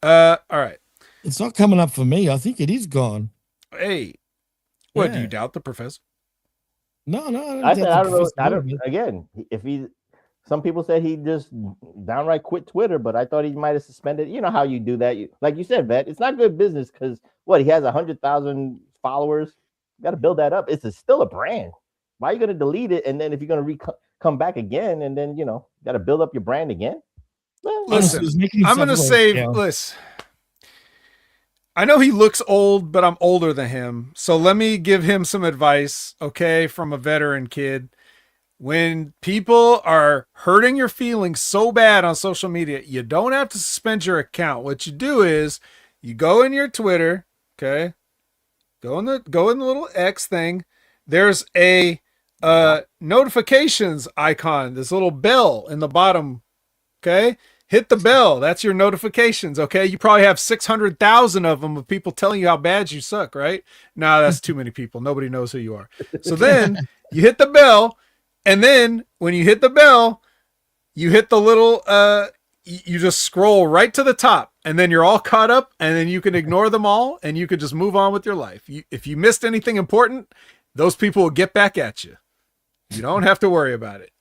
All right. It's not coming up for me. I think it is gone. Hey, what, do you doubt the professor? No. I don't know. Again, if he, some people said he just downright quit Twitter, but I thought he might have suspended. You know how you do that. Like you said, Vet, it's not good business because he has 100,000 followers. You got to build that up. It's still a brand. Why are you going to delete it? And then if you're going to come back again, and then, you know, got to build up your brand again. Well, listen, I'm going to say, listen, I know he looks old, but I'm older than him. So let me give him some advice, okay, from a veteran kid. When people are hurting your feelings so bad on social media, you don't have to suspend your account. What you do is you go in your Twitter, okay? Go in the little X thing. There's a notifications icon, this little bell in the bottom, okay? Hit the bell. That's your notifications, okay? You probably have 600,000 of them of people telling you how bad you suck, right? No, that's too many people. Nobody knows who you are. So then you hit the bell. And then when you hit the bell, you hit the little, you just scroll right to the top, and then you're all caught up, and then you can ignore them all, and you can just move on with your life. If you missed anything important, those people will get back at you. You don't have to worry about it.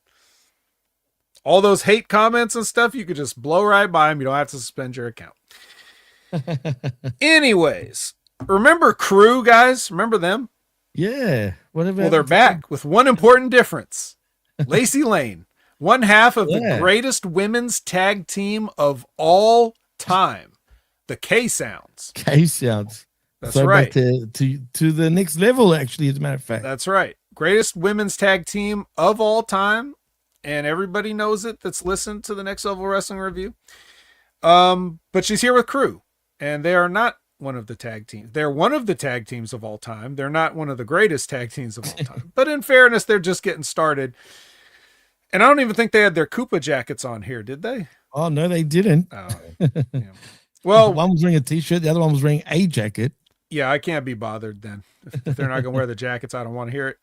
All those hate comments and stuff, you could just blow right by them. You don't have to suspend your account. Anyways, remember Crew, guys? Remember them? Yeah. Well, they're back with one important difference. Lacey Lane, one half of the greatest women's tag team of all time, the K-Sounds. K-Sounds. That's right. To the next level, actually, as a matter of fact. That's right. Greatest women's tag team of all time, and everybody knows it that's listened to the Next Level Wrestling Review. But she's here with Crew, and they are not one of the tag teams. They're one of the tag teams of all time. They're not one of the greatest tag teams of all time. But in fairness, they're just getting started. And I don't even think they had their Koopa jackets on here, did they? Oh, no, they didn't. Oh, yeah. Well, one was wearing a t-shirt. The other one was wearing a jacket. Yeah, I can't be bothered then. If they're not going to wear the jackets, I don't want to hear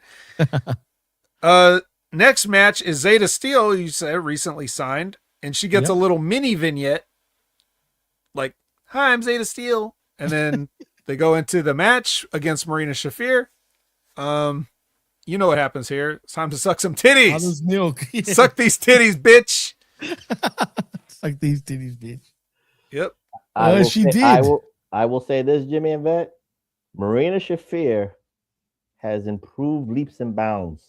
it. Next match is Zeta Steele, you said recently signed, and she gets a little mini vignette like, "Hi, I'm Zeta Steele." And then they go into the match against Marina Shafir. You know what happens here. It's time to suck some titties. Milk. Yeah. Suck these titties, bitch. Suck these titties, bitch. Yep. I will say this, Jimmy and Vet. Marina Shafir has improved leaps and bounds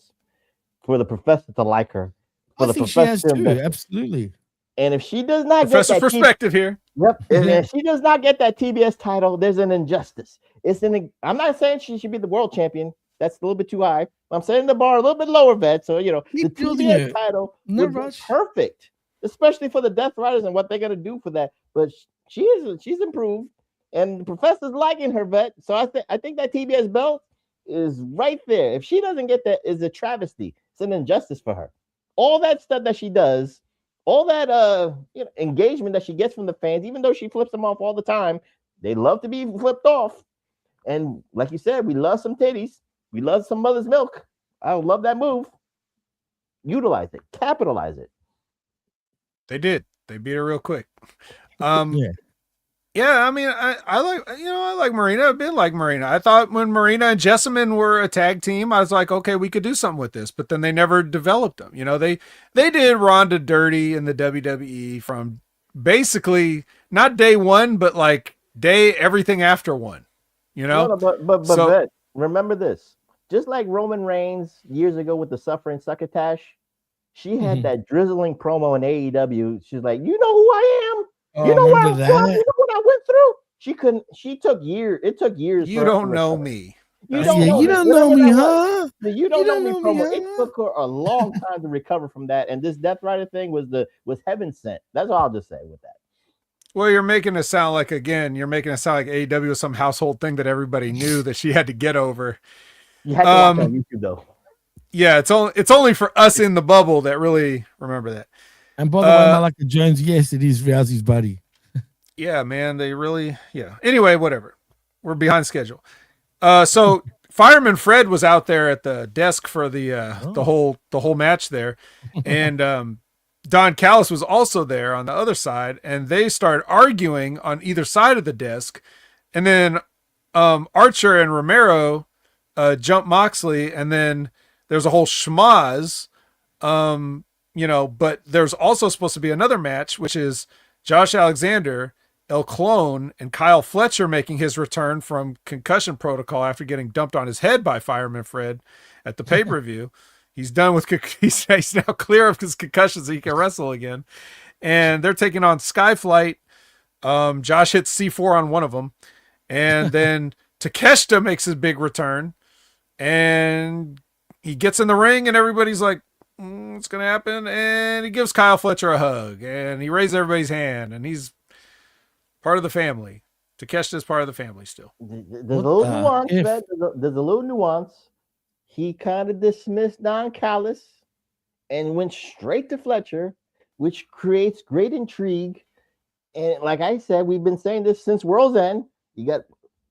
for the professor to like her. I think she has too, absolutely. And if she does not get that perspective here. Yep. If she does not get that TBS title, there's an injustice. I'm not saying she should be the world champion. That's a little bit too high. I'm setting the bar a little bit lower, Vet. So, the TBS title would be perfect, especially for the Death Riders and what they're going to do for that. But she's improved, and the professor's liking her, Vet. So I think that TBS belt is right there. If she doesn't get that, is a travesty. It's an injustice for her. All that stuff that she does, all that engagement that she gets from the fans, even though she flips them off all the time, they love to be flipped off. And like you said, we love some titties. We love some mother's milk. I love that move. Utilize it. Capitalize it. They did. They beat her real quick. Yeah, I mean, I like Marina. I've been like Marina. I thought when Marina and Jessamine were a tag team, I was like, okay, we could do something with this. But then they never developed them. They did Ronda dirty in the WWE from basically not day one, but like everything after one. But remember this. Just like Roman Reigns years ago with the Suffering Succotash, she had that drizzling promo in AEW. She's like, you know who I am? You know where I'm from? You know what I went through? She took years. It took years. You don't know me. You don't know me, huh? You don't know me promo. It took her a long time to recover from that. And this Death Rider thing was heaven sent. That's all I'll just say with that. Well, you're making it sound like AEW was some household thing that everybody knew that she had to get over. You had to watch on YouTube though. Yeah, it's only for us in the bubble that really remember that. And by the way, Malaka Jones, yes, it is Rousey's buddy. Yeah, man, they really, yeah. Anyway, whatever. We're behind schedule. So Fireman Fred was out there at the desk for the whole match there, and Don Callis was also there on the other side, and they started arguing on either side of the desk, and then Archer and Romero jump Moxley, and then there's a whole schmoz, but there's also supposed to be another match, which is Josh Alexander, El Clone, and Kyle Fletcher making his return from concussion protocol after getting dumped on his head by Fireman Fred at the pay-per-view. He's done with, he's now clear of his concussions so he can wrestle again. And they're taking on Skyflight. Josh hits C4 on one of them. And then Takeshita makes his big return. And he gets in the ring and everybody's like, what's going to happen? And he gives Kyle Fletcher a hug. And he raises everybody's hand. And he's part of the family. Takeshita's part of the family still. There's a little nuance, man. There's a little nuance. He kind of dismissed Don Callis and went straight to Fletcher, which creates great intrigue. And like I said, we've been saying this since World's End.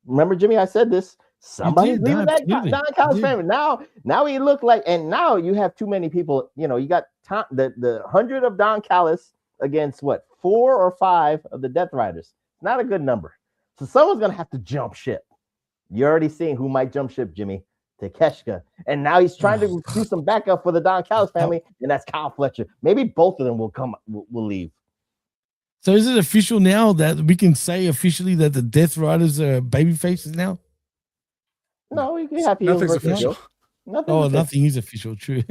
Remember, Jimmy, I said this. Somebody's leaving that Don Callis family. Now he looked like, and now you have too many people. You know, you got the 100 of Don Callis against what, 4 or 5 of the Death Riders. Not a good number. So someone's gonna have to jump ship. You're already seeing who might jump ship, Jimmy. Takeshka. And now he's trying to do some backup for the Don Callis family, and that's Kyle Fletcher. Maybe both of them will leave. So is it official now that we can say officially that the Death Riders are baby faces now? No, you can have nothing's official. Nothing is official. True.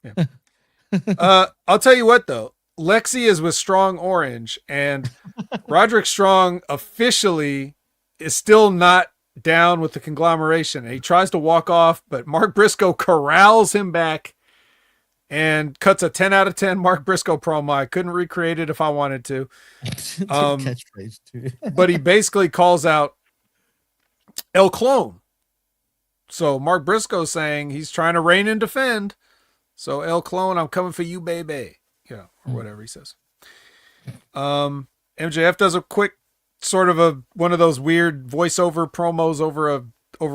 Yeah. I'll tell you what though, Lexi is with Strong Orange, and Roderick Strong officially is still not down with the conglomeration. He tries to walk off, but Mark Briscoe corrals him back and cuts a 10 out of 10 Mark Briscoe promo. I couldn't recreate it if I wanted to. Catchphrase too. But he basically calls out El Clone. So Mark Briscoe saying he's trying to reign and defend. So El Clone, I'm coming for you, baby. You know, or whatever he says. MJF does a quick sort of one of those weird voiceover promos over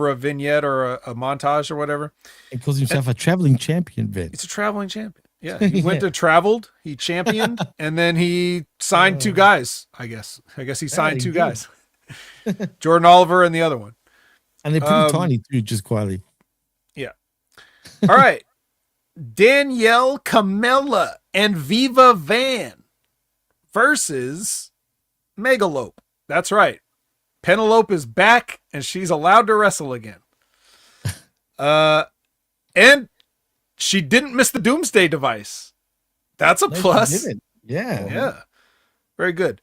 a vignette or a montage or whatever. He calls himself a traveling champion, Vin. It's a traveling champion. Yeah. He went to traveled, he championed, and then he signed 2 guys, I guess. He signed 2 guys. Jordan Oliver and the other one. And they're pretty tiny too, just quietly. Yeah. All right. Danielle Camella and Viva Van versus Megalope. That's right. Penelope is back and she's allowed to wrestle again. And she didn't miss the Doomsday device. That's a plus. Yeah. Very good.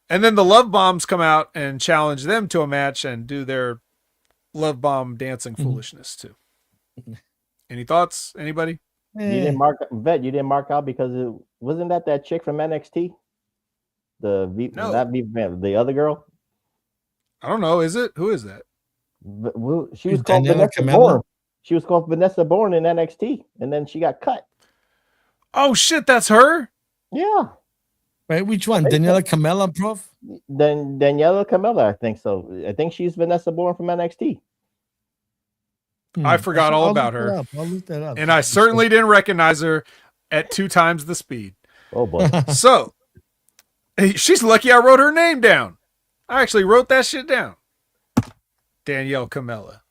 And then the Love Bombs come out and challenge them to a match and do their Love Bomb dancing foolishness too. Any thoughts? Anybody? You didn't mark out because wasn't that chick from NXT? The other girl? I don't know. Is it? Who is that? She was called Vanessa Bourne. She was called Vanessa Bourne in NXT, and then she got cut. Oh shit, that's her? Yeah. Wait, which one? Daniela Camella, Prof? Daniela Camella, I think so. I think she's Vanessa Bourne from NXT. I forgot all about her. I'll look that up. And I certainly didn't recognize her at 2 times the speed. Oh boy. So she's lucky I wrote her name down. I actually wrote that shit down. Danielle Camella.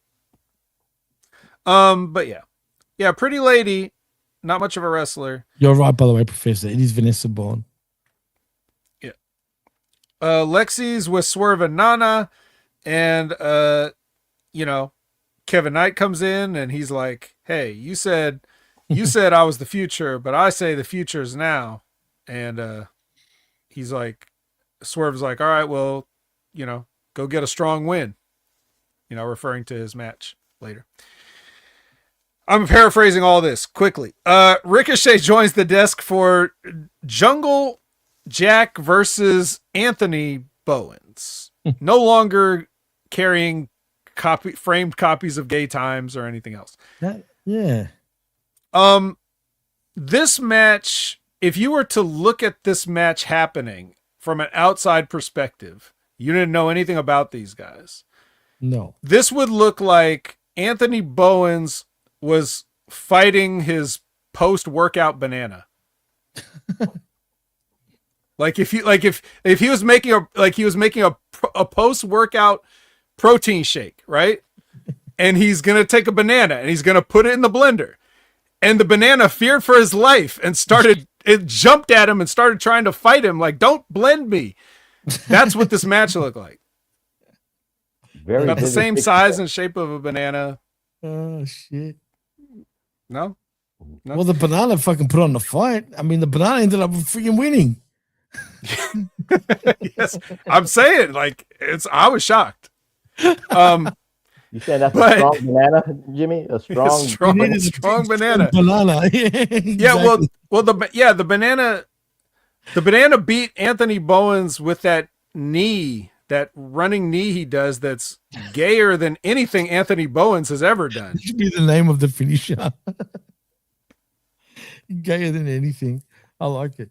But yeah, pretty lady, not much of a wrestler. You're right, by the way, Professor. It is Vanessa Bourne. Yeah. Lexi's with Swerve and Nana, and Kevin Knight comes in and he's like, "Hey, you said I was the future, but I say the future is now." And he's like, Swerve's like, "All right, well, go get a strong win." Referring to his match later. I'm paraphrasing all this quickly. Ricochet joins the desk for Jungle Jack versus Anthony Bowens. No longer carrying framed copies of Gay Times or anything else. Yeah. This match, if you were to look at this match happening from an outside perspective, you didn't know anything about these guys. No. This would look like Anthony Bowens was fighting his post-workout banana. If he was making a post-workout protein shake, right? And he's going to take a banana and he's going to put it in the blender. And the banana feared for his life and it jumped at him and started trying to fight him like, "Don't blend me." That's what this match looked like. About the same size and shape of a banana. Oh shit. No? Well, the banana fucking put on the fight. I mean, the banana ended up freaking winning. Yes. I'm saying, I was shocked. You said that's a strong banana, Jimmy? A strong banana. Banana. Exactly. Yeah, the banana beat Anthony Bowens with that knee, that running knee he does that's gayer than anything Anthony Bowens has ever done. It should be the name of the finisher. Gayer than anything. I like it.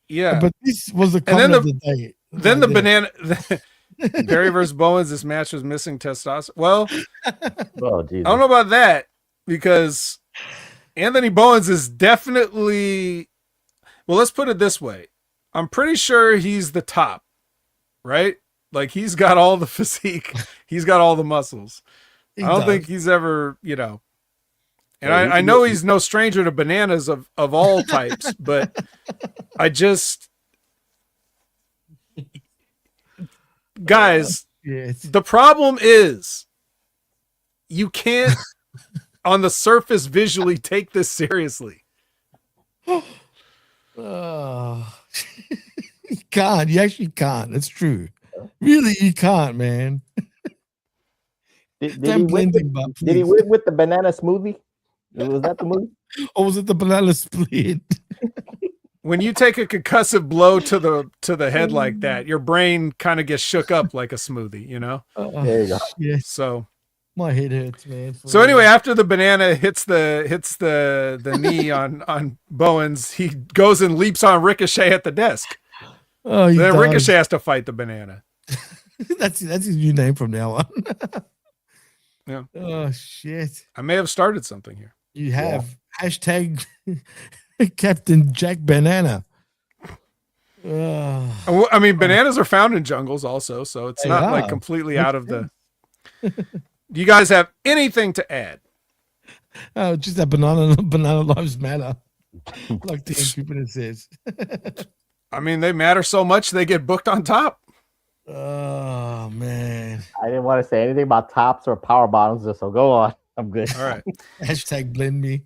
Yeah. But this was the comment of the day. Then the banana Perry versus Bowens, this match was missing testosterone. Well, Oh, Jesus. I don't know about that because Anthony Bowens is definitely, well, let's put it this way. I'm pretty sure he's the top, right? Like he's got all the physique. He's got all the muscles. I don't think he's ever, you know, and I know he's no stranger to bananas of all types, but I just, guys, the problem is you can't on the surface visually take this seriously. You can't. You actually can't. That's true. Really, you can't, man. Did he win with the banana smoothie? Was that the movie? Or was it the banana split? When you take a concussive blow to the head like that, your brain kind of gets shook up like a smoothie, you know? There you go. Yeah. So my head hurts, man. So anyway, after the banana hits the knee on Bowens, he goes and leaps on Ricochet at the desk. Oh, then Ricochet has to fight the banana. That's his new name from now on. Yeah. Oh shit! I may have started something here. You have hashtag Captain Jack Banana. I mean, bananas are found in jungles also, so it's not like completely out of the. Do you guys have anything to add? Oh, just that banana lives matter, like the Jupiter says. I mean, they matter so much they get booked on top. Oh man! I didn't want to say anything about tops or power bottoms, so go on. I'm good. All right. Hashtag blend me.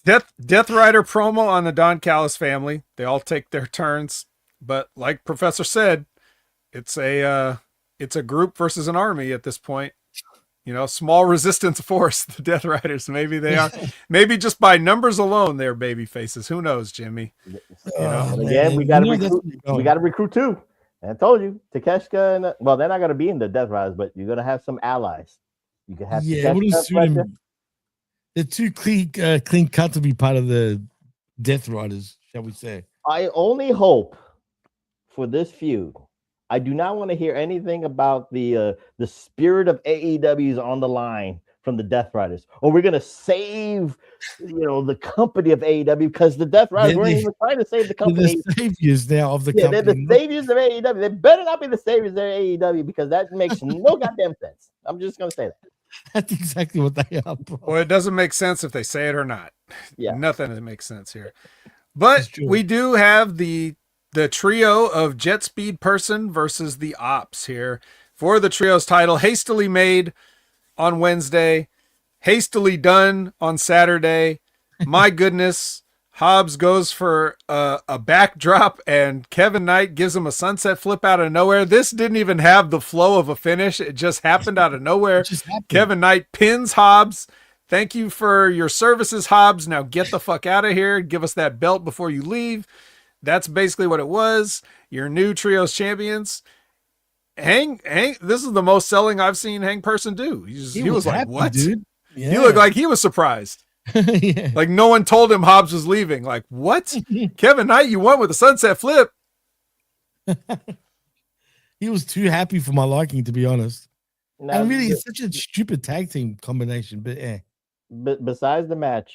Death Rider promo on the Don Callis family. They all take their turns, but like Professor said, it's a group versus an army at this point. You know, small resistance force. The Death Riders. Maybe they are. Maybe just by numbers alone, they're baby faces. Who knows, Jimmy? You know? And again, we got to recruit. We got to recruit too. And I told you, Takeshita and well, they're not going to be in the Death Riders, but you're going to have some allies. You can have Takeshita. They're too clean cut to be part of the Death Riders, shall we say? I only hope for this feud. I do not want to hear anything about the spirit of AEW is on the line from the Death Riders, or we're gonna save, the company of AEW because the Death Riders weren't even trying to save the company. They're the saviors now of the company. They're the saviors of AEW. They better not be the saviors of AEW because that makes no goddamn sense. I'm just gonna say that. That's exactly what they are, bro. Well, it doesn't make sense if they say it or not. Yeah, nothing that makes sense here. But we do have the trio of Jet Speed Person versus the Ops here for the trios title, hastily made on Wednesday, hastily done on Saturday. My goodness, Hobbs goes for a backdrop and Kevin Knight gives him a sunset flip out of nowhere. This didn't even have the flow of a finish. It just happened out of nowhere. Kevin Knight pins Hobbs. Thank you for your services, Hobbs. Now get the fuck out of here. Give us that belt before you leave. That's basically what it was. Your new trios champions. Hang, this is the most selling I've seen Hang Person do. He was like, what? Dude. Yeah. He looked like he was surprised. Yeah. Like no one told him Hobbs was leaving. Like, what? Kevin Knight, you won with a sunset flip. He was too happy for my liking, to be honest. Now, and really, it's such a stupid tag team combination, but yeah. But besides the match,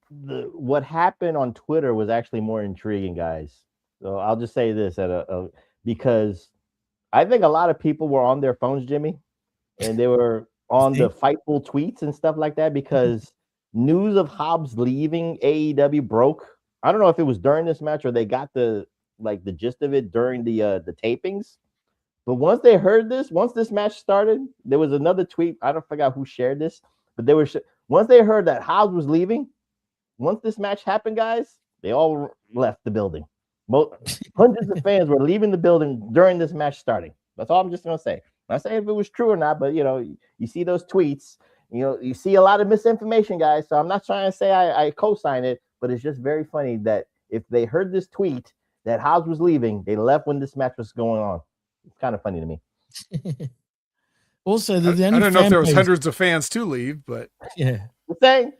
what happened on Twitter was actually more intriguing, guys. So I'll just say this because I think a lot of people were on their phones, Jimmy, and they were on the Fightful tweets and stuff like that because news of Hobbs leaving AEW broke. I don't know if it was during this match or they got the gist of it during the tapings. But once they heard this, once this match started, there was another tweet. I don't forget who shared this, but they were once they heard that Hobbs was leaving. Once this match happened, guys, they all left the building. Hundreds of fans were leaving the building during this match starting. That's all I'm just gonna say. I'm not saying if it was true or not, but you see those tweets, you see a lot of misinformation, guys. So I'm not trying to say I co-sign it, but it's just very funny that if they heard this tweet that Hobbs was leaving, they left when this match was going on. It's kind of funny to me. Also, I don't know if there was hundreds of fans to leave, but yeah, the thing.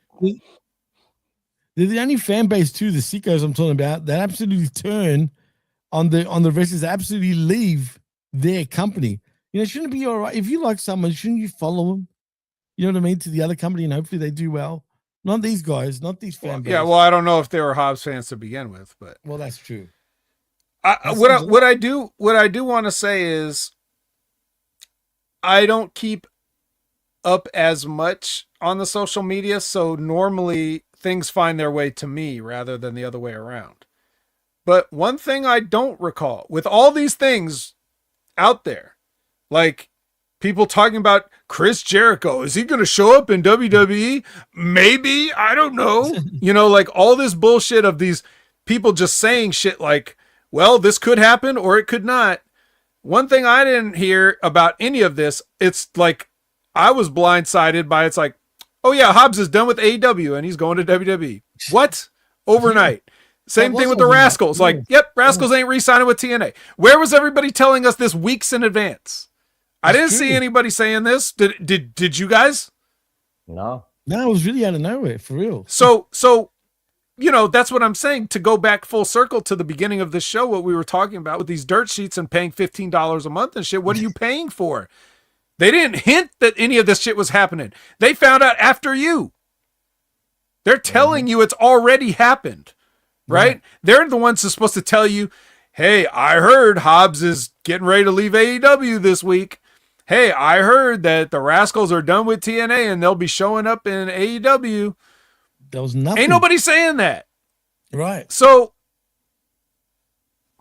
They're the only fan base too, the Seekers I'm talking about, that absolutely turn on the wrestlers, absolutely leave their company. You know, shouldn't it be all right if you like someone? Shouldn't you follow them? You know what I mean, to the other company, and hopefully they do well. Not these guys, not these fan base. Yeah, well, I don't know if they were Hobbs fans to begin with, but well, that's true. What I do want to say is, I don't keep up as much on the social media, so normally things find their way to me rather than the other way around. But one thing I don't recall with all these things out there, like people talking about Chris Jericho, is he going to show up in WWE? Maybe, I don't know. You know, like all this bullshit of these people just saying shit like, well, this could happen or it could not. One thing I didn't hear about any of this, it's like I was blindsided by, it's like, oh yeah, Hobbs is done with AEW and he's going to WWE. What? Overnight. Same thing with the Rascals. Like, yep, Rascals ain't re-signing with TNA. Where was everybody telling us this weeks in advance? I didn't see anybody saying this. Did you guys? No. No, it was really out of nowhere, for real. So you know, that's what I'm saying. To go back full circle to the beginning of this show, what we were talking about with these dirt sheets and paying $15 a month and shit. What are you paying for? They didn't hint that any of this shit was happening. They found out after you. They're telling you it's already happened, right? They're the ones who's supposed to tell you, hey, I heard Hobbs is getting ready to leave AEW this week. Hey, I heard that the Rascals are done with TNA and they'll be showing up in AEW. There was nothing. Ain't nobody saying that. Right. So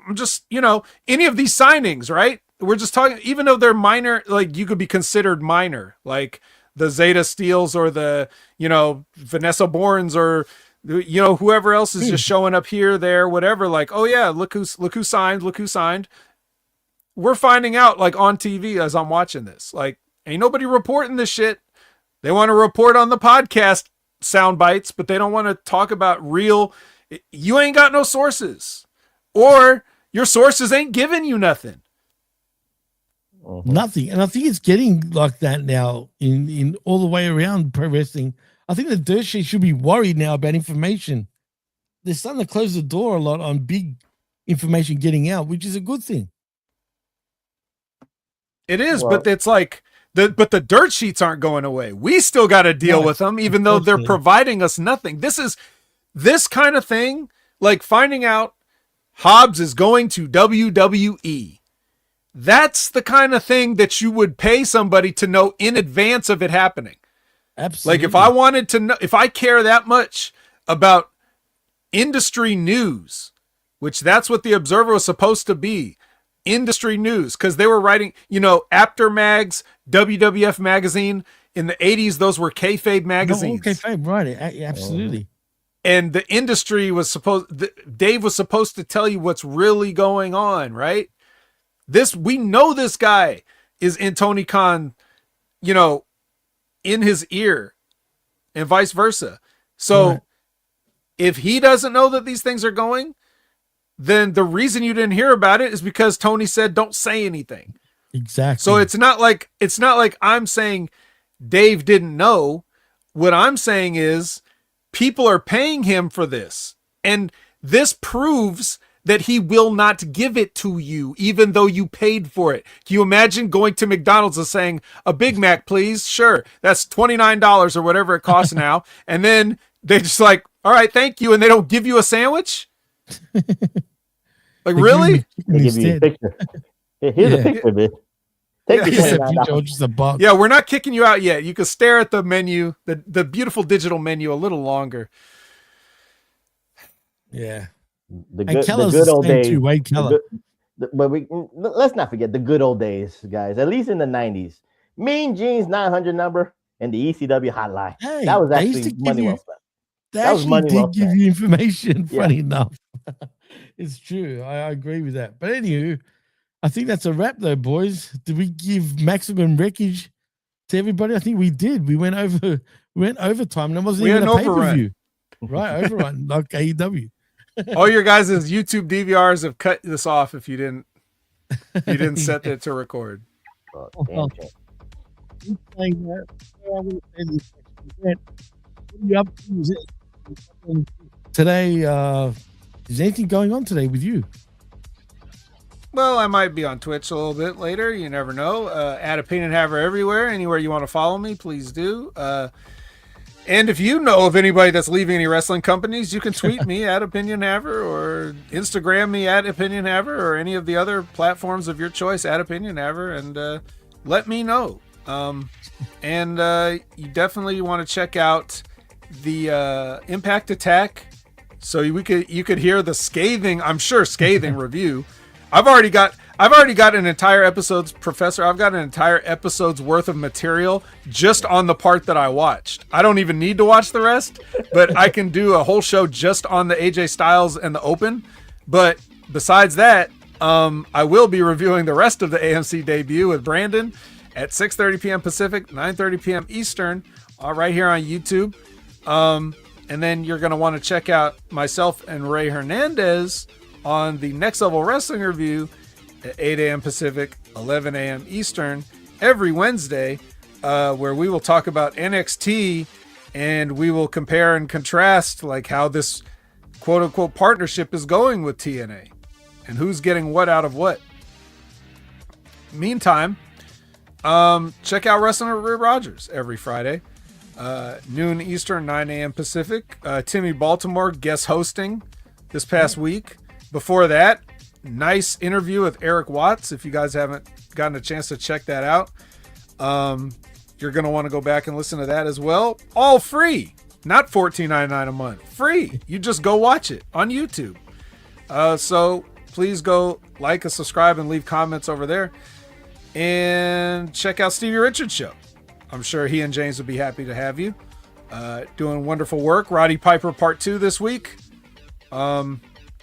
I'm just, you know, any of these signings, right? We're just talking, even though they're minor, like you could be considered minor, like the Zeta Steels or the, you know, Vanessa Bournes or, you know, whoever else is just showing up here, there, whatever. Like, oh yeah, look who signed. We're finding out like on TV as I'm watching this, like ain't nobody reporting this shit. They want to report on the podcast sound bites, but they don't want to talk about real. You ain't got no sources, or your sources ain't giving you nothing. Nothing. And I think it's getting like that now in all the way around pro wrestling. I think the dirt sheet should be worried now about information. They're starting to close the door a lot on big information getting out, which is a good thing. It is, but it's like the dirt sheets aren't going away. We still got to deal with them, even though they're providing us nothing. This kind of thing, like finding out Hobbs is going to WWE. That's the kind of thing that you would pay somebody to know in advance of it happening. Absolutely. Like if I wanted to know, if I care that much about industry news, which that's what the Observer was supposed to be, industry news, because they were writing, you know, After Mags, WWF magazine in the 80s. Those were kayfabe magazines. No, kayfabe, right? Absolutely. And the industry was Dave was supposed to tell you what's really going on, right? We know this guy is in Tony Khan, you know, in his ear and vice versa. So if he doesn't know that these things are going, then the reason you didn't hear about it is because Tony said, don't say anything. Exactly. So it's not like I'm saying Dave didn't know. What I'm saying is people are paying him for this. And this proves that he will not give it to you, even though you paid for it. Can you imagine going to McDonald's and saying, a Big Mac, please? Sure. That's $29 or whatever it costs now. And then they just like, all right, thank you. And they don't give you a sandwich? Like, really? They give you a picture. Here's a picture of it. Take $29. Yeah, we're not kicking you out yet. You can stare at the menu, the beautiful digital menu a little longer. Yeah. The good old days. Too, Wade Keller. But let's not forget the good old days, guys. At least in the 90s. Mean Gene's 900 number and the ECW hotline. Hey, that was actually money well spent. That was money well spent. Give you information. Funny enough. It's true. I agree with that. But anywho, I think that's a wrap though, boys. Did we give Maximum Wreckage to everybody? I think we did. We went overtime and it wasn't even a pay-per-view. Right, overrun, like AEW. All your guys' YouTube DVRs have cut this off if you didn't set it to record. Damn what are you up to today? Is anything going on today with you? well, I might be on Twitch a little bit later. You never know. At Opinion Haver everywhere. Anywhere you want to follow me, please do. And if you know of anybody that's leaving any wrestling companies, you can tweet me at Opinion Haver or Instagram me at Opinion Haver or any of the other platforms of your choice at Opinion Haver and let me know. And you definitely want to check out the Impact Attack. So you could hear the scathing review. I've already got an entire episode's I've got an entire episode's worth of material just on the part that I watched. I don't even need to watch the rest, but I can do a whole show just on the AJ Styles and the Open. But besides that, I will be reviewing the rest of the AMC debut with Brandon at 6:30 p.m. Pacific, 9:30 p.m. Eastern, right here on YouTube. And then you're going to want to check out myself and Ray Hernandez on the Next Level Wrestling Review at 8 a.m. Pacific, 11 a.m. Eastern, every Wednesday, where we will talk about NXT and we will compare and contrast like how this quote-unquote partnership is going with TNA and who's getting what out of what. Meantime, check out Wrestling with Ray Rogers every Friday. Noon Eastern, 9 a.m. Pacific. Timmy Baltimore guest hosting this past week. Before that, nice interview with Eric Watts. If you guys haven't gotten a chance to check that out, you're going to want to go back and listen to that as well. All free, not $14.99 a month. Free. You just go watch it on YouTube. So please go like and subscribe and leave comments over there. And check out Stevie Richards' show. I'm sure he and James would be happy to have you. Doing wonderful work. Roddy Piper Part 2 this week.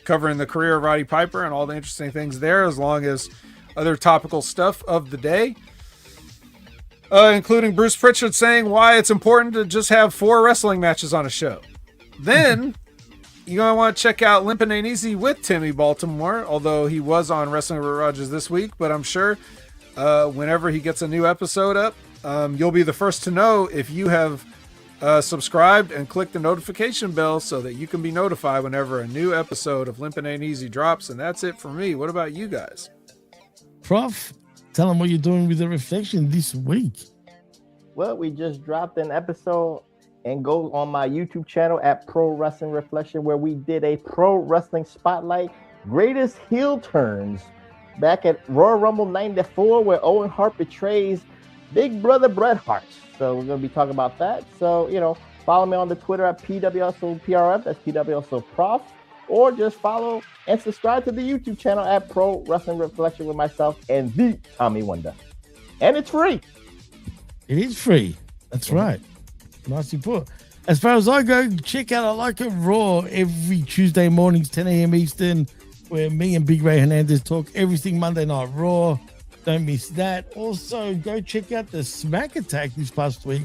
Covering the career of Roddy Piper and all the interesting things there, as long as other topical stuff of the day. Including Bruce Pritchard saying why it's important to just have 4 wrestling matches on a show. Then you're going to want to check out Limpin' Ain't Easy with Timmy Baltimore, although he was on Wrestling with Rogers this week, but I'm sure whenever he gets a new episode up, you'll be the first to know if you have subscribed and click the notification bell so that you can be notified whenever a new episode of Limpin' Ain't Easy drops. And that's it for me. What about you guys? Prof, tell them what you're doing with the reflection this week. Well, we just dropped an episode and go on my YouTube channel at Pro Wrestling Reflection, where we did a pro wrestling spotlight, greatest heel turns back at Royal Rumble 94, where Owen Hart betrays Big Brother Bret Hart. So we're going to be talking about that. So, follow me on the Twitter at PWSOPRF, that's PWSOProf, or just follow and subscribe to the YouTube channel at Pro Wrestling Reflection with myself and the Tommy Wonder. And it's free. It is free. That's right. Nicely put. As far as I go, check out I Like It Raw every Tuesday mornings, 10 a.m. Eastern, where me and Big Ray Hernandez talk everything Monday Night Raw. Don't miss that. Also, go check out the Smack Attack this past week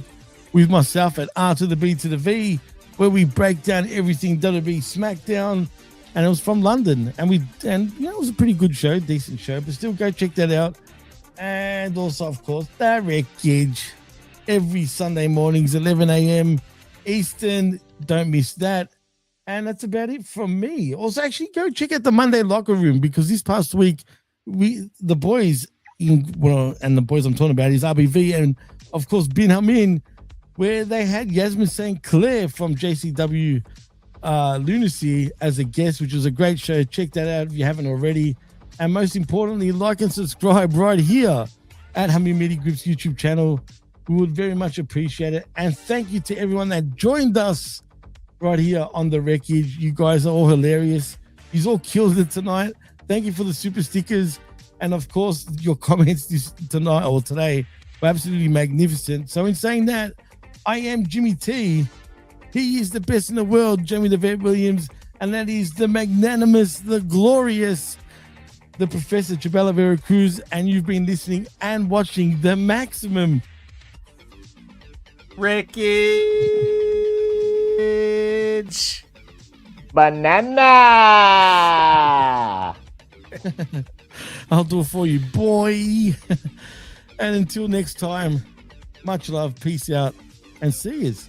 with myself at R to the B to the V, where we break down everything WWE SmackDown, and it was from London. And it was a pretty good show, decent show, but still go check that out. And also, of course, the Wreckage every Sunday mornings, 11 a.m. Eastern. Don't miss that. And that's about it from me. Also, actually, go check out the Monday Locker Room, because this past week, the boys and the boys I'm talking about is RBV and, of course, Bin Hamin, where they had Yasmin St. Clair from JCW Lunacy as a guest, which was a great show. Check that out if you haven't already. And most importantly, like and subscribe right here at Hamid Media Group's YouTube channel. We would very much appreciate it. And thank you to everyone that joined us right here on the Wreckage. You guys are all hilarious. You all killed it tonight. Thank you for the super stickers. And of course, your comments tonight or today were absolutely magnificent. So in saying that, I am Jimmy T. He is the best in the world, Jaime the Vet Williams. And that is the magnanimous, the glorious, the Professor Chabelo Vera Cruz. And you've been listening and watching the Maximum Wreckage. Banana. I'll do it for you, boy. And until next time, much love, peace out, and see yous.